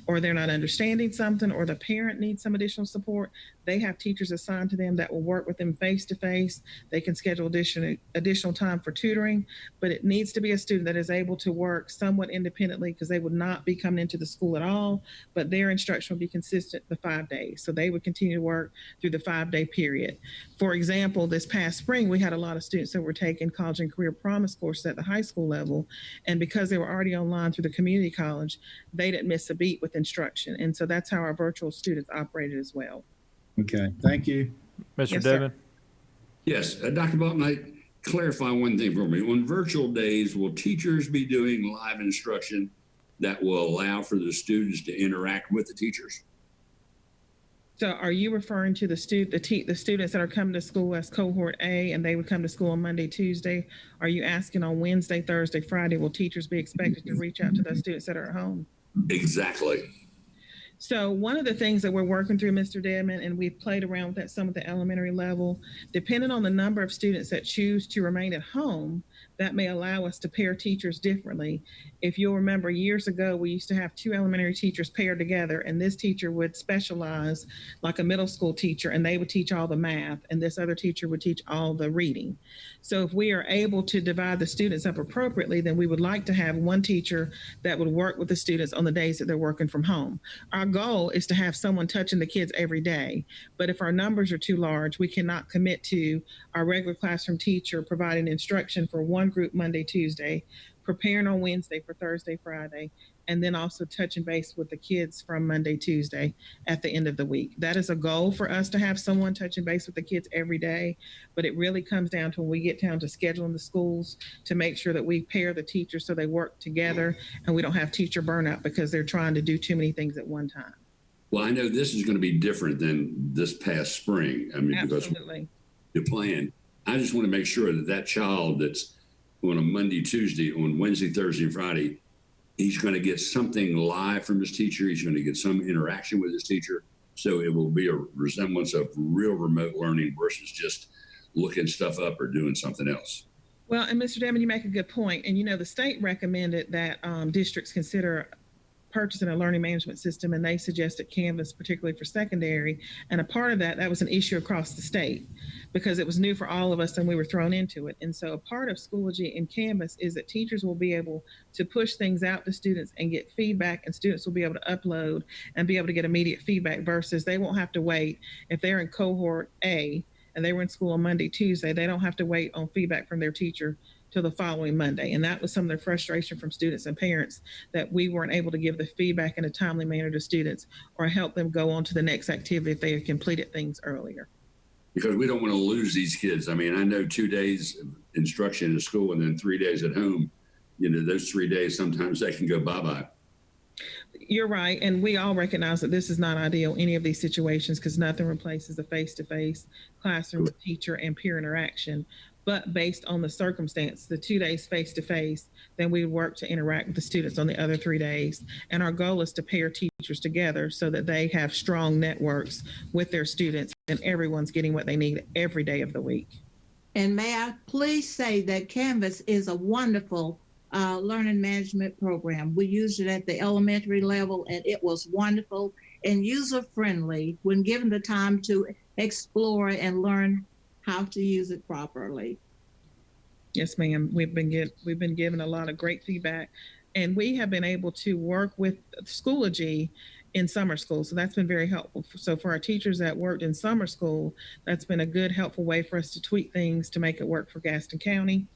or they're not understanding something or the parent needs some additional support. They have teachers assigned to them that will work with them face to face. They can schedule additional time for tutoring, but it needs to be a student that is able to work somewhat independently because they would not be coming into the school at all, but their instruction will be consistent the 5 days. So they would continue to work through the 5-day period. For example, this past spring, we had a lot of students that were taking college and career promise courses at the high school level. And because they were already online through the community college, they didn't miss a beat with instruction. And so that's how our virtual students operated as well. Okay, thank you. Mr. Yes, Devon? sir. Yes, Dr. Bachman, clarify one thing for me. On virtual days, will teachers be doing live instruction that will allow for the students to interact with the teachers? So are you referring to the students that are coming to school as cohort A and they would come to school on Monday, Tuesday? Are you asking on Wednesday, Thursday, Friday, will teachers be expected to reach out to those students that are at home? Exactly. So one of the things that we're working through, Mr. Dedman, and we've played around with that some at the elementary level, depending on the number of students that choose to remain at home, that may allow us to pair teachers differently. If you'll remember, years ago, we used to have 2 elementary teachers paired together, and this teacher would specialize like a middle school teacher, and they would teach all the math, and this other teacher would teach all the reading. So if we are able to divide the students up appropriately, then we would like to have one teacher that would work with the students on the days that they're working from home. Our goal is to have someone touching the kids every day, but if our numbers are too large, we cannot commit to our regular classroom teacher providing instruction for one group Monday, Tuesday, preparing on Wednesday for Thursday, Friday, and then also touching base with the kids from Monday, Tuesday at the end of the week. That is a goal for us to have someone touching base with the kids every day, but it really comes down to when we get down to scheduling the schools to make sure that we pair the teachers so they work together and we don't have teacher burnout because they're trying to do too many things at one time. Well, I know this is going to be different than this past spring. I mean, Absolutely. Because the plan, I just want to make sure that that child that's on a Monday, Tuesday, on Wednesday, Thursday, and Friday, he's going to get something live from his teacher. He's going to get some interaction with his teacher. So it will be a resemblance of real remote learning versus just looking stuff up or doing something else. Well, and Mr. Devon, you make a good point. And, you know, the state recommended that districts consider purchasing a learning management system, and they suggested Canvas, particularly for secondary. And a part of that was an issue across the state because it was new for all of us and we were thrown into it. And so a part of Schoology and Canvas is that teachers will be able to push things out to students and get feedback, and students will be able to upload and be able to get immediate feedback versus they won't have to wait. If they're in cohort A and they were in school on Monday, Tuesday, they don't have to wait on feedback from their teacher till the following Monday. And that was some of the frustration from students and parents that we weren't able to give the feedback in a timely manner to students or help them go on to the next activity if they had completed things earlier. Because we don't want to lose these kids. I mean, I know 2 days of instruction in school and then 3 days at home. You know, those 3 days, sometimes they can go bye-bye. You're right. And we all recognize that this is not ideal, any of these situations, because nothing replaces a face-to-face classroom with teacher and peer interaction. But based on the circumstance, the 2 days face-to-face, then we work to interact with the students on the other 3 days. And our goal is to pair teachers together so that they have strong networks with their students and everyone's getting what they need every day of the week. And may I please say that Canvas is a wonderful learning management program. We used it at the elementary level, and it was wonderful and user-friendly when given the time to explore and learn how to use it properly. Yes, ma'am. We've been given a lot of great feedback, and we have been able to work with Schoology in summer school. So that's been very helpful. So for our teachers that worked in summer school, that's been a good, helpful way for us to tweak things to make it work for Gaston County.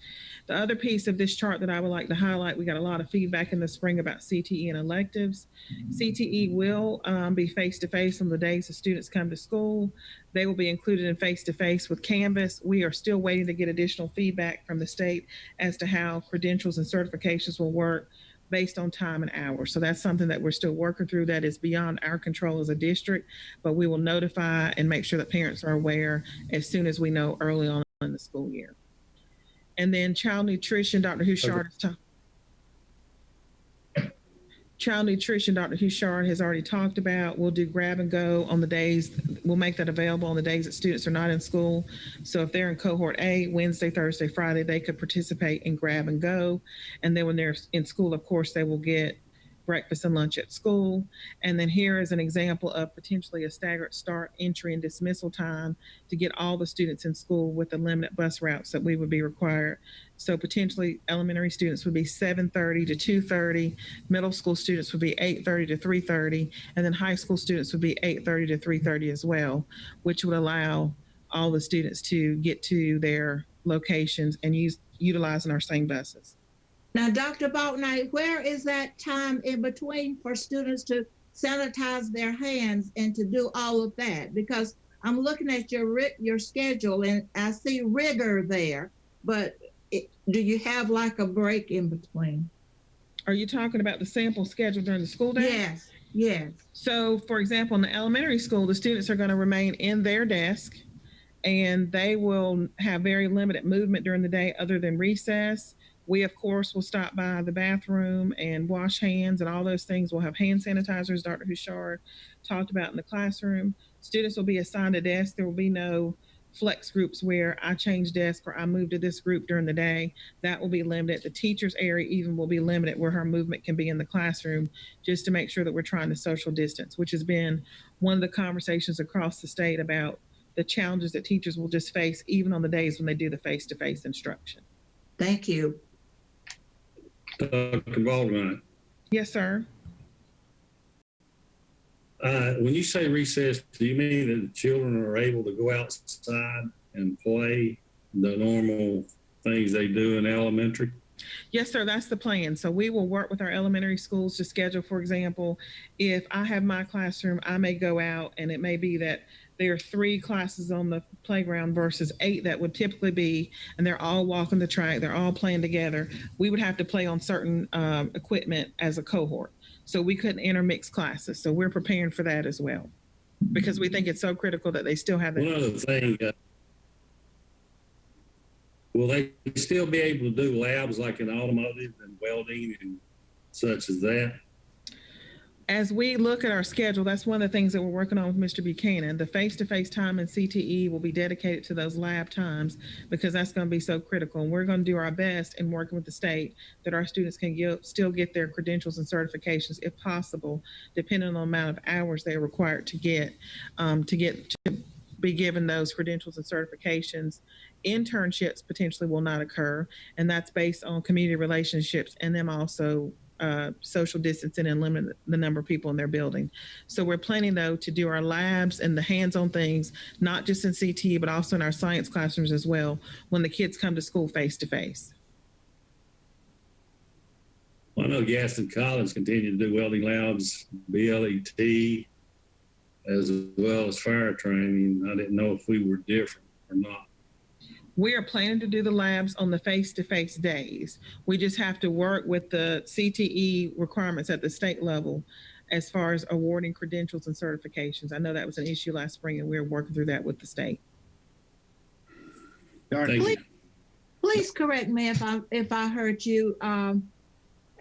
The other piece of this chart that I would like to highlight, we got a lot of feedback in the spring about CTE and electives. CTE will be face-to-face on the days the students come to school. They will be included in face-to-face with Canvas. We are still waiting to get additional feedback from the state as to how credentials and certifications will work based on time and hours. So that's something that we're still working through that is beyond our control as a district, but we will notify and make sure that parents are aware as soon as we know early on in the school year. And then child nutrition, Dr. Huchard has already talked about. We'll do grab and go on the days. We'll make that available on the days that students are not in school. So if they're in cohort A, Wednesday, Thursday, Friday, they could participate in grab and go. And then when they're in school, of course, they will get breakfast and lunch at school. And then here is an example of potentially a staggered start, entry, and dismissal time to get all the students in school with the limited bus routes that we would be required. So potentially elementary students would be 7:30 to 2:30, middle school students would be 8:30 to 3:30, and then high school students would be 8:30 to 3:30 as well, which would allow all the students to get to their locations and utilizing our same buses. Now, Dr. Baltnight, where is that time in between for students to sanitize their hands and to do all of that? Because I'm looking at your schedule and I see rigor there, but do you have like a break in between? Are you talking about the sample schedule during the school day? Yes, yes. So, for example, in the elementary school, the students are going to remain in their desk and they will have very limited movement during the day other than recess. We, of course, will stop by the bathroom and wash hands and all those things. We'll have hand sanitizers, Dr. Huchard talked about in the classroom. Students will be assigned a desk. There will be no flex groups where I change desk or I move to this group during the day. That will be limited. The teacher's area even will be limited where her movement can be in the classroom just to make sure that we're trying to social distance, which has been one of the conversations across the state about the challenges that teachers will just face even on the days when they do the face-to-face instruction. Thank you. Dr. Baldwin, Yes, sir. when you say recess, do you mean that the children are able to go outside and play the normal things they do in elementary? Yes, sir, that's the plan. So we will work with our elementary schools to schedule, for example, if I have my classroom, I may go out and it may be that there are 3 classes on the playground versus 8 that would typically be, and they're all walking the track, they're all playing together. We would have to play on certain equipment as a cohort. So we couldn't intermix classes. So we're preparing for that as well because we think it's so critical that they still have that. One other thing, will they still be able to do labs like in automotive and welding and such as that? As we look at our schedule, that's one of the things that we're working on with Mr. Buchanan. The face-to-face time in CTE will be dedicated to those lab times because that's going to be so critical. And we're going to do our best in working with the state that our students can still get their credentials and certifications if possible, depending on the amount of hours they are required to be given those credentials and certifications. Internships potentially will not occur, and that's based on community relationships and them also social distancing and limit the number of people in their building. So we're planning though to do our labs and the hands-on things, not just in CTE, but also in our science classrooms as well, when the kids come to school face-to-face. Well, I know Gaston College continue to do welding labs, BLET, as well as fire training. I didn't know if we were different or not. We are planning to do the labs on the face-to-face days. We just have to work with the CTE requirements at the state level as far as awarding credentials and certifications. I know that was an issue last spring, and we're working through that with the state. Please correct me if I heard you.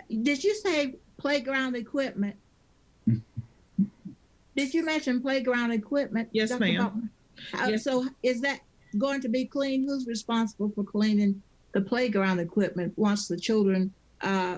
Did you say playground equipment? Did you mention playground equipment? Yes, Dr. ma'am. Yes. So is that going to be clean? Who's responsible for cleaning the playground equipment once the children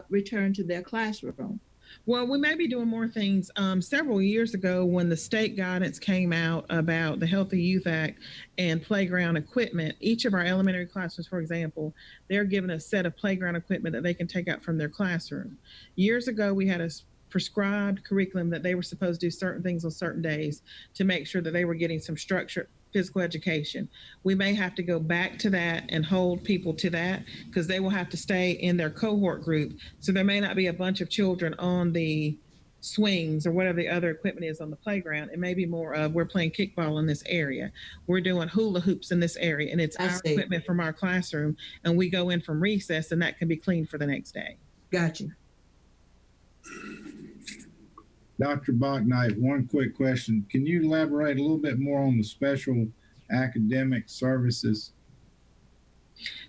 return to their classroom? Well, we may be doing more things. Several years ago, when the state guidance came out about the Healthy Youth Act and playground equipment, each of our elementary classrooms, for example, they're given a set of playground equipment that they can take out from their classroom. Years ago, we had a prescribed curriculum that they were supposed to do certain things on certain days to make sure that they were getting some structured physical education. We may have to go back to that and hold people to that because they will have to stay in their cohort group. So there may not be a bunch of children on the swings or whatever the other equipment is on the playground. It may be more of we're playing kickball in this area. We're doing hula hoops in this area, and it's our equipment from our classroom, and we go in from recess, and that can be cleaned for the next day. Gotcha. Dr. Bachnight, one quick question. Can you elaborate a little bit more on the special academic services?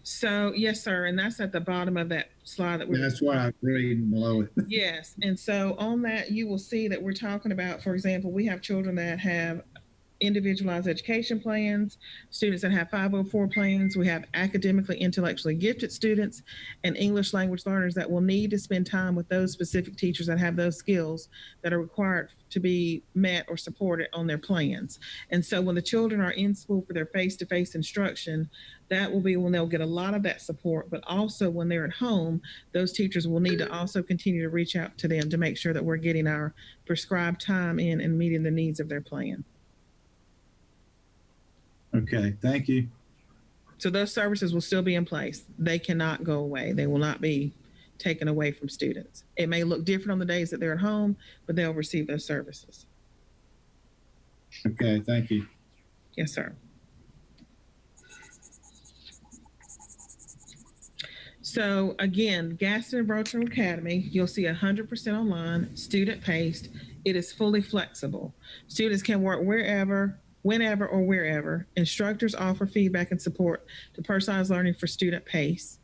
So, yes, sir. And that's at the bottom of that slide that we're That's what I'm reading below it. Yes. And so on that, you will see that we're talking about, for example, we have children that have individualized education plans, students that have 504 plans. We have academically, intellectually gifted students and English language learners that will need to spend time with those specific teachers that have those skills that are required to be met or supported on their plans. And so when the children are in school for their face-to-face instruction, that will be when they'll get a lot of that support. But also when they're at home, those teachers will need to also continue to reach out to them to make sure that we're getting our prescribed time in and meeting the needs of their plan. Okay, thank you. So those services will still be in place. They cannot go away. They will not be taken away from students. It may look different on the days that they're at home, but they'll receive those services. Okay, thank you. Yes, sir. So again, Gaston Virtual Academy, you'll see 100% online, student-paced. It is fully flexible. Students can work wherever, whenever, or wherever. Instructors offer feedback and support to personalized learning for student pace.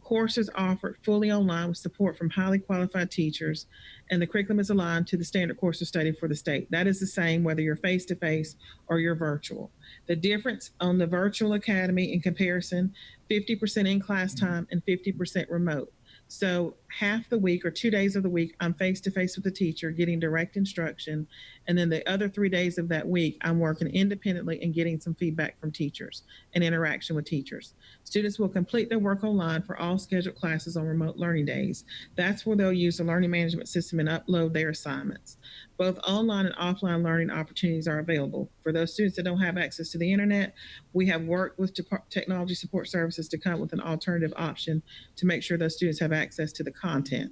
Courses offered fully online with support from highly qualified teachers, and the curriculum is aligned to the standard course of study for the state. That is the same whether you're face-to-face or you're virtual. The difference on the Virtual Academy in comparison, 50% in-class time and 50% remote. So half the week or 2 days of the week, I'm face-to-face with the teacher getting direct instruction. And then the other 3 days of that week, I'm working independently and getting some feedback from teachers and interaction with teachers. Students will complete their work online for all scheduled classes on remote learning days. That's where they'll use the learning management system and upload their assignments. Both online and offline learning opportunities are available. For those students that don't have access to the internet, we have worked with technology support services to come up with an alternative option to make sure those students have access to the content.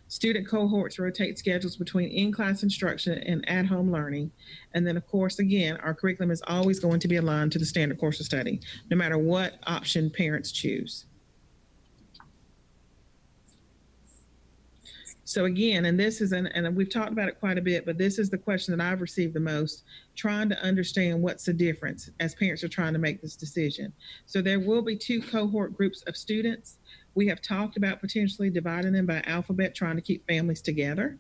Student cohorts rotate schedules between in-class instruction and at-home learning. And then, of course, again, our curriculum is always going to be aligned to the standard course of study, no matter what option parents choose. So again, and this is, and we've talked about it quite a bit, but this is the question that I've received the most, trying to understand what's the difference as parents are trying to make this decision. So there will be 2 cohort groups of students. We have talked about potentially dividing them by alphabet, trying to keep families together.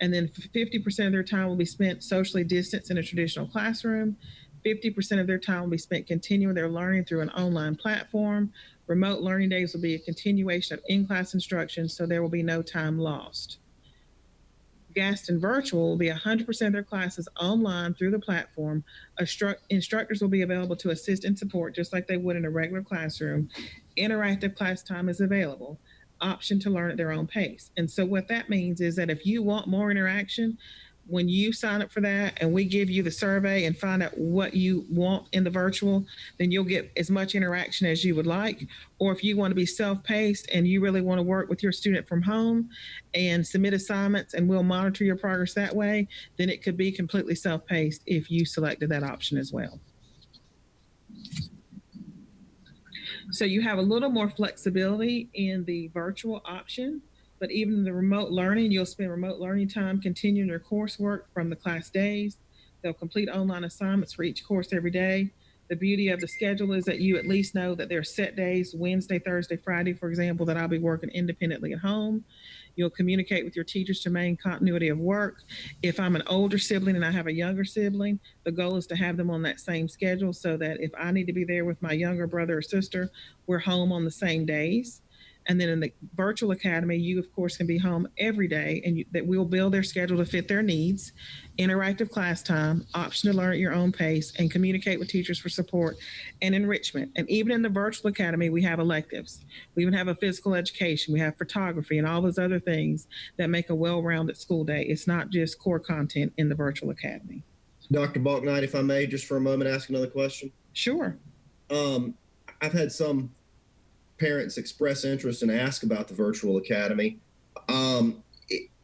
And then 50% of their time will be spent socially distanced in a traditional classroom. 50% of their time will be spent continuing their learning through an online platform. Remote learning days will be a continuation of in-class instruction, so there will be no time lost. Gaston Virtual will be 100% of their classes online through the platform. Instructors will be available to assist and support just like they would in a regular classroom. Interactive class time is available. Option to learn at their own pace. And so what that means is that if you want more interaction, when you sign up for that and we give you the survey and find out what you want in the virtual, then you'll get as much interaction as you would like. Or if you want to be self-paced and you really want to work with your student from home and submit assignments and we'll monitor your progress that way, then it could be completely self-paced if you selected that option as well. So you have a little more flexibility in the virtual option. But even in the remote learning, you'll spend remote learning time continuing your coursework from the class days. They'll complete online assignments for each course every day. The beauty of the schedule is that you at least know that there are set days, Wednesday, Thursday, Friday, for example, that I'll be working independently at home. You'll communicate with your teachers to maintain continuity of work. If I'm an older sibling and I have a younger sibling, the goal is to have them on that same schedule so that if I need to be there with my younger brother or sister, we're home on the same days. And then in the virtual academy, you of course can be home every day, and that we'll build their schedule to fit their needs, interactive class time, option to learn at your own pace, and communicate with teachers for support and enrichment. And even in the virtual academy, we have electives. We even have a physical education. We have photography and all those other things that make a well-rounded school day. It's not just core content in the virtual academy. Dr. Balknight, if I may, just for a moment, ask another question. Sure. I've had some parents express interest and ask about the virtual academy.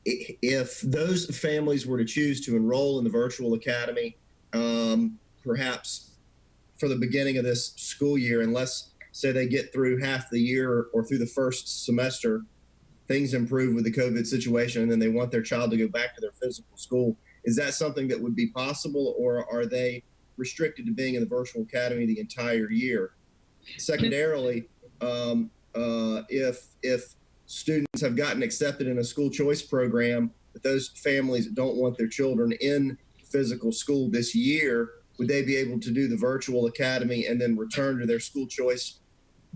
If those families were to choose to enroll in the virtual academy, perhaps for the beginning of this school year, unless, say, they get through half the year or through the first semester, things improve with the COVID situation, and then they want their child to go back to their physical school, is that something that would be possible, or are they restricted to being in the virtual academy the entire year? Secondarily, if students have gotten accepted in a school choice program, but those families don't want their children in physical school this year, would they be able to do the virtual academy and then return to their school choice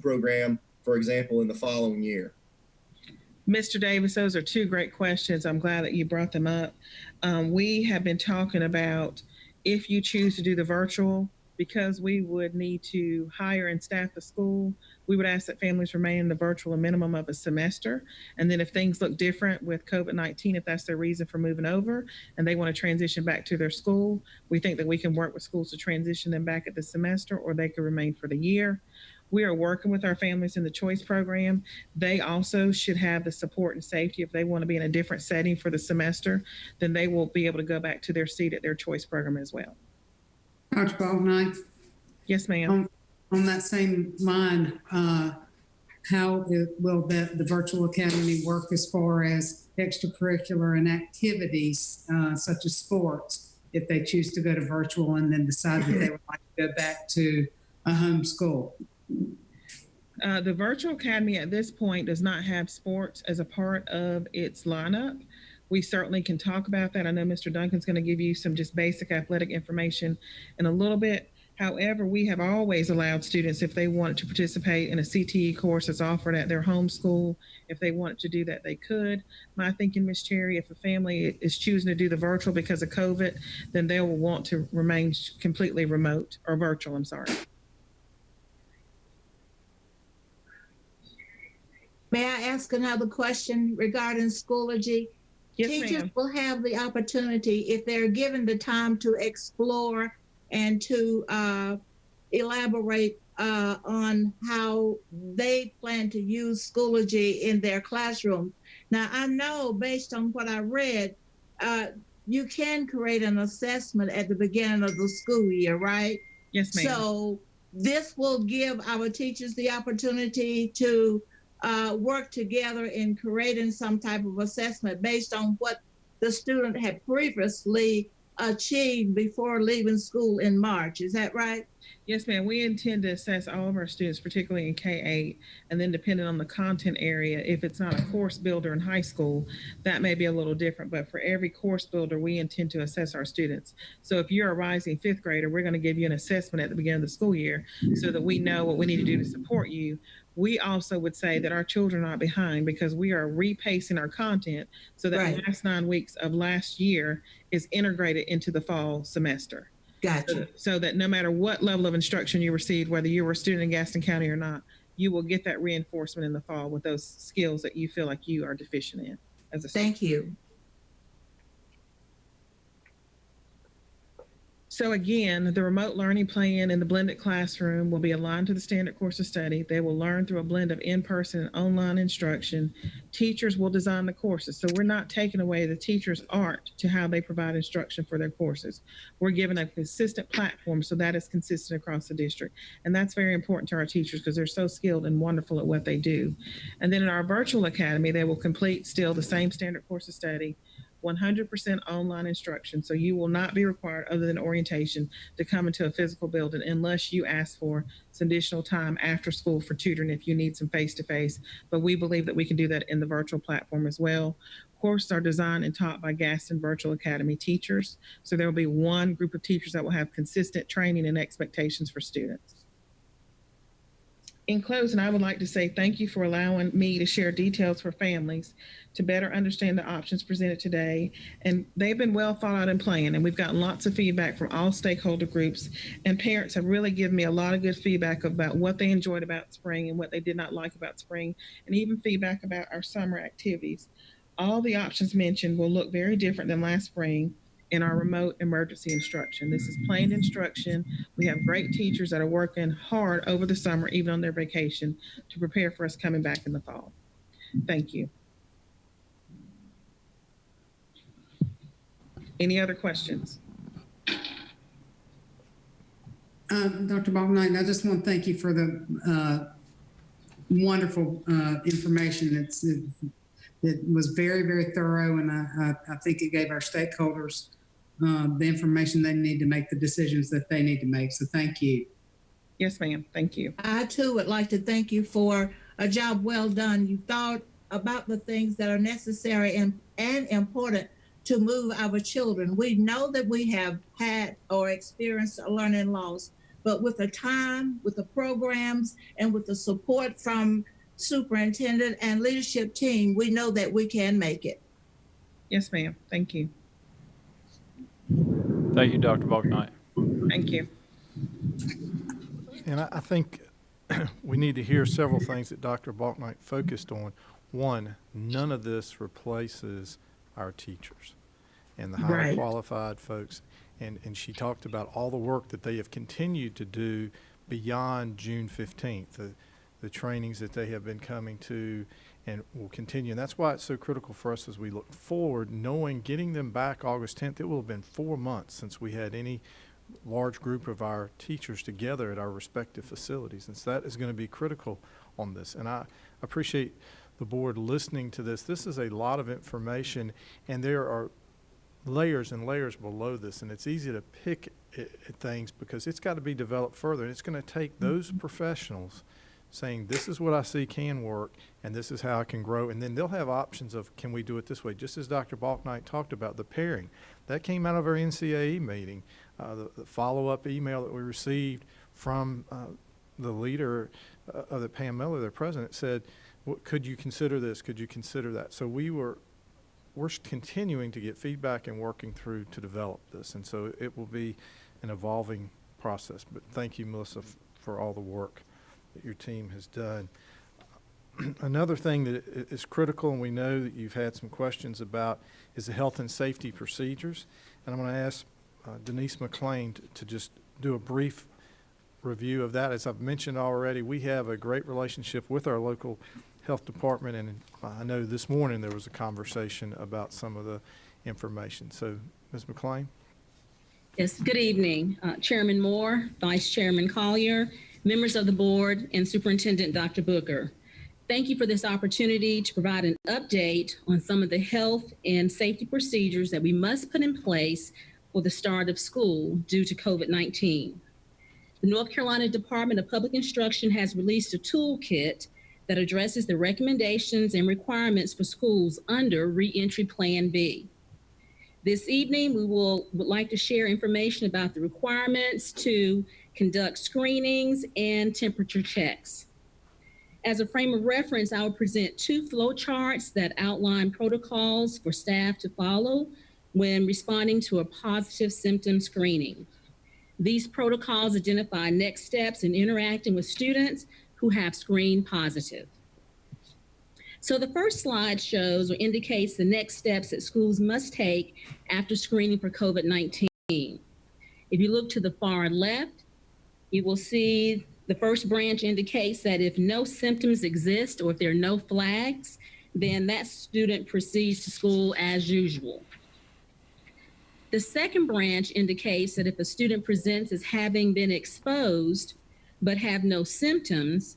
program, for example, in the following year? Mr. Davis, those are two great questions. I'm glad that you brought them up. We have been talking about, if you choose to do the virtual, because we would need to hire and staff the school, we would ask that families remain in the virtual a minimum of a semester. And then if things look different with COVID-19, if that's their reason for moving over and they want to transition back to their school, we think that we can work with schools to transition them back at the semester, or they could remain for the year. We are working with our families in the choice program. They also should have the support and safety. If they want to be in a different setting for the semester, then they will be able to go back to their seat at their choice program as well. Dr. Balknight? Yes, ma'am. On that same line, how will the virtual academy work as far as extracurricular and activities such as sports, if they choose to go to virtual and then decide that they would like to go back to a home school? The virtual academy at this point does not have sports as a part of its lineup. We certainly can talk about that. I know Mr. Duncan's going to give you some just basic athletic information in a little bit. However, we have always allowed students, if they wanted to participate in a CTE course that's offered at their home school, if they wanted to do that, they could. My thinking, Ms. Cherry, if a family is choosing to do the virtual because of COVID, then they will want to remain completely remote, or virtual, I'm sorry. May I ask another question regarding Schoology? Yes, Teachers ma'am. will have the opportunity, if they're given the time to explore and to elaborate on how they plan to use Schoology in their classroom. Now, I know based on what I read, you can create an assessment at the beginning of the school year, right? Yes, ma'am. So this will give our teachers the opportunity to work together in creating some type of assessment based on what the student had previously achieved before leaving school in March. Is that right? Yes, ma'am. We intend to assess all of our students, particularly in K-8, and then depending on the content area, if it's not a course builder in high school, that may be a little different. But for every course builder, we intend to assess our students. So if you're a rising fifth grader, we're going to give you an assessment at the beginning of the school year so that we know what we need to do to support you. We also would say that our children are not behind because we are repacing our content so that the last 9 weeks of last year is integrated into the fall semester. Gotcha. So that no matter what level of instruction you received, whether you were a student in Gaston County or not, you will get that reinforcement in the fall with those skills that you feel like you are deficient in. As a Thank you. So again, the remote learning plan in the blended classroom will be aligned to the standard course of study. They will learn through a blend of in-person and online instruction. Teachers will design the courses. So we're not taking away the teachers' art to how they provide instruction for their courses. We're giving a consistent platform so that is consistent across the district. And that's very important to our teachers because they're so skilled and wonderful at what they do. And then in our virtual academy, they will complete still the same standard course of study, 100% online instruction. So you will not be required, other than orientation, to come into a physical building unless you ask for some additional time after school for tutoring if you need some face-to-face. But we believe that we can do that in the virtual platform as well. Courses are designed and taught by Gaston Virtual Academy teachers. So there will be one group of teachers that will have consistent training and expectations for students. In closing, I would like to say thank you for allowing me to share details for families to better understand the options presented today. And they've been well thought out and planned, and we've gotten lots of feedback from all stakeholder groups. And parents have really given me a lot of good feedback about what they enjoyed about spring and what they did not like about spring, and even feedback about our summer activities. All the options mentioned will look very different than last spring in our remote emergency instruction. This is planned instruction. We have great teachers that are working hard over the summer, even on their vacation, to prepare for us coming back in the fall. Thank you. Any other questions? Dr. Balknight, I just want to thank you for the wonderful information. It was very, very thorough, and I think it gave our stakeholders the information they need to make the decisions that they need to make. So thank you. Yes, ma'am. Thank you. I too would like to thank you for a job well done. You thought about the things that are necessary and important to move our children. We know that we have had or experienced a learning loss, but with the time, with the programs, and with the support from superintendent and leadership team, we know that we can make it. Yes, ma'am. Thank you. Thank you, Dr. Balknight. Thank you. And I think we need to hear several things that Dr. Balknight focused on. One, none of this replaces our teachers and the highly qualified folks. And she talked about all the work that they have continued to do beyond June 15th, the trainings that they have been coming to and will continue. And that's why it's so critical for us as we look forward, knowing getting them back August 10th, it will have been 4 months since we had any large group of our teachers together at our respective facilities. And so that is going to be critical on this. And I appreciate the board listening to this. This is a lot of information, and there are layers and layers below this, and it's easy to pick at things because it's got to be developed further. And it's going to take those professionals saying, this is what I see can work, and this is how I can grow. And then they'll have options of, can we do it this way? Just as Dr. Balknight talked about, the pairing. That came out of our NCAE meeting. The follow-up email that we received from the leader of the Pam Miller, their president, said, could you consider this? Could you consider that? So we're continuing to get feedback and working through to develop this. And so it will be an evolving process. But thank you, Melissa, for all the work that your team has done. Another thing that is critical, and we know that you've had some questions about, is the health and safety procedures. And I'm going to ask Denise McLean to just do a brief review of that. As I've mentioned already, we have a great relationship with our local health department, and I know this morning there was a conversation about some of the information. So, Ms. McLean? Yes, good evening. Chairman Moore, Vice Chairman Collier, members of the board, and Superintendent Dr. Booker. Thank you for this opportunity to provide an update on some of the health and safety procedures that we must put in place for the start of school due to COVID-19. The North Carolina Department of Public Instruction has released a toolkit that addresses the recommendations and requirements for schools under Reentry Plan B. This evening, we would like to share information about the requirements to conduct screenings and temperature checks. As a frame of reference, I will present 2 flow charts that outline protocols for staff to follow when responding to a positive symptom screening. These protocols identify next steps in interacting with students who have screened positive. So the first slide shows or indicates the next steps that schools must take after screening for COVID-19. If you look to the far left, you will see the first branch indicates that if no symptoms exist or if there are no flags, then that student proceeds to school as usual. The second branch indicates that if a student presents as having been exposed but have no symptoms,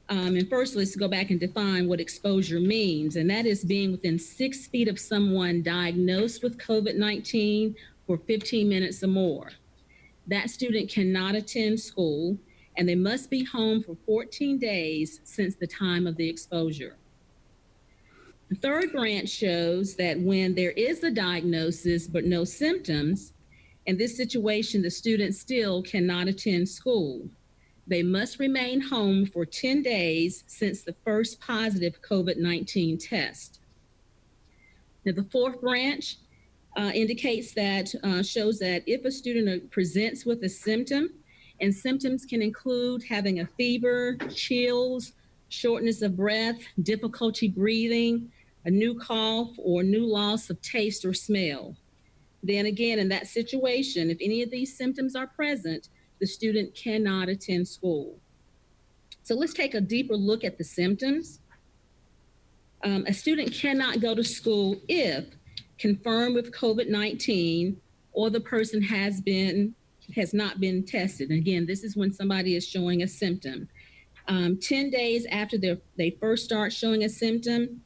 and first let's go back and define what exposure means, and that is being within 6 feet of someone diagnosed with COVID-19 for 15 minutes or more. That student cannot attend school, and they must be home for 14 days since the time of the exposure. The third branch shows that when there is a diagnosis but no symptoms, in this situation, the student still cannot attend school. They must remain home for 10 days since the first positive COVID-19 test. Now, the fourth branch indicates that, shows that if a student presents with a symptom, and symptoms can include having a fever, chills, shortness of breath, difficulty breathing, a new cough, or new loss of taste or smell. Then again, in that situation, if any of these symptoms are present, the student cannot attend school. So let's take a deeper look at the symptoms. A student cannot go to school if confirmed with COVID-19 or the person has not been tested. And again, this is when somebody is showing a symptom. 10 days after they first start showing a symptom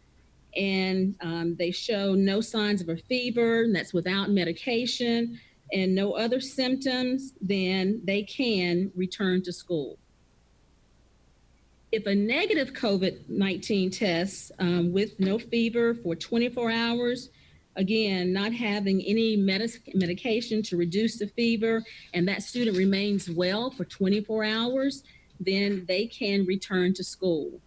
and they show no signs of a fever, and that's without medication, and no other symptoms, then they can return to school. If a negative COVID-19 test with no fever for 24 hours, again, not having any medication to reduce the fever, and that student remains well for 24 hours, then they can return to school.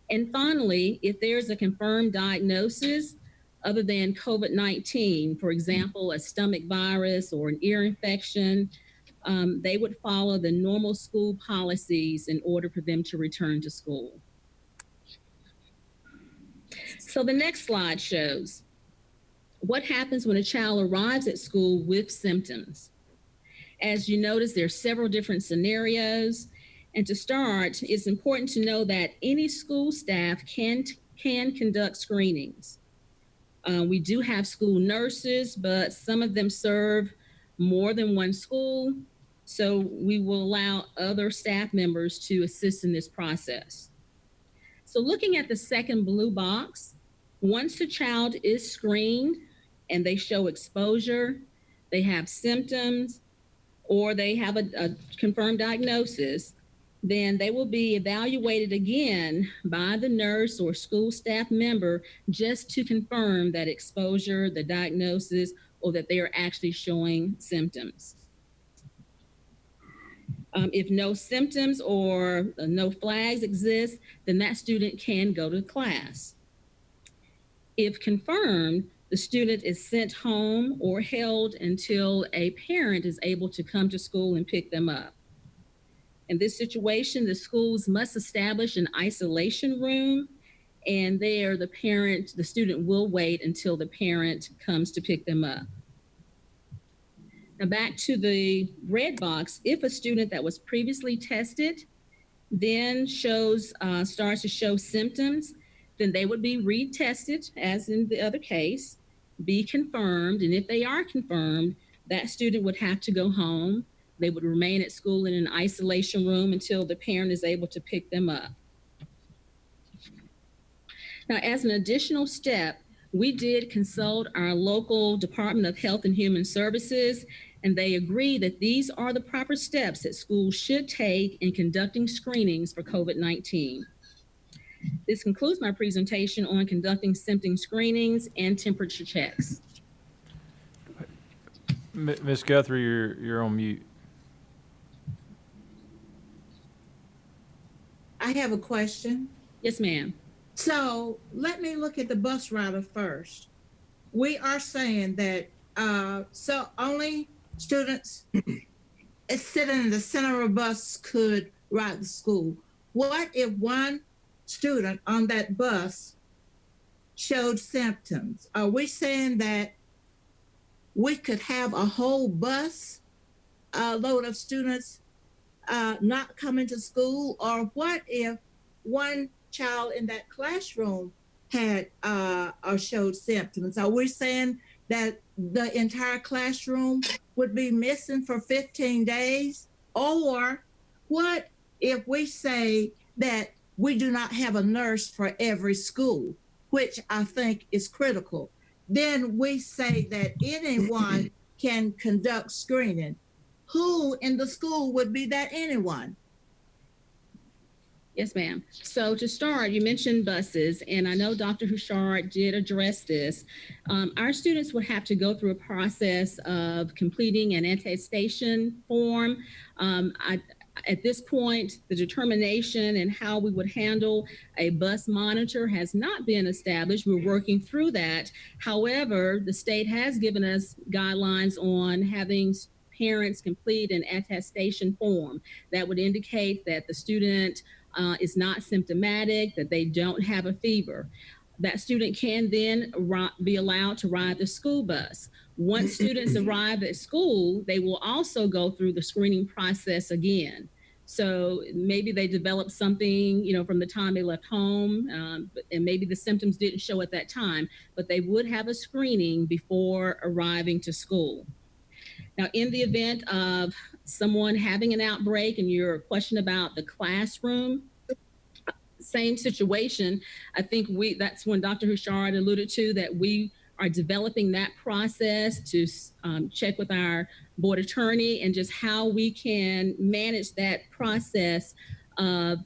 And finally, if there's a confirmed diagnosis other than COVID-19, for example, a stomach virus or an ear infection, they would follow the normal school policies in order for them to return to school. So the next slide shows what happens when a child arrives at school with symptoms. As you notice, there are several different scenarios. And to start, it's important to know that any school staff can conduct screenings. We do have school nurses, but some of them serve more than one school. So we will allow other staff members to assist in this process. So looking at the second blue box, once a child is screened and they show exposure, they have symptoms, or they have a confirmed diagnosis, then they will be evaluated again by the nurse or school staff member just to confirm that exposure, the diagnosis, or that they are actually showing symptoms. If no symptoms or no flags exist, then that student can go to class. If confirmed, the student is sent home or held until a parent is able to come to school and pick them up. In this situation, the schools must establish an isolation room, and there the student will wait until the parent comes to pick them up. Now back to the red box, if a student that was previously tested then starts to show symptoms, then they would be retested as in the other case, be confirmed, and if they are confirmed, that student would have to go home. They would remain at school in an isolation room until the parent is able to pick them up. Now, as an additional step, we did consult our local Department of Health and Human Services, and they agree that these are the proper steps that schools should take in conducting screenings for COVID-19. This concludes my presentation on conducting symptom screenings and temperature checks. Ms. Guthrie, you're on mute. I have a question. Yes, ma'am. So let me look at the bus rider first. We are saying that so only students sitting in the center of a bus could ride the school. What if one student on that bus showed symptoms? Are we saying that we could have a whole bus load of students not coming to school? Or what if one child in that classroom had or showed symptoms? Are we saying that the entire classroom would be missing for 15 days? Or what if we say that we do not have a nurse for every school, which I think is critical? Then we say that anyone can conduct screening. Who in the school would be that anyone? Yes, ma'am. So to start, you mentioned buses, and I know Dr. Huchard did address this. Our students would have to go through a process of completing an attestation form. At this point, the determination and how we would handle a bus monitor has not been established. We're working through that. However, the state has given us guidelines on having parents complete an attestation form that would indicate that the student is not symptomatic, that they don't have a fever. That student can then be allowed to ride the school bus. Once students arrive at school, they will also go through the screening process again. So maybe they developed something, from the time they left home, and maybe the symptoms didn't show at that time, but they would have a screening before arriving to school. Now, in the event of someone having an outbreak and your question about the classroom, same situation. I think that's when Dr. Hushard alluded to that we are developing that process to check with our board attorney and just how we can manage that process of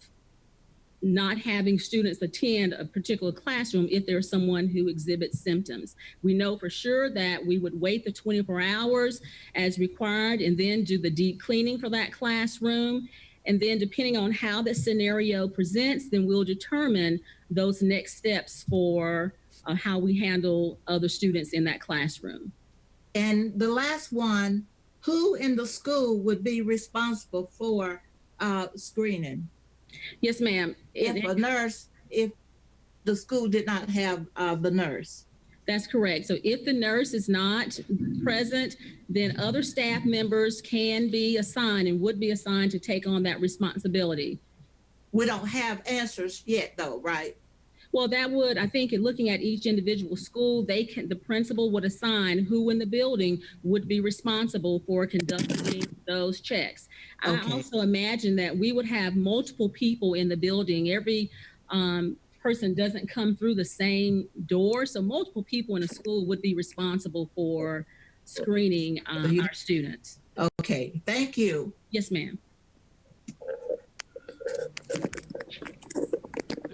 not having students attend a particular classroom if there's someone who exhibits symptoms. We know for sure that we would wait the 24 hours as required and then do the deep cleaning for that classroom. And then depending on how the scenario presents, then we'll determine those next steps for how we handle other students in that classroom. And the last one, who in the school would be responsible for screening? Yes, ma'am. If a nurse, if the school did not have the nurse. That's correct. So if the nurse is not present, then other staff members can be assigned and would be assigned to take on that responsibility. We don't have answers yet though, right? Well, that would, I think, in looking at each individual school, the principal would assign who in the building would be responsible for conducting those checks. Okay. I also imagine that we would have multiple people in the building. Every person doesn't come through the same door, so multiple people in a school would be responsible for screening our students. Okay, thank you. Yes, ma'am.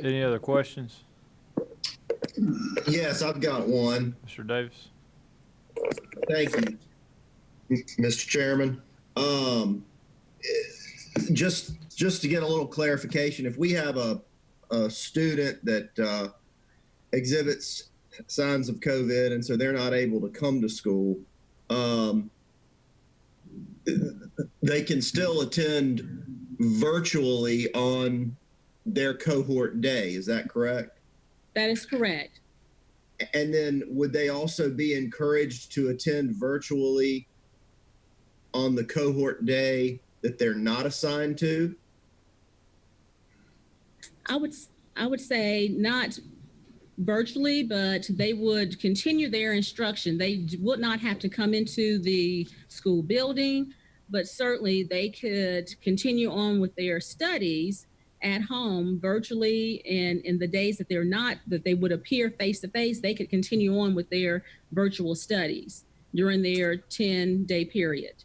Any other questions? Yes, I've got one. Mr. Davis. Thank you, Mr. Chairman. Just to get a little clarification, if we have a student that exhibits signs of COVID and so they're not able to come to school, they can still attend virtually on their cohort day. Is that correct? That is correct. And then would they also be encouraged to attend virtually on the cohort day that they're not assigned to? I would say not virtually, but they would continue their instruction. They would not have to come into the school building, but certainly they could continue on with their studies at home virtually, and in the days that they would appear face to face, they could continue on with their virtual studies during their 10-day period.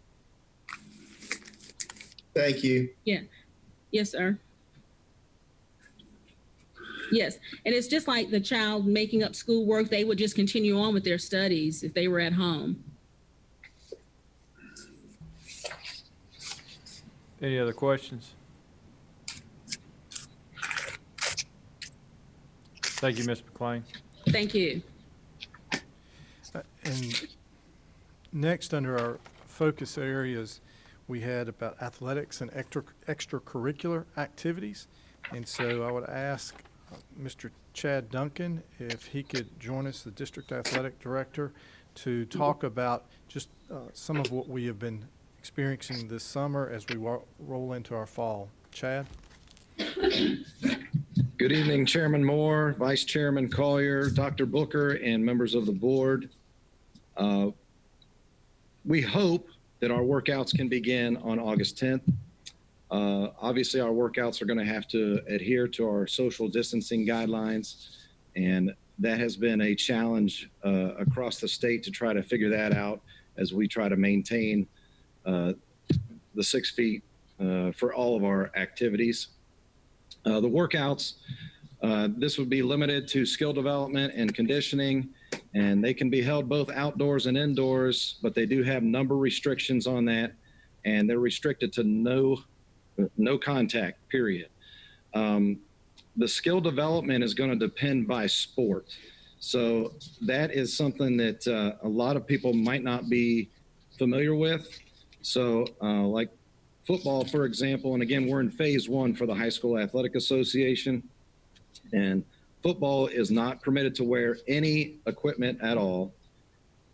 Thank you. Yeah. Yes, sir. Yes, and it's just like the child making up schoolwork. They would just continue on with their studies if they were at home. Any other questions? Thank you, Ms. McLean. Thank you. And next, under our focus areas, we had about athletics and extracurricular activities. And so I would ask Mr. Chad Duncan if he could join us, the District Athletic Director, to talk about just some of what we have been experiencing this summer as we roll into our fall. Chad? Good evening, Chairman Moore, Vice Chairman Collier, Dr. Booker, and members of the board. We hope that our workouts can begin on August 10th. Obviously, our workouts are going to have to adhere to our social distancing guidelines, and that has been a challenge across the state to try to figure that out as we try to maintain the 6 feet for all of our activities. The workouts, this would be limited to skill development and conditioning, and they can be held both outdoors and indoors, but they do have number restrictions on that, and they're restricted to no no contact, period. The skill development is going to depend by sport. So that is something that a lot of people might not be familiar with. So like football, for example, and again, we're in phase 1 for the High School Athletic Association, and football is not permitted to wear any equipment at all.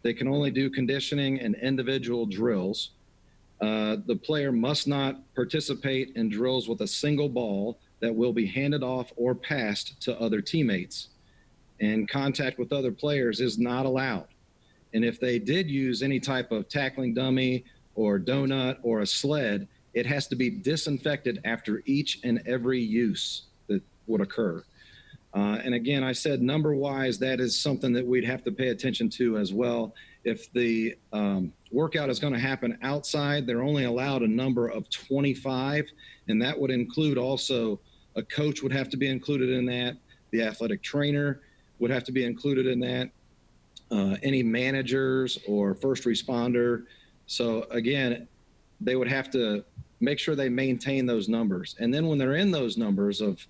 They can only do conditioning and individual drills. The player must not participate in drills with a single ball that will be handed off or passed to other teammates. And contact with other players is not allowed. And if they did use any type of tackling dummy or donut or a sled, it has to be disinfected after each and every use that would occur. And again, I said number-wise, that is something that we'd have to pay attention to as well. If the workout is going to happen outside, they're only allowed a number of 25, and that would include also a coach would have to be included in that. The athletic trainer would have to be included in that. Any managers or first responder. So again, they would have to make sure they maintain those numbers. And then when they're in those numbers of,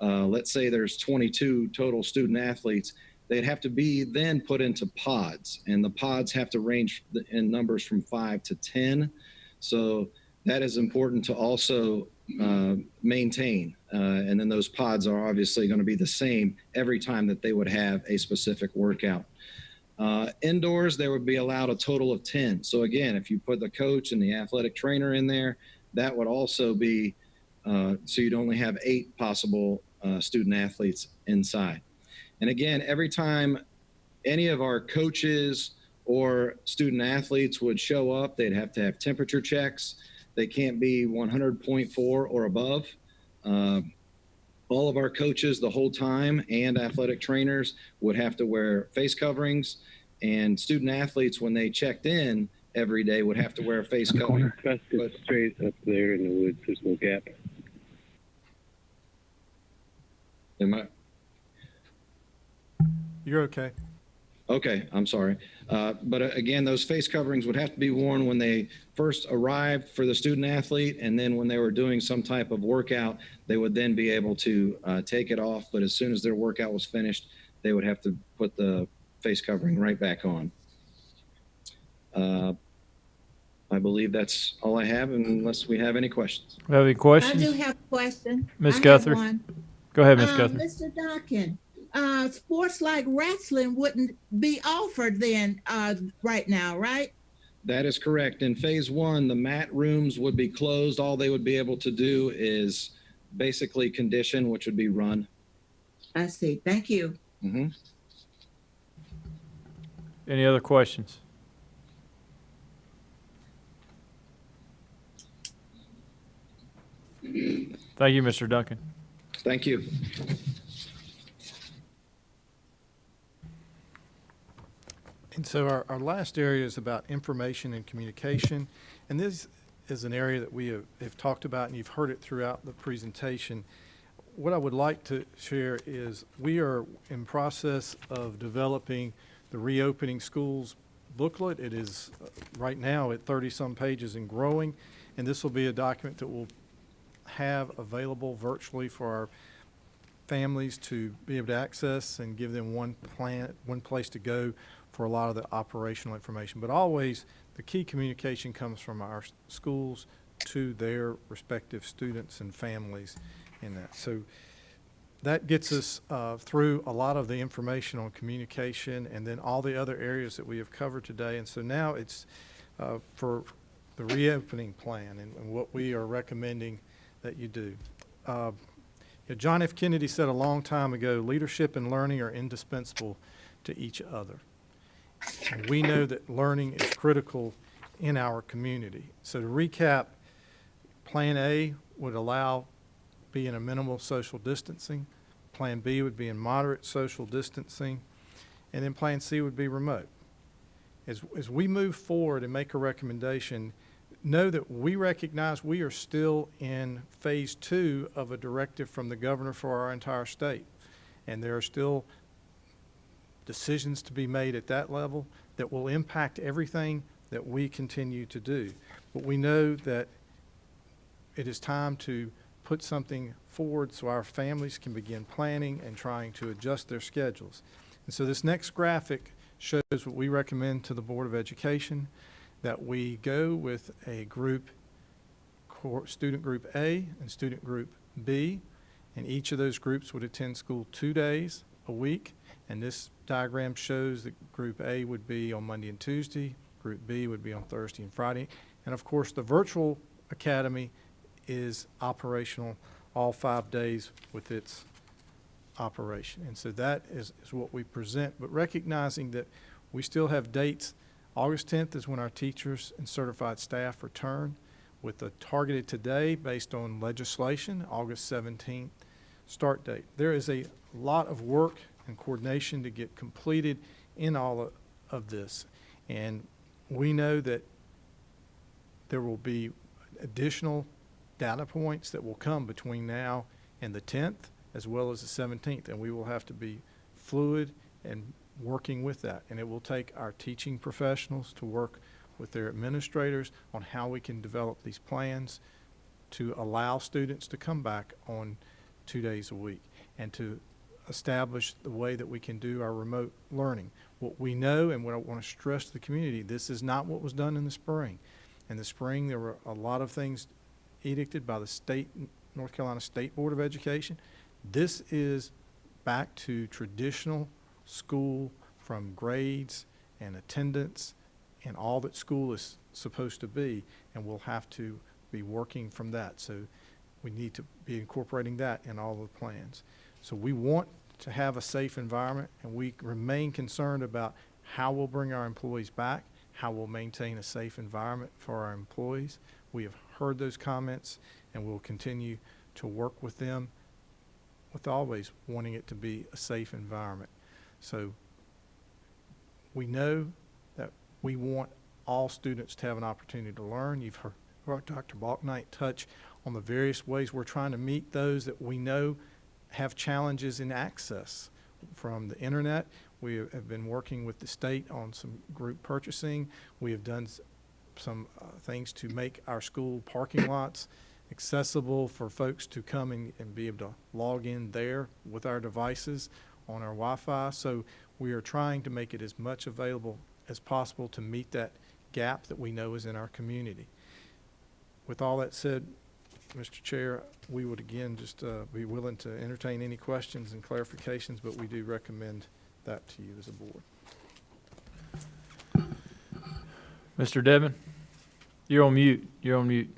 let's say there's 22 total student athletes, they'd have to be then put into pods, and the pods have to range in numbers from 5 to 10. So that is important to also maintain. And then those pods are obviously going to be the same every time that they would have a specific workout. Indoors, they would be allowed a total of 10. So again, if you put the coach and the athletic trainer in there, that would also be, so you'd only have 8 possible student athletes inside. And again, every time any of our coaches or student athletes would show up, they'd have to have temperature checks. They can't be 100.4 or above. All of our coaches the whole time and athletic trainers would have to wear face coverings, and student athletes, when they checked in every day, would have to wear a face covering. But straight up there in the woods, there's no gap. Am I? You're okay. Okay, I'm sorry. But again, those face coverings would have to be worn when they first arrived for the student athlete, and then when they were doing some type of workout, they would then be able to take it off. But as soon as their workout was finished, they would have to put the face covering right back on. I believe that's all I have, unless we have any questions. Have any questions? I do have a question. Ms. I have Guthrie? one. Go ahead, Ms. Guthrie. Mr. Duncan, sports like wrestling wouldn't be offered then right now, right? That is correct. In phase 1, the mat rooms would be closed. All they would be able to do is basically condition, which would be run. I see. Thank you. Mm-hmm. Any other questions? Thank you, Mr. Duncan. Thank you. And so our last area is about information and communication. And this is an area that we have talked about, and you've heard it throughout the presentation. What I would like to share is we are in process of developing the Reopening Schools booklet. It is right now at 30-some pages and growing, and this will be a document that we'll have available virtually for our families to be able to access and give them one place to go for a lot of the operational information. But always the key communication comes from our schools to their respective students and families in that. So that gets us through a lot of the information on communication and then all the other areas that we have covered today. And so now it's for the reopening plan and what we are recommending that you do. John F. Kennedy said a long time ago, leadership and learning are indispensable to each other. And we know that learning is critical in our community. So to recap, Plan A would allow being a minimal social distancing. Plan B would be in moderate social distancing. And then Plan C would be remote. As we move forward and make a recommendation, know that we recognize we are still in phase 2 of a directive from the governor for our entire state. And there are still decisions to be made at that level that will impact everything that we continue to do. But we know that it is time to put something forward so our families can begin planning and trying to adjust their schedules. And so this next graphic shows what we recommend to the Board of Education, that we go with a group, student group A and student group B, and each of those groups would attend school 2 days a week. And this diagram shows that group A would be on Monday and Tuesday, group B would be on Thursday and Friday. And of course, the virtual academy is operational all 5 days with its operation. And so that is what we present, but recognizing that we still have dates. August 10th is when our teachers and certified staff return, with a targeted today based on legislation, August 17th start date. There is a lot of work and coordination to get completed in all of this. And we know that there will be additional data points that will come between now and the 10th, as well as the 17th, and we will have to be fluid and working with that. And it will take our teaching professionals to work with their administrators on how we can develop these plans to allow students to come back on 2 days a week and to establish the way that we can do our remote learning. What we know, and what I want to stress to the community, this is not what was done in the spring. In the spring, there were a lot of things edicted by the state, North Carolina State Board of Education. This is back to traditional school, from grades and attendance and all that school is supposed to be, and we'll have to be working from that. So we need to be incorporating that in all the plans. So we want to have a safe environment, and we remain concerned about how we'll bring our employees back, how we'll maintain a safe environment for our employees. We have heard those comments, and we'll continue to work with them with always wanting it to be a safe environment. So we know that we want all students to have an opportunity to learn. You've heard Dr. Balknight touch on the various ways we're trying to meet those that we know have challenges in access from the internet. We have been working with the state on some group purchasing. We have done some things to make our school parking lots accessible for folks to come and be able to log in there with our devices on our Wi-Fi. So we are trying to make it as much available as possible to meet that gap that we know is in our community. With all that said, Mr. Chair, we would again just be willing to entertain any questions and clarifications, but we do recommend that to you as a board. Mr. Devon, you're on mute. You're on mute.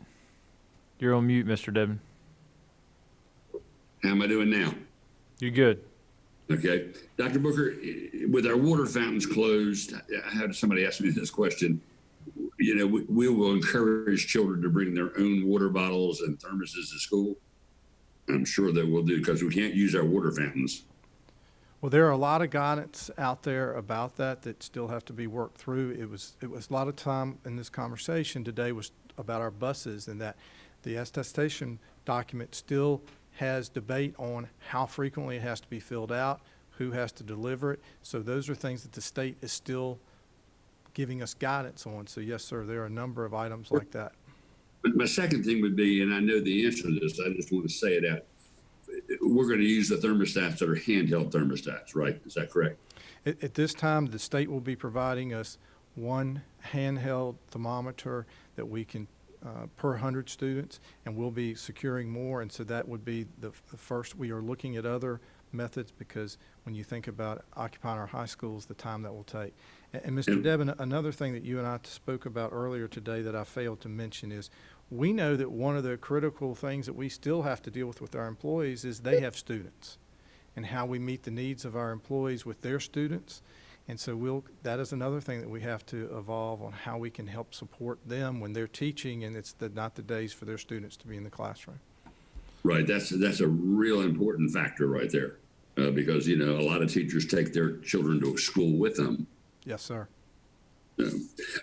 You're on mute, Mr. Devon. How am I doing now? You're good. Okay. Dr. Booker, with our water fountains closed, I had somebody ask me this question. You know, we will encourage children to bring their own water bottles and thermoses to school. I'm sure they will do, because we can't use our water fountains. Well, there are a lot of guidance out there about that still have to be worked through. It was a lot of time in this conversation today was about our buses, and that the attestation document still has debate on how frequently it has to be filled out, who has to deliver it. So those are things that the state is still giving us guidance on. So yes, sir, there are a number of items like that. But my second thing would be, and I know the answer to this, I just want to say it out. We're going to use the thermostats that are handheld thermostats, right? Is that correct? At this time, the state will be providing us one handheld thermometer that we can per 100 students, and we'll be securing more. And so that would be the first. We are looking at other methods, because when you think about occupying our high schools, the time that will take. And Mr. Devon, another thing that you and I spoke about earlier today that I failed to mention is we know that one of the critical things that we still have to deal with our employees is they have students, and how we meet the needs of our employees with their students. And so that is another thing that we have to evolve on, how we can help support them when they're teaching and it's not the days for their students to be in the classroom. Right. That's a real important factor right there, because, you know, a lot of teachers take their children to school with them. Yes, sir.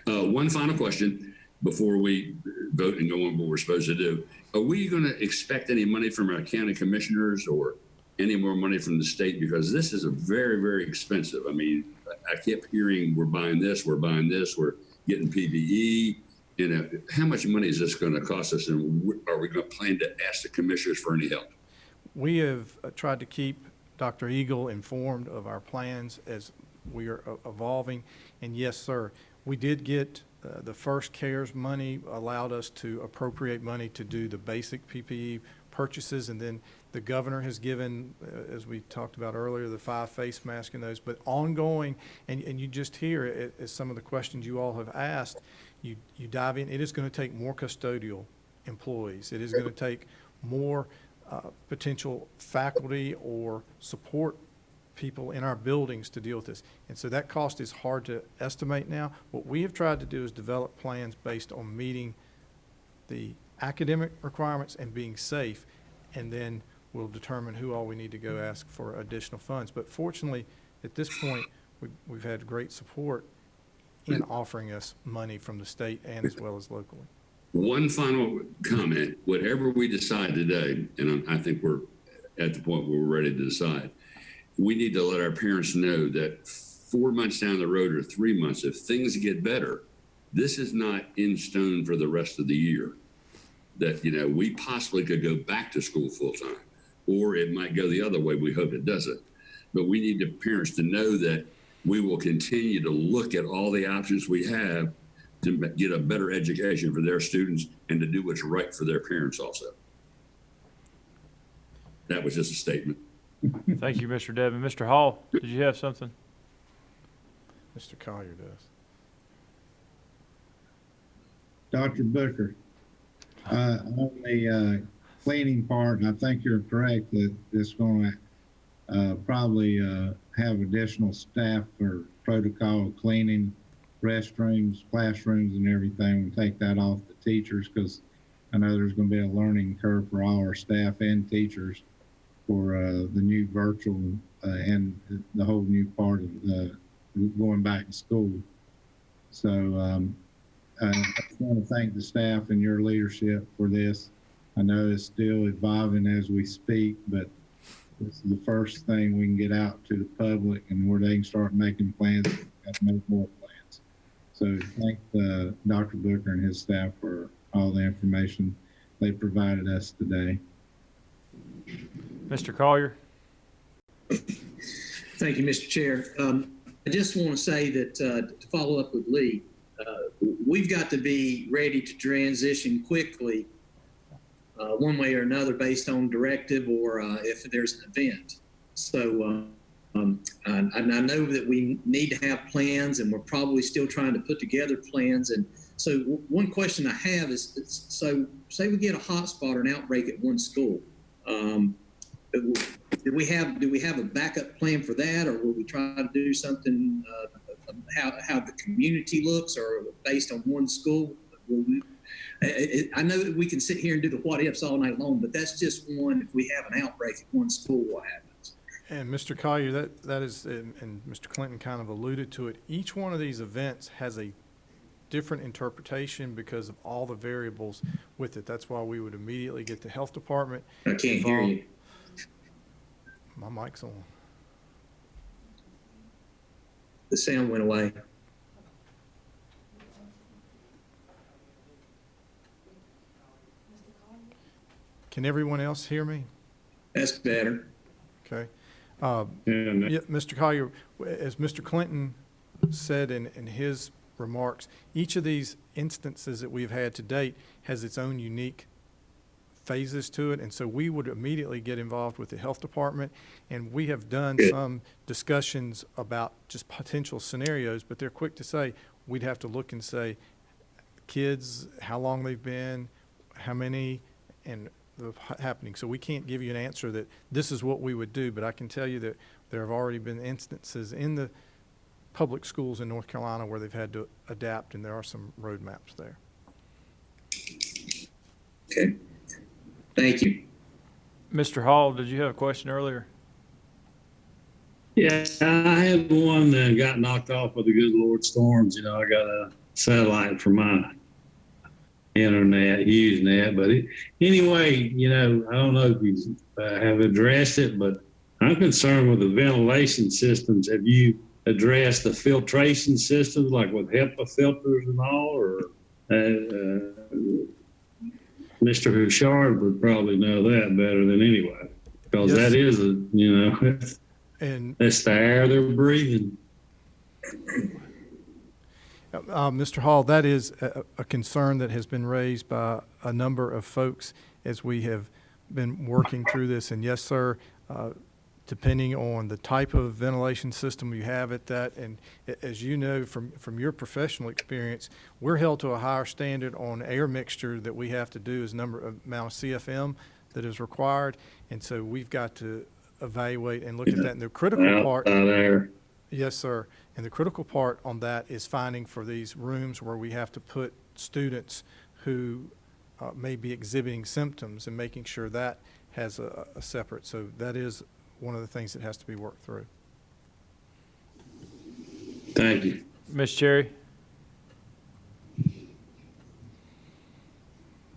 One final question before we vote and go on what we're supposed to do. Are we going to expect any money from our county commissioners or any more money from the state? Because this is a very, very expensive. I mean, I kept hearing we're buying this, we're getting PPE, how much money is this going to cost us, and are we going to plan to ask the commissioners for any help? We have tried to keep Dr. Eagle informed of our plans as we are evolving. And yes, sir, we did get the first CARES money allowed us to appropriate money to do the basic PPE purchases. And then the governor has given, as we talked about earlier, the 5 face masks and those, but ongoing, and you just hear it as some of the questions you all have asked, you dive in, it is going to take more custodial employees. It is going to take more potential faculty or support people in our buildings to deal with this. And so that cost is hard to estimate now. What we have tried to do is develop plans based on meeting the academic requirements and being safe, and then we'll determine who all we need to go ask for additional funds. But fortunately, at this point, we've had great support in offering us money from the state and as well as locally. One final comment, whatever we decide today, and I think we're at the point where we're ready to decide, we need to let our parents know that 4 months down the road or 3 months, if things get better, this is not in stone for the rest of the year. That, we possibly could go back to school full time, or it might go the other way. We hope it doesn't. But we need the parents to know that we will continue to look at all the options we have to get a better education for their students and to do what's right for their parents also. That was just a statement. Thank you, Mr. Devin. Mr. Hall, did you have something? Mr. Collier does. Dr. Booker, on the cleaning part, I think you're correct that it's going to probably have additional staff for protocol cleaning, restrooms, classrooms, and everything. We take that off the teachers because I know there's going to be a learning curve for all our staff and teachers for the new virtual and the whole new part of going back to school. So I just want to thank the staff and your leadership for this. I know it's still evolving as we speak, but this is the first thing we can get out to the public and where they can start making plans and make more plans. So thank Dr. Booker and his staff for all the information they provided us today. Mr. Collier. Thank you, Mr. Chair. I just want to say that to follow up with Lee, we've got to be ready to transition quickly one way or another based on directive or if there's an event. So I know that we need to have plans, and we're probably still trying to put together plans. And so one question I have is, so say we get a hotspot or an outbreak at one school. Do we have a backup plan for that, or will we try to do something how the community looks, or based on one school? I know that we can sit here and do the what ifs all night long, but that's just one. If we have an outbreak at one school, what happens? And Mr. Collier, that is, and Mr. Clinton kind of alluded to it. Each one of these events has a different interpretation because of all the variables with it. That's why we would immediately get the health department. I can't hear you. My mic's on. The sound went away. Can everyone else hear me? That's better. Okay. Yeah, Mr. Collier, as Mr. Clinton said in his remarks, each of these instances that we've had to date has its own unique phases to it, and so we would immediately get involved with the health department, and we have done some discussions about just potential scenarios, but they're quick to say we'd have to look and say kids, how long they've been, how many, and the happening. So we can't give you an answer that this is what we would do, but I can tell you that there have already been instances in the public schools in North Carolina where they've had to adapt, and there are some roadmaps there. Okay. Thank you. Mr. Hall, did you have a question earlier? Yeah, I had one that got knocked off with the good Lord storms. I got a satellite for my internet, Usenet. But anyway, I don't know if you have addressed it, but I'm concerned with the ventilation systems. Have you addressed the filtration systems, like with HEPA filters and all, or Mr. Bouchard would probably know that better than anyone, because Yes. that is And that's the air they're breathing. Mr. Hall, that is a concern that has been raised by a number of folks as we have been working through this. And yes, sir, depending on the type of ventilation system you have at that, and as you know from your professional experience, we're held to a higher standard on air mixture that we have to do as amount of CFM that is required. And so we've got to evaluate and look at that. And the critical part. Air. Yes, sir. And the critical part on that is finding for these rooms where we have to put students who may be exhibiting symptoms and making sure that has a separate. So that is one of the things that has to be worked through. Thank you. Ms. Cherry?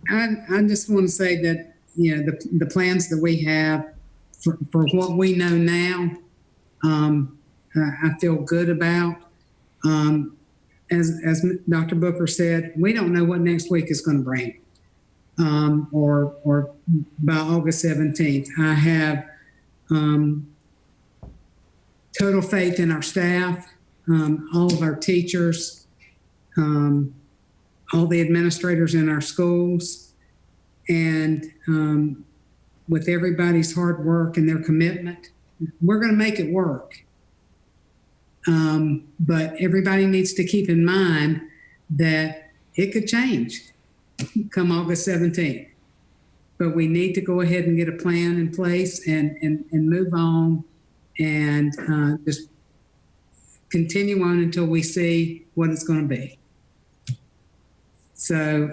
I just want to say that, the plans that we have for what we know now, I feel good about. As Dr. Booker said, we don't know what next week is going to bring, or by August 17th. I have total faith in our staff, all of our teachers, all the administrators in our schools, and with everybody's hard work and their commitment, we're going to make it work. But everybody needs to keep in mind that it could change come August 17th. But we need to go ahead and get a plan in place and move on and just continue on until we see what it's going to be. So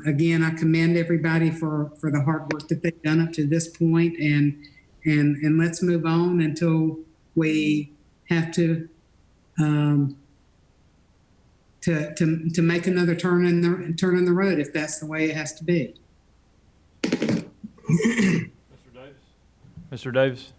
again, I commend everybody for the hard work that they've done up to this point, and let's move on until we have to make another turn in the road, if that's the way it has to be. Mr. Davis?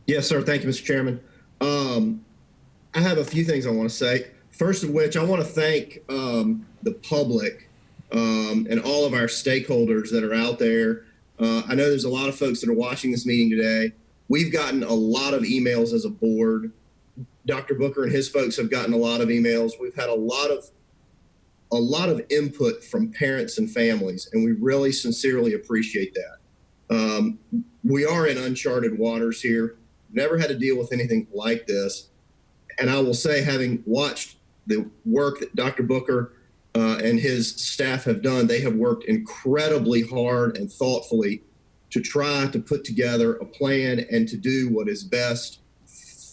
Yes, sir. Thank you, Mr. Chairman. I have a few things I want to say. First of which, I want to thank the public and all of our stakeholders that are out there. I know there's a lot of folks that are watching this meeting today. We've gotten a lot of emails as a board. Dr. Booker and his folks have gotten a lot of emails. We've had a lot of input from parents and families, and we really sincerely appreciate that. We are in uncharted waters here. Never had to deal with anything like this. And I will say, having watched the work that Dr. Booker and his staff have done, they have worked incredibly hard and thoughtfully to try to put together a plan and to do what is best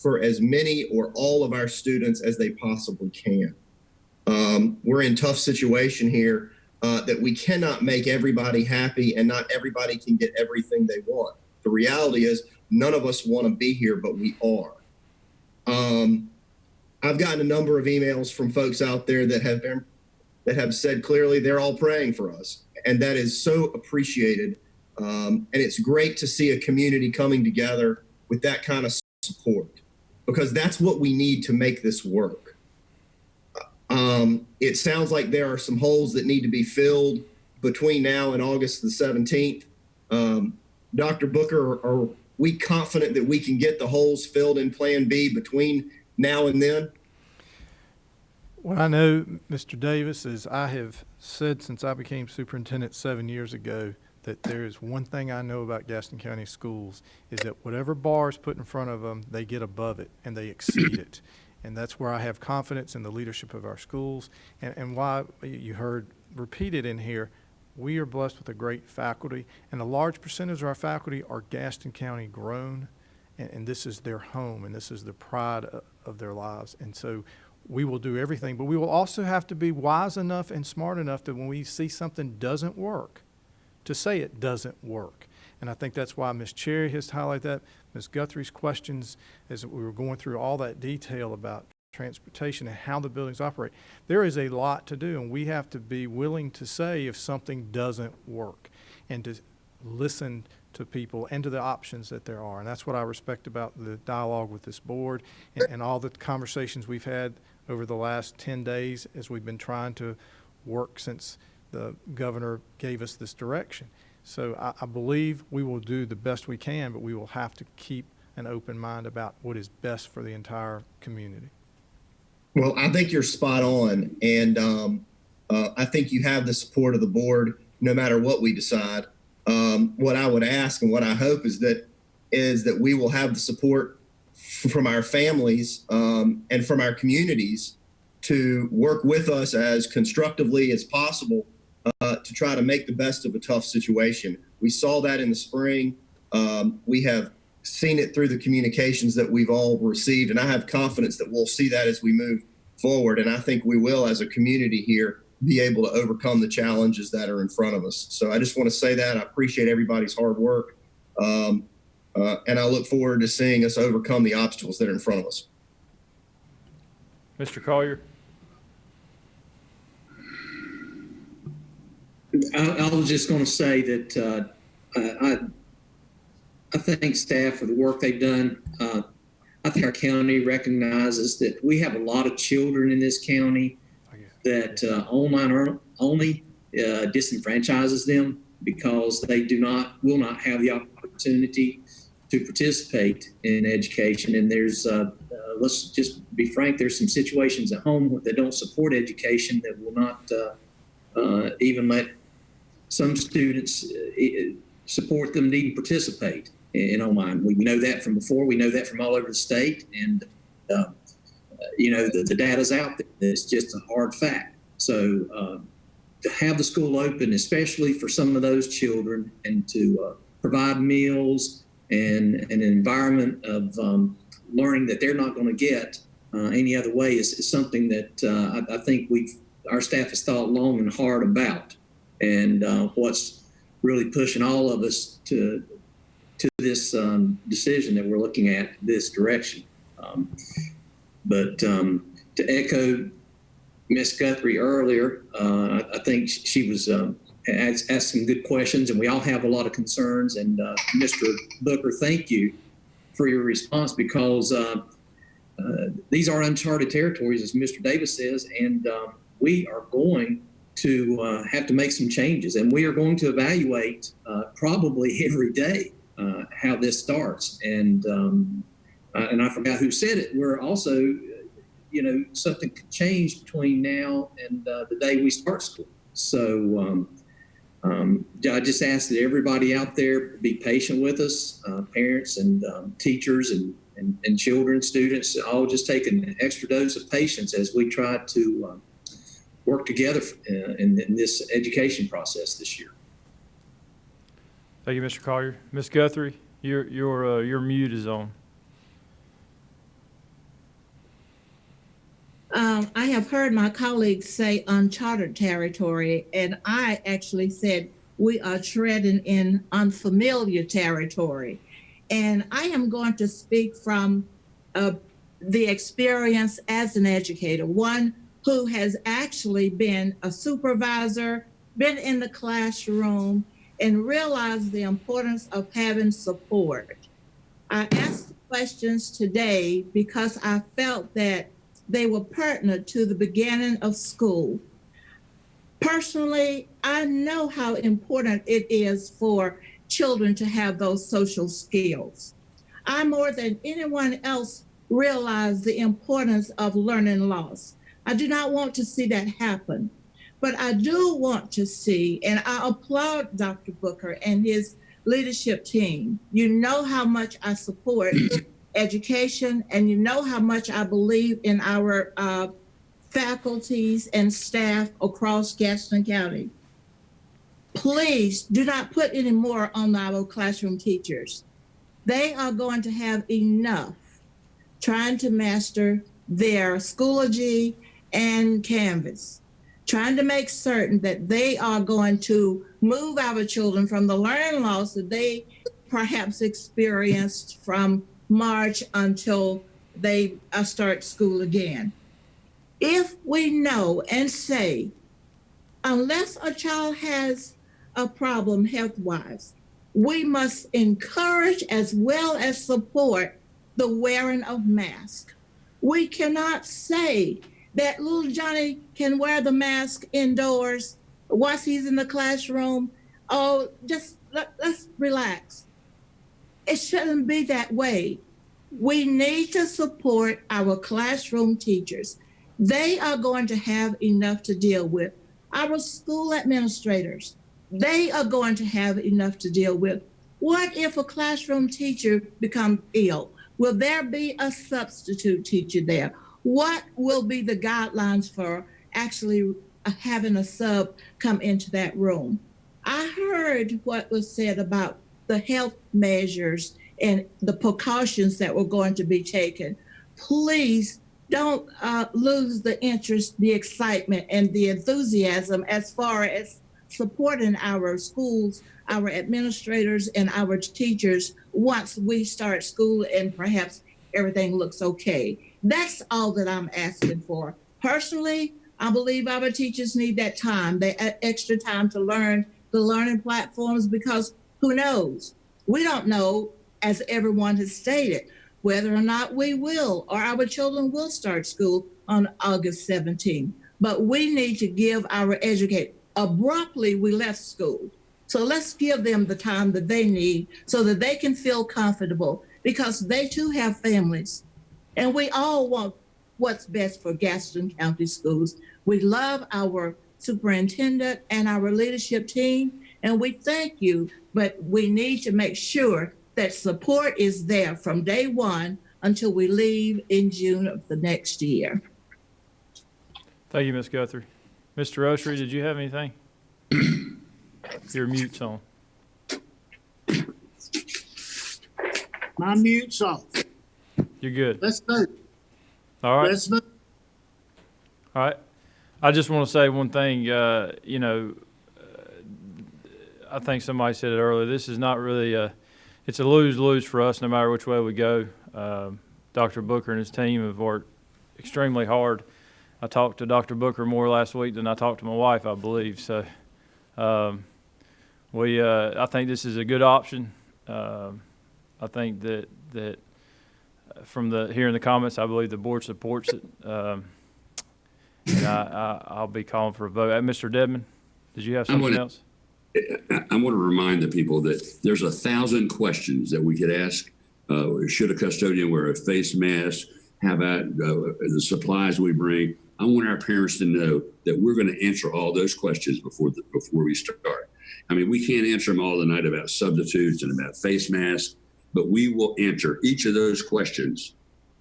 for as many or all of our students as they possibly can. We're in a tough situation here that we cannot make everybody happy, and not everybody can get everything they want. The reality is none of us want to be here, but we are. I've gotten a number of emails from folks out there that have said clearly they're all praying for us, and that is so appreciated. And it's great to see a community coming together with that kind of support, because that's what we need to make this work. It sounds like there are some holes that need to be filled between now and August the 17th. Dr. Booker, are we confident that we can get the holes filled in Plan B between now and then? What I know, Mr. Davis, is I have said since I became superintendent 7 years ago that there is one thing I know about Gaston County schools, is that whatever bar is put in front of them, they get above it and they exceed it. And that's where I have confidence in the leadership of our schools. And why you heard repeated in here, we are blessed with a great faculty, and a large percentage of our faculty are Gaston County grown, and this is their home, and this is the pride of their lives. And so we will do everything, but we will also have to be wise enough and smart enough that when we see something doesn't work, to say it doesn't work. And I think that's why Ms. Cherry has highlighted that. Ms. Guthrie's questions, as we were going through all that detail about transportation and how the buildings operate, there is a lot to do, and we have to be willing to say if something doesn't work and to listen to people and to the options that there are. And that's what I respect about the dialogue with this board and all the conversations we've had over the last 10 days as we've been trying to work since the governor gave us this direction. So I believe we will do the best we can, but we will have to keep an open mind about what is best for the entire community. Well, I think you're spot on. And I think you have the support of the board no matter what we decide. What I would ask and what I hope is that we will have the support from our families and from our communities to work with us as constructively as possible to try to make the best of a tough situation. We saw that in the spring. We have seen it through the communications that we've all received, and I have confidence that we'll see that as we move forward. And I think we will, as a community here, be able to overcome the challenges that are in front of us. So I just want to say that I appreciate everybody's hard work. And I look forward to seeing us overcome the obstacles that are in front of us. Mr. Collier? I was just going to say that I thank staff for the work they've done. I think our county recognizes that we have a lot of children in this county that online only disenfranchises them because they will not have the opportunity to participate in education. And there's, let's just be frank, there's some situations at home that don't support education that will not even let some students support them needing to participate in online. We know that from before. We know that from all over the state. And, the data's out there. It's just a hard fact. So to have the school open, especially for some of those children, and to provide meals and an environment of learning that they're not going to get any other way is something that I think our staff has thought long and hard about. And what's really pushing all of us to this decision that we're looking at this direction. But to echo Ms. Guthrie earlier, I think she was asked some good questions, and we all have a lot of concerns. And Mr. Booker, thank you for your response, because these are uncharted territories, as Mr. Davis says, and we are going to have to make some changes, and we are going to evaluate probably every day how this starts. And I forgot who said it. We're also, something could change between now and the day we start school. So I just ask that everybody out there be patient with us, parents and teachers and children, students, all just take an extra dose of patience as we try to work together in this education process this year. Thank you, Mr. Collier. Ms. Guthrie, your mute is on. I have heard my colleagues say uncharted territory, and I actually said we are treading in unfamiliar territory. And I am going to speak from the experience as an educator, one who has actually been a supervisor, been in the classroom, and realized the importance of having support. I asked questions today because I felt that they were pertinent to the beginning of school. Personally, I know how important it is for children to have those social skills. I, more than anyone else, realize the importance of learning loss. I do not want to see that happen, but I do want to see, and I applaud Dr. Booker and his leadership team. You know how much I support education, and you know how much I believe in our faculties and staff across Gaston County. Please do not put any more on our classroom teachers. They are going to have enough trying to master their Schoology and Canvas, trying to make certain that they are going to move our children from the learning loss that they perhaps experienced from March until they start school again. If we know and say, unless a child has a problem health-wise, we must encourage as well as support the wearing of masks. We cannot say that little Johnny can wear the mask indoors once he's in the classroom. Oh, just let's relax. It shouldn't be that way. We need to support our classroom teachers. They are going to have enough to deal with. Our school administrators, they are going to have enough to deal with. What if a classroom teacher becomes ill? Will there be a substitute teacher there? What will be the guidelines for actually having a sub come into that room? I heard what was said about the health measures and the precautions that were going to be taken. Please don't lose the interest, the excitement, and the enthusiasm as far as supporting our schools, our administrators, and our teachers once we start school and perhaps everything looks okay. That's all that I'm asking for. Personally, I believe our teachers need that time, the extra time to learn the learning platforms, because who knows? We don't know, as everyone has stated, whether or not we will or our children will start school on August 17th. But we need to give our educators, abruptly we left school. So let's give them the time that they need so that they can feel comfortable, because they too have families. And we all want what's best for Gaston County Schools. We love our superintendent and our leadership team, and we thank you, but we need to make sure that support is there from day one until we leave in June of the next year. Thank you, Ms. Guthrie. Mr. Oshry, did you have anything? Your mute's on. My mute's off. You're good. Let's vote. All right. Let's vote. All right. I just want to say one thing. I think somebody said it earlier. This is not really it's a lose-lose for us no matter which way we go. Dr. Booker and his team have worked extremely hard. I talked to Dr. Booker more last week than I talked to my wife, I believe. So I think this is a good option. I think that from hearing the comments, I believe the board supports it. And I'll be calling for a vote. Mr. Dedman, did you have something else? I want to remind the people that there's 1,000 questions that we could ask. Should a custodian wear a face mask? How about the supplies we bring? I want our parents to know that we're going to answer all those questions before we start. I mean, we can't answer them all tonight about substitutes and about face masks, but we will answer each of those questions.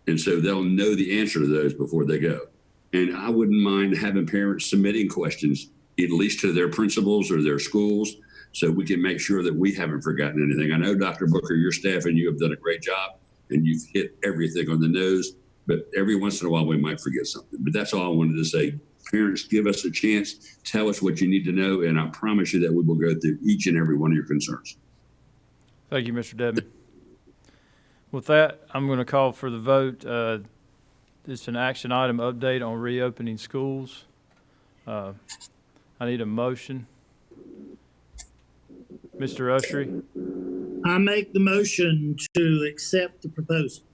And so they'll know the answer to those before they go. And I wouldn't mind having parents submitting questions, at least to their principals or their schools, so we can make sure that we haven't forgotten anything. I know, Dr. Booker, your staff and you have done a great job, and you've hit everything on the nose, but every once in a while we might forget something. But that's all I wanted to say. Parents, give us a chance, tell us what you need to know, and I promise you that we will go through each and every one of your concerns. Thank you, Mr. Dedman. With that, I'm going to call for the vote. It's an action item update on reopening schools. I need a motion. Mr. Oshry? I make the motion to accept the proposal.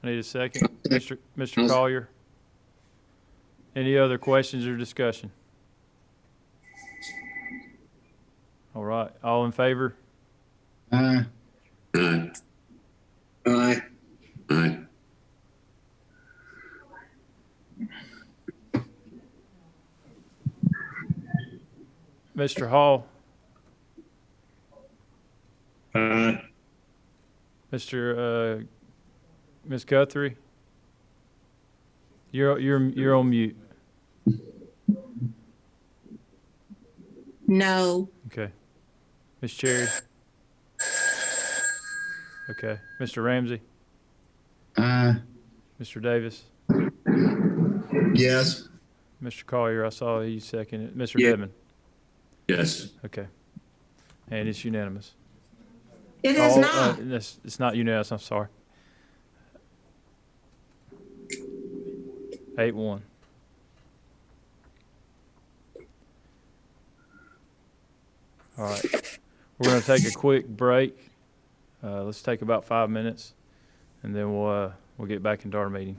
I need a second. Mr. Collier? Any other questions or discussion? All right. All in favor? Aye. Aye. Aye. Aye. Mr. Hall? Aye. Ms. Guthrie? You're on mute. No. Okay. Ms. Cherry? Okay. Mr. Ramsey? Aye. Mr. Davis? Yes. Mr. Collier, I saw you seconded. Mr. Yeah. Dedman? Yes. Okay. And it's unanimous. It is not. It's not unanimous, I'm sorry. 8-1. All right. We're going to take a quick break. Let's take about 5 minutes, and then we'll get back into our meeting.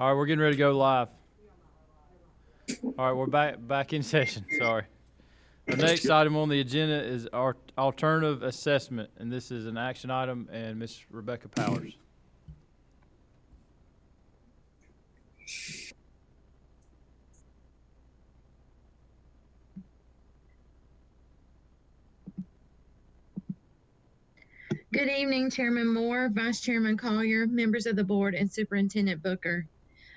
All right, we're getting ready to go live. All right, we're back in session. Sorry. Our next item on the agenda is our alternative assessment, and this is an action item, and Ms. Rebecca Powers. Good evening, Chairman Moore, Vice Chairman Collier, members of the board, and Superintendent Booker.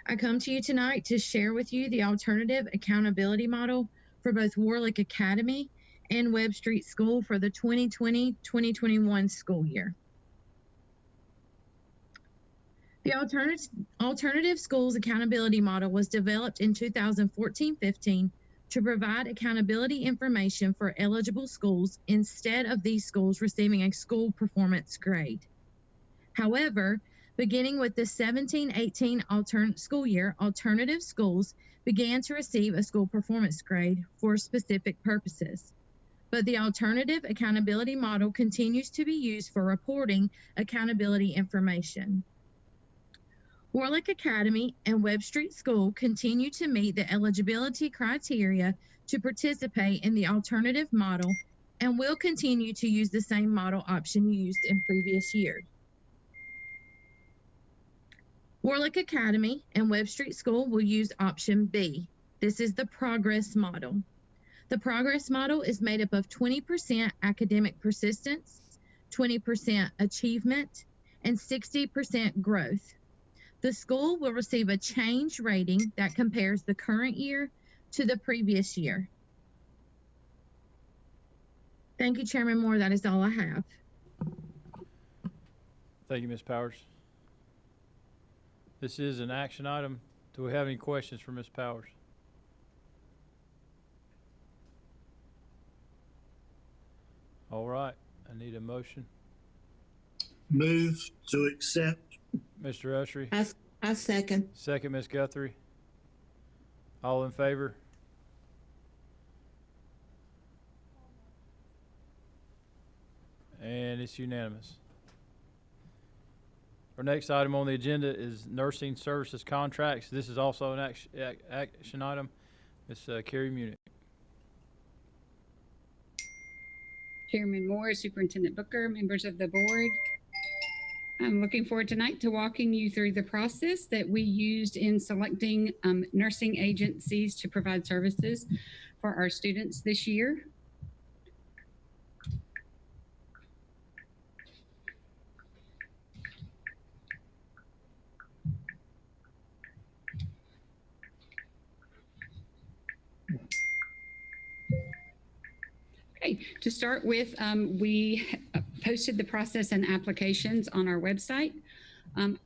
I come to you tonight to share with you the alternative accountability model for both Warlick Academy and Webb Street School for the 2020-2021 school year. The alternative schools accountability model was developed in 2014-15 to provide accountability information for eligible schools instead of these schools receiving a school performance grade. However, beginning with the 17-18 school year, alternative schools began to receive a school performance grade for specific purposes. But the alternative accountability model continues to be used for reporting accountability information. Warlick Academy and Webb Street School continue to meet the eligibility criteria to participate in the alternative model and will continue to use the same model option used in previous years. Warlick Academy and Webb Street School will use option B. This is the progress model. The progress model is made up of 20% academic persistence, 20% achievement, and 60% growth. The school will receive a change rating that compares the current year to the previous year. Thank you, Chairman Moore. That is all I have. Thank you, Ms. Powers. This is an action item. Do we have any questions for Ms. Powers? All right, I need a motion. Move to accept. Mr. Usry. I second. Second, Ms. Guthrie. All in favor? And it's unanimous. Our next item on the agenda is nursing services contracts. This is also an action item. Ms. Carrie Munich. Chairman Moore, Superintendent Booker, members of the board. I'm looking forward tonight to walking you through the process that we used in selecting nursing agencies to provide services for our students this year. Okay, to start with, we posted the process and applications on our website.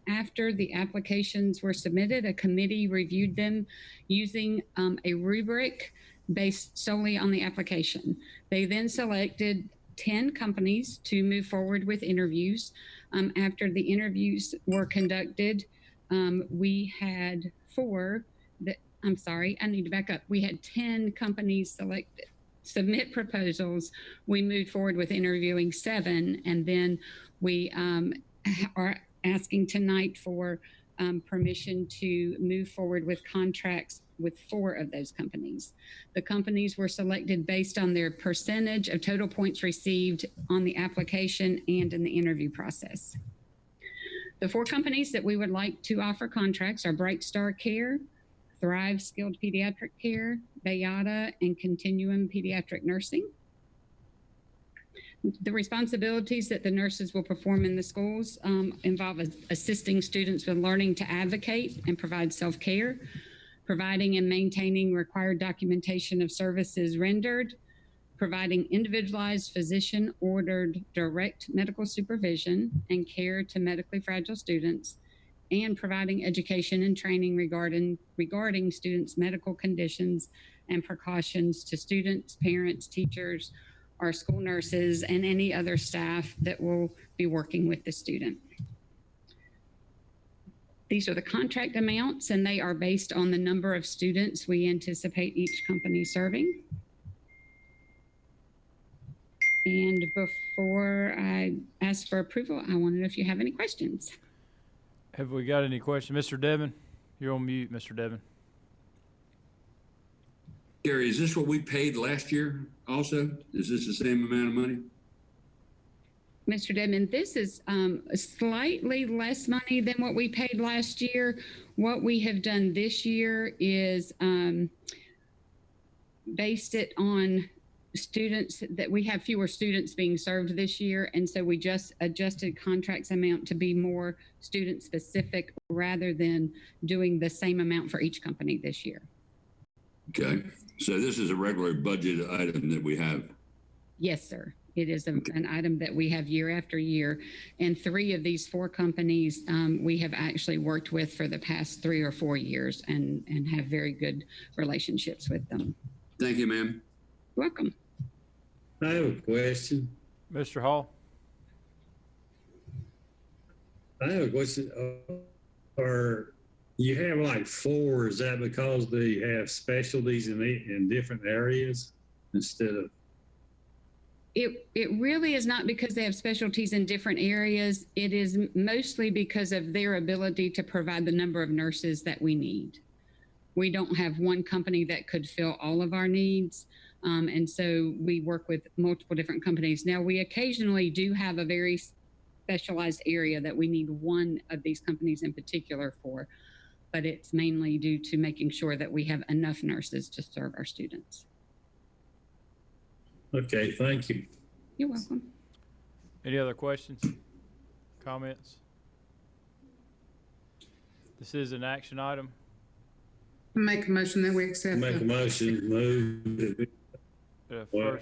After the applications were submitted, a committee reviewed them using a rubric based solely on the application. They then selected 10 companies to move forward with interviews. After the interviews were conducted, we had we had 10 companies submit proposals. We moved forward with interviewing 7, and then we are asking tonight for permission to move forward with contracts with 4 of those companies. The companies were selected based on their percentage of total points received on the application and in the interview process. The 4 companies that we would like to offer contracts are Bright Star Care, Thrive Skilled Pediatric Care, Bayada, and Continuum Pediatric Nursing. The responsibilities that the nurses will perform in the schools involve assisting students with learning to advocate and provide self-care, providing and maintaining required documentation of services rendered, providing individualized physician-ordered direct medical supervision and care to medically fragile students, and providing education and training regarding students' medical conditions and precautions to students, parents, teachers, our school nurses, and any other staff that will be working with the student. These are the contract amounts, and they are based on the number of students we anticipate each company serving. And before I ask for approval, I want to know if you have any questions. Have we got any questions? Mr. Devon, you're on mute, Mr. Devon. Gary, is this what we paid last year also? Is this the same amount of money? Mr. Devon, this is slightly less money than what we paid last year. What we have done this year is based it on students that we have fewer students being served this year. And so we just adjusted contracts amount to be more student specific rather than doing the same amount for each company this year. Okay. So this is a regular budget item that we have. Yes, sir. It is an item that we have year after year. And 3 of these 4 companies we have actually worked with for the past 3 or 4 years and have very good relationships with them. Thank you, ma'am. Welcome. I have a question. Mr. Hall? I have a question. Are you have like 4? Is that because they have specialties in different areas instead of? It really is not because they have specialties in different areas. It is mostly because of their ability to provide the number of nurses that we need. We don't have one company that could fill all of our needs. And so we work with multiple different companies. Now, we occasionally do have a very specialized area that we need one of these companies in particular for, but it's mainly due to making sure that we have enough nurses to serve our students. Okay, thank you. You're welcome. Any other questions, comments? This is an action item. Make a motion that we accept. Make a motion, move. Well,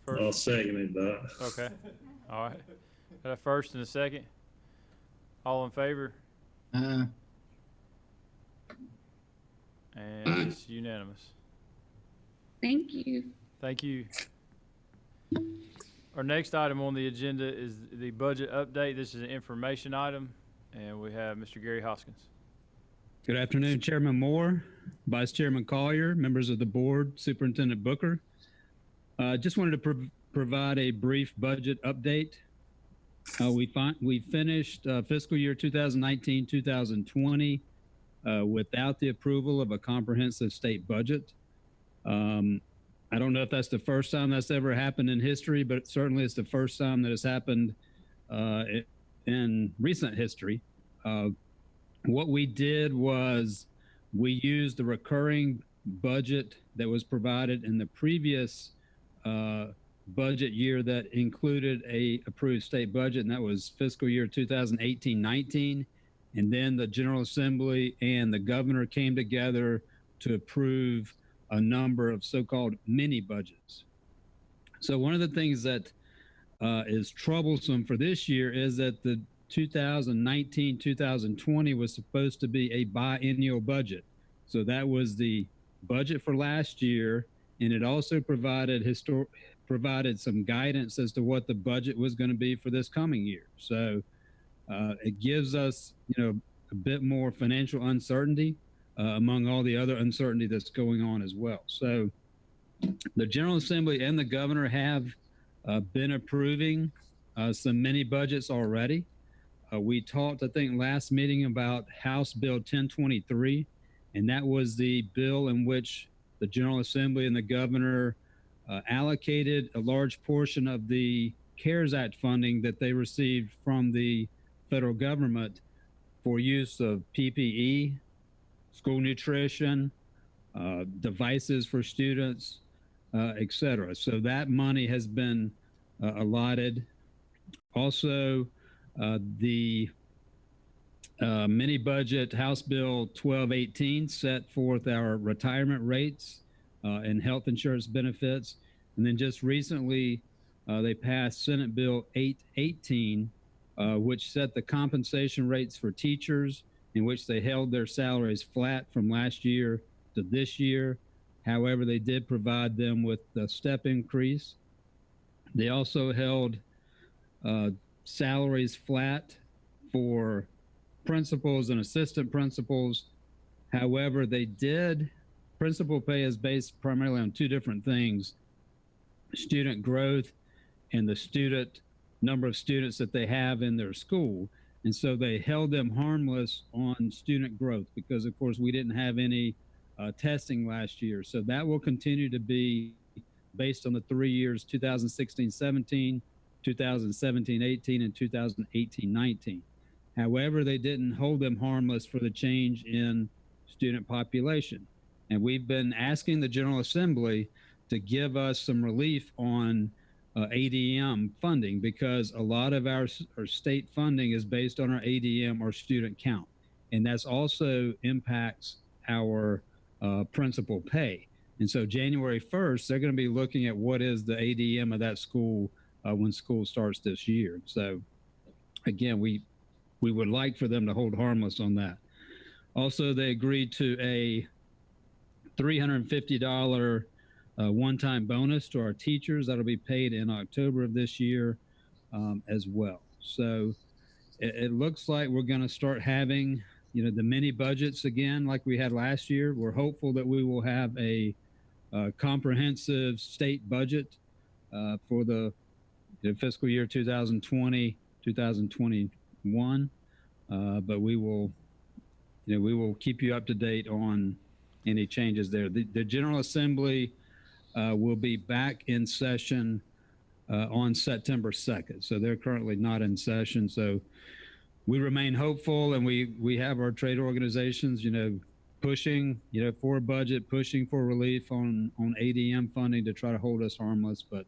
First. I'll second it, Doc. Okay. All right. Got a first and a second. All in favor? And it's unanimous. Thank you. Thank you. Our next item on the agenda is the budget update. This is an information item, and we have Mr. Gary Hoskins. Good afternoon, Chairman Moore, Vice Chairman Collier, members of the board, Superintendent Booker. Just wanted to provide a brief budget update. We finished fiscal year 2019-2020 without the approval of a comprehensive state budget. I don't know if that's the first time that's ever happened in history, but certainly it's the first time that has happened in recent history. What we did was we used the recurring budget that was provided in the previous budget year that included a approved state budget, and that was fiscal year 2018-19. And then the General Assembly and the governor came together to approve a number of so-called mini budgets. So one of the things that is troublesome for this year is that the 2019-2020 was supposed to be a biennial budget. So that was the budget for last year, and it also provided some guidance as to what the budget was going to be for this coming year. So it gives us, a bit more financial uncertainty among all the other uncertainty that's going on as well. So the General Assembly and the governor have been approving some mini budgets already. We talked, I think, last meeting about House Bill 1023, and that was the bill in which the General Assembly and the governor allocated a large portion of the CARES Act funding that they received from the federal government for use of PPE, school nutrition, devices for students, et cetera. So that money has been allotted. Also, the mini budget, House Bill 1218, set forth our retirement rates and health insurance benefits. And then just recently, they passed Senate Bill 818, which set the compensation rates for teachers, in which they held their salaries flat from last year to this year. However, they did provide them with a step increase. They also held salaries flat for principals and assistant principals. However, principal pay is based primarily on 2 different things: student growth and the number of students that they have in their school. And so they held them harmless on student growth because, of course, we didn't have any testing last year. So that will continue to be based on the 3 years, 2016-17, 2017-18, and 2018-19. However, they didn't hold them harmless for the change in student population. And we've been asking the General Assembly to give us some relief on ADM funding, because a lot of our state funding is based on our ADM or student count. And that's also impacts our principal pay. And so January 1st, they're going to be looking at what is the ADM of that school when school starts this year. So again, we would like for them to hold harmless on that. Also, they agreed to a $350 one-time bonus to our teachers that'll be paid in October of this year as well. So it looks like we're going to start having, the mini budgets again like we had last year. We're hopeful that we will have a comprehensive state budget for the fiscal year 2020, 2021. But we will keep you up to date on any changes there. The General Assembly will be back in session on September 2nd. So they're currently not in session. So we remain hopeful, and we have our trade organizations, pushing, for a budget, pushing for relief on ADM funding to try to hold us harmless. But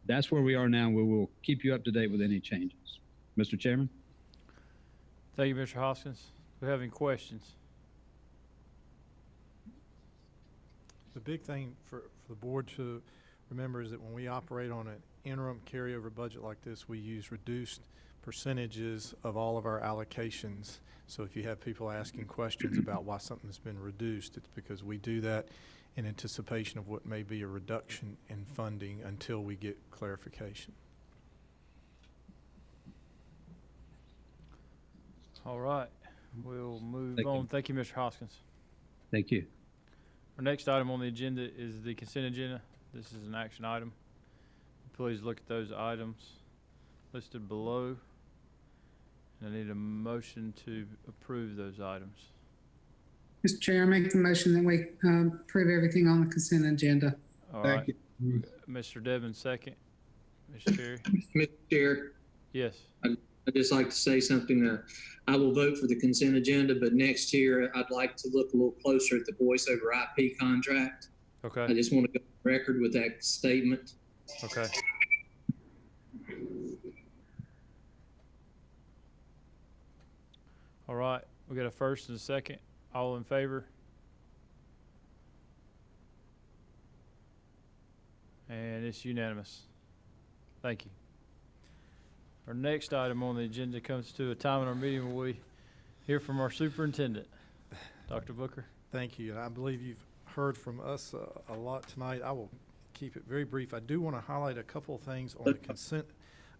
that's where we are now. We will keep you up to date with any changes. Mr. Chairman. Thank you, Mr. Hoskins. Do we have any questions? The big thing for the board to remember is that when we operate on an interim carryover budget like this, we use reduced percentages of all of our allocations. So if you have people asking questions about why something's been reduced, it's because we do that in anticipation of what may be a reduction in funding until we get clarification. All right, we'll move on. Thank you, Mr. Hoskins. Thank you. Our next item on the agenda is the consent agenda. This is an action item. Please look at those items listed below. And I need a motion to approve those items. Mr. Chair, I make the motion that we approve everything on the consent agenda. All right. Mr. Devon, second. Ms. Cherry? Mr. Chair, Yes. I'd just like to say something. I will vote for the consent agenda, but next year I'd like to look a little closer at the voice over IP contract. Okay. I just want to go on record with that statement. Okay. All right, we got a first and a second. All in favor? And it's unanimous. Thank you. Our next item on the agenda comes to a time in our meeting where we hear from our superintendent, Dr. Booker. Thank you. And I believe you've heard from us a lot tonight. I will keep it very brief. I do want to highlight a couple of things on the consent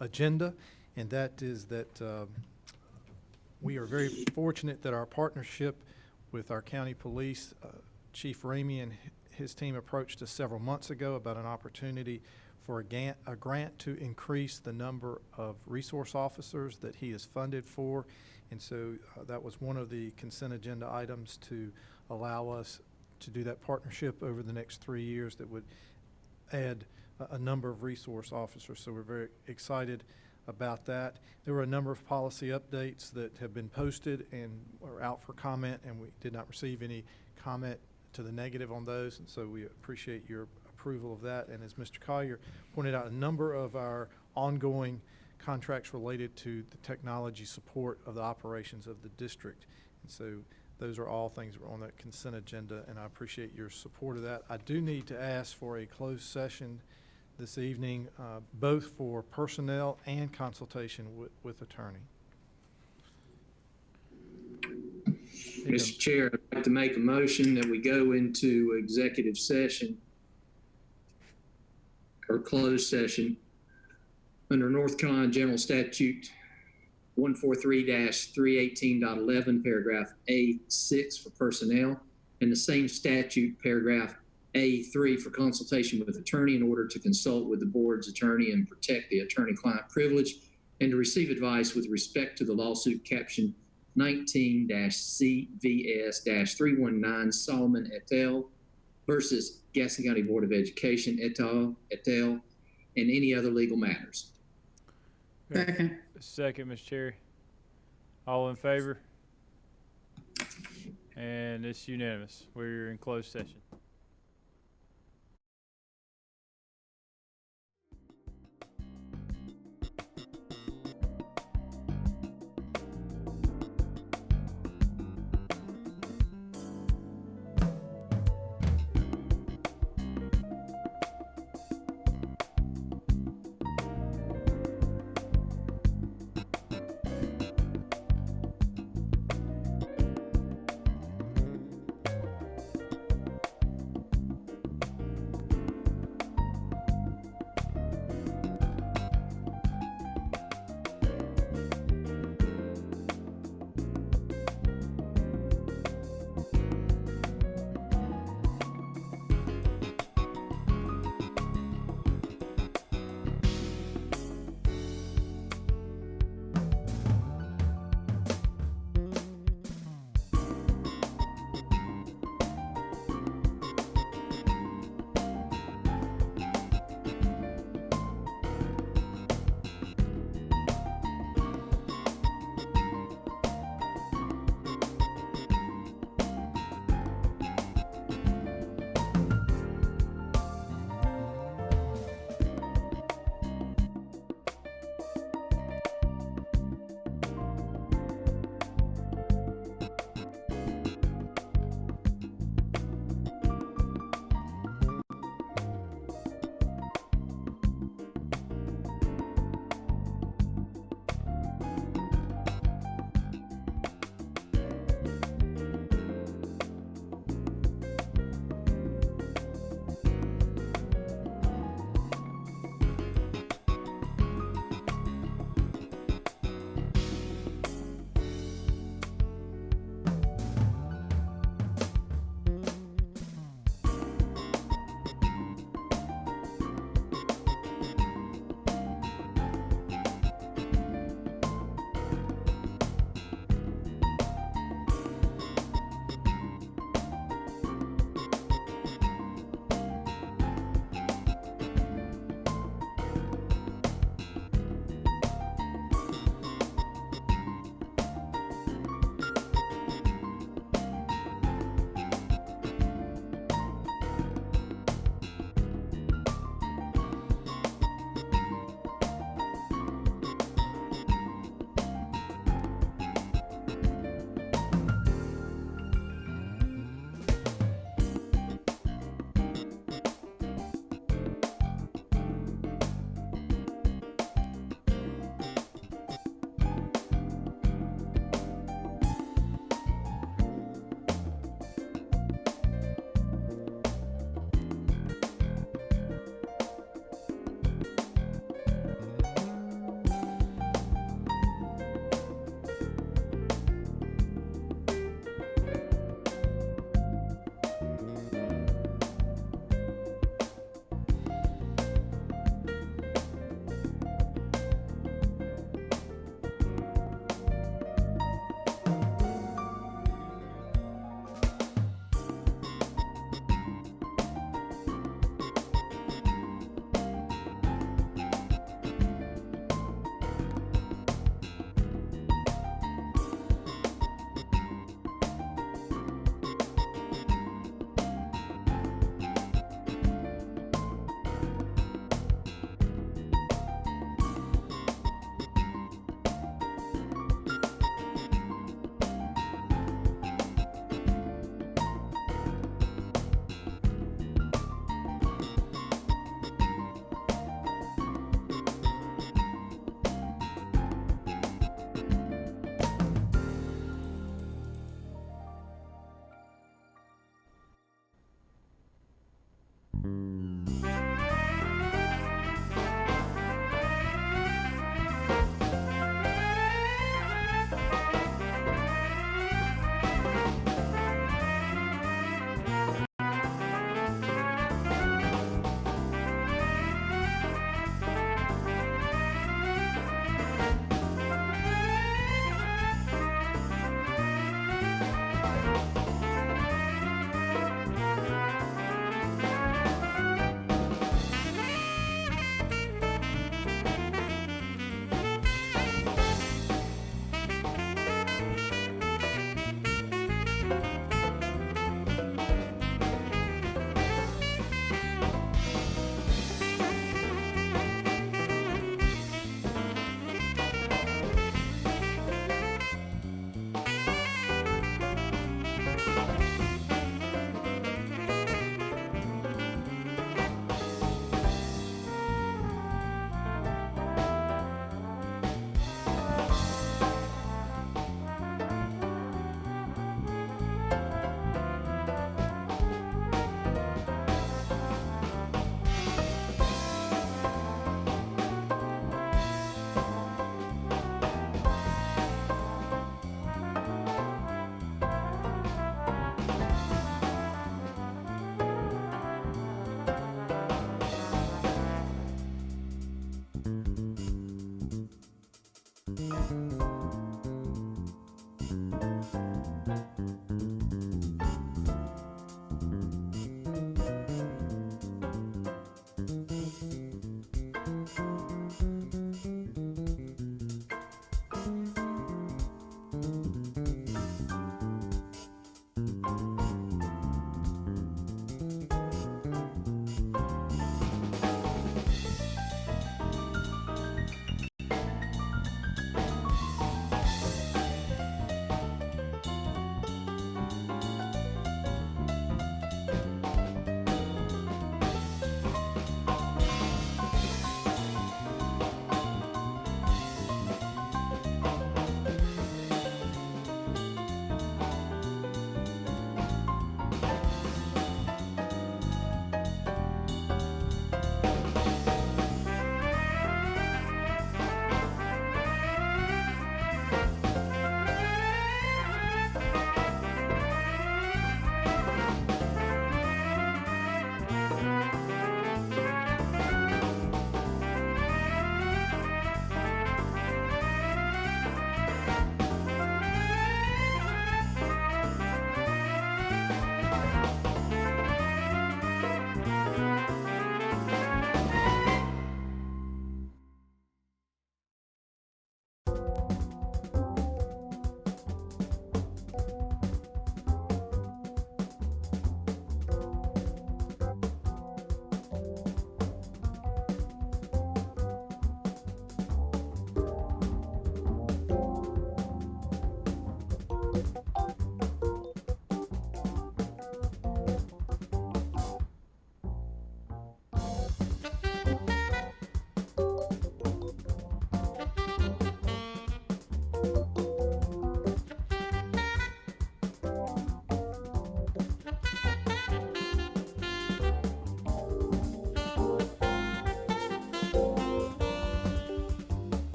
agenda, and that is that we are very fortunate that our partnership with our county police, Chief Ramey and his team approached us several months ago about an opportunity for a grant to increase the number of resource officers that he is funded for. And so that was one of the consent agenda items to allow us to do that partnership over the next 3 years that would add a number of resource officers. So we're very excited about that. There were a number of policy updates that have been posted and are out for comment, and we did not receive any comment to the negative on those, and so we appreciate your approval of that. And as Mr. Collier pointed out, a number of our ongoing contracts related to the technology support of the operations of the district. And so those are all things that are on that consent agenda, and I appreciate your support of that. I do need to ask for a closed session this evening, both for personnel and consultation with attorney. Mr. Chair, I'd like to make a motion that we go into executive session or closed session under North Carolina General Statute 143-318.11, paragraph A6 for personnel, and the same statute, paragraph A3 for consultation with attorney in order to consult with the board's attorney and protect the attorney-client privilege, and to receive advice with respect to the lawsuit caption 19-CVS-319 Solomon et al. Versus Gaston County Board of Education et al. And any other legal matters. Second. Second, Ms. Cherry. All in favor? And it's unanimous. We're in closed session.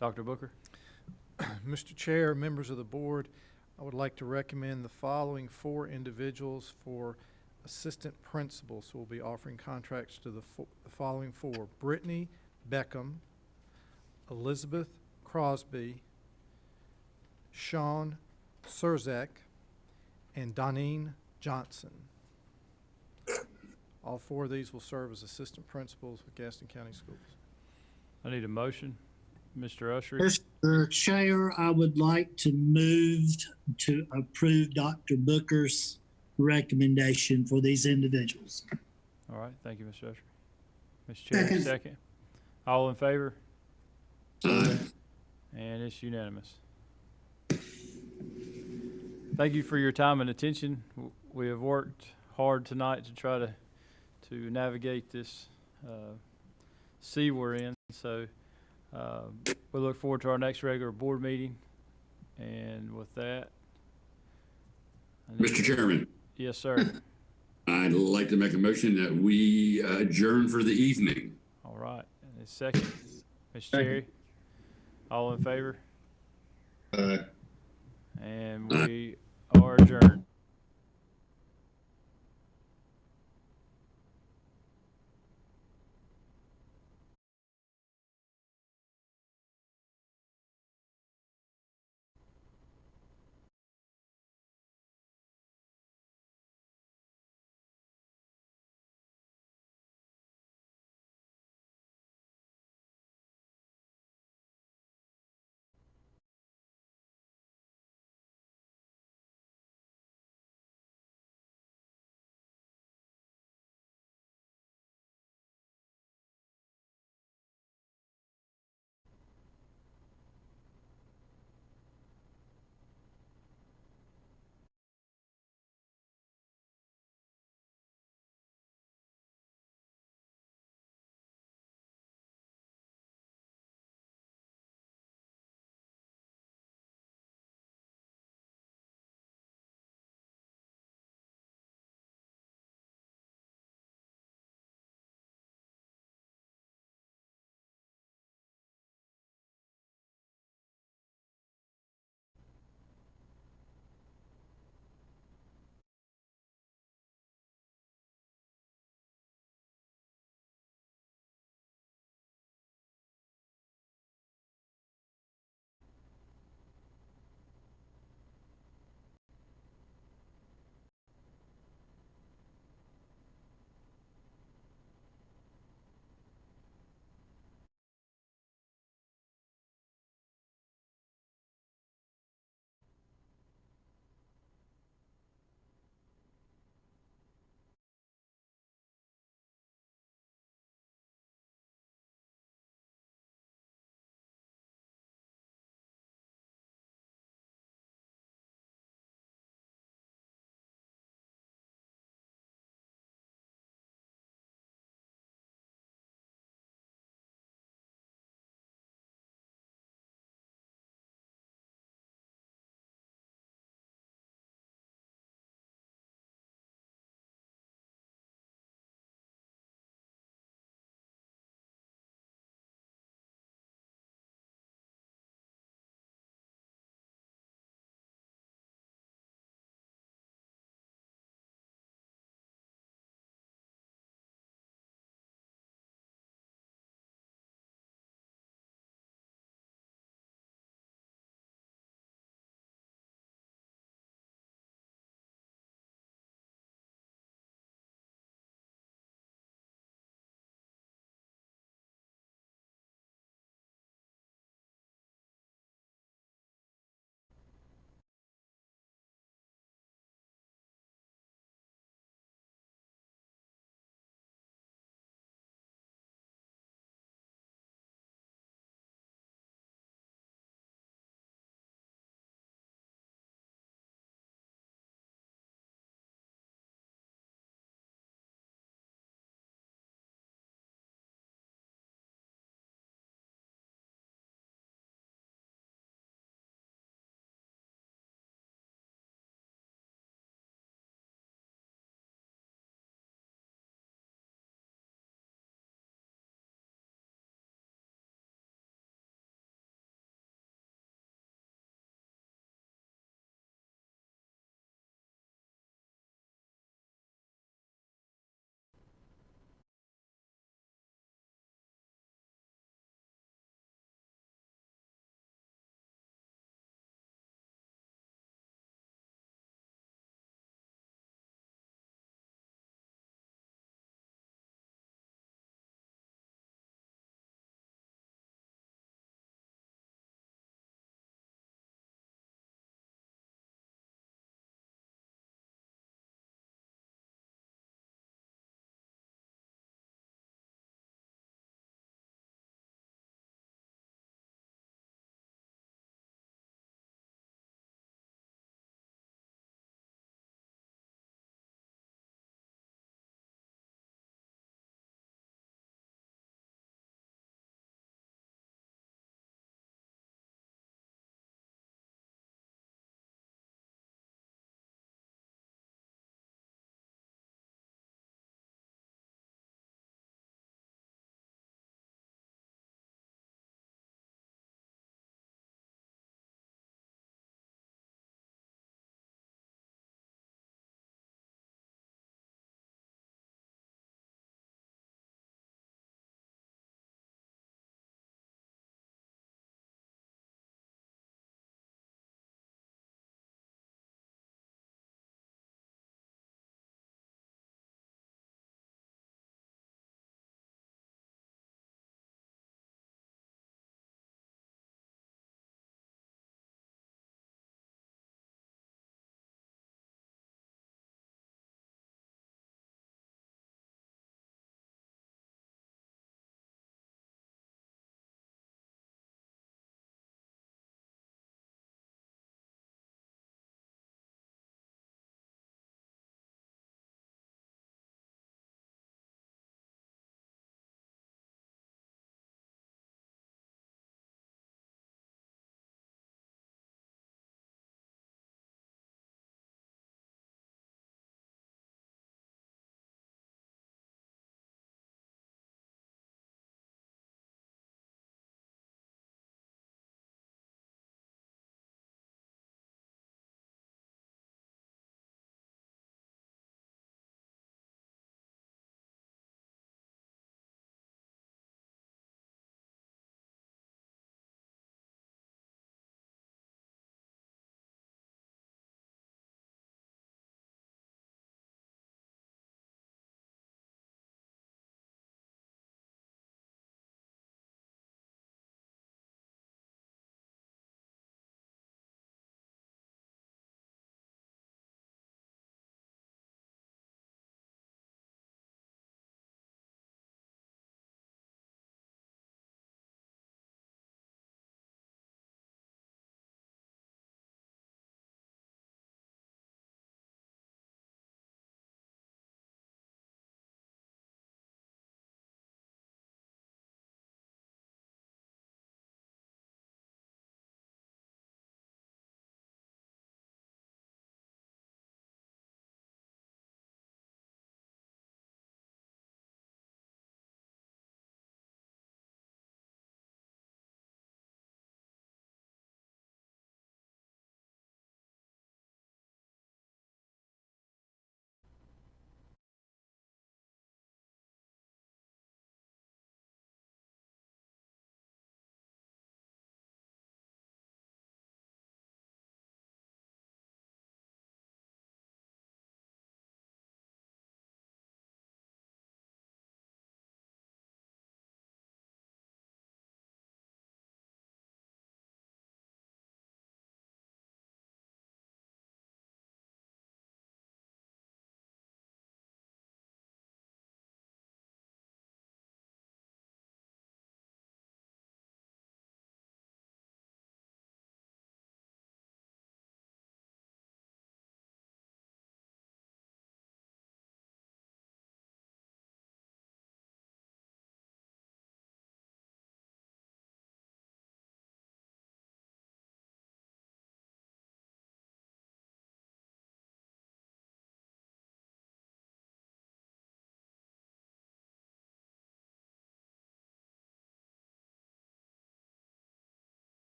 Dr. Booker? Mr. Chair, members of the board, I would like to recommend the following 4 individuals for assistant principals who will be offering contracts to the following 4: Brittany Beckham, Elizabeth Crosby, Sean Surzak, and Doneen Johnson. All 4 of these will serve as assistant principals with Gaston County Schools. I need a motion. Mr. Usher? Mr. Chair, I would like to move to approve Dr. Booker's recommendation for these individuals. All right, thank you, Mr. Usher. Mr. Chair, second. All in favor? Aye. And it's unanimous. Thank you for your time and attention. We have worked hard tonight to try to navigate this sea we're in. So we look forward to our next regular board meeting. And with that, Mr. Chairman. Yes, sir. I'd like to make a motion that we adjourn for the evening. All right. And a second. Ms. Cherry, all in favor? Aye. And we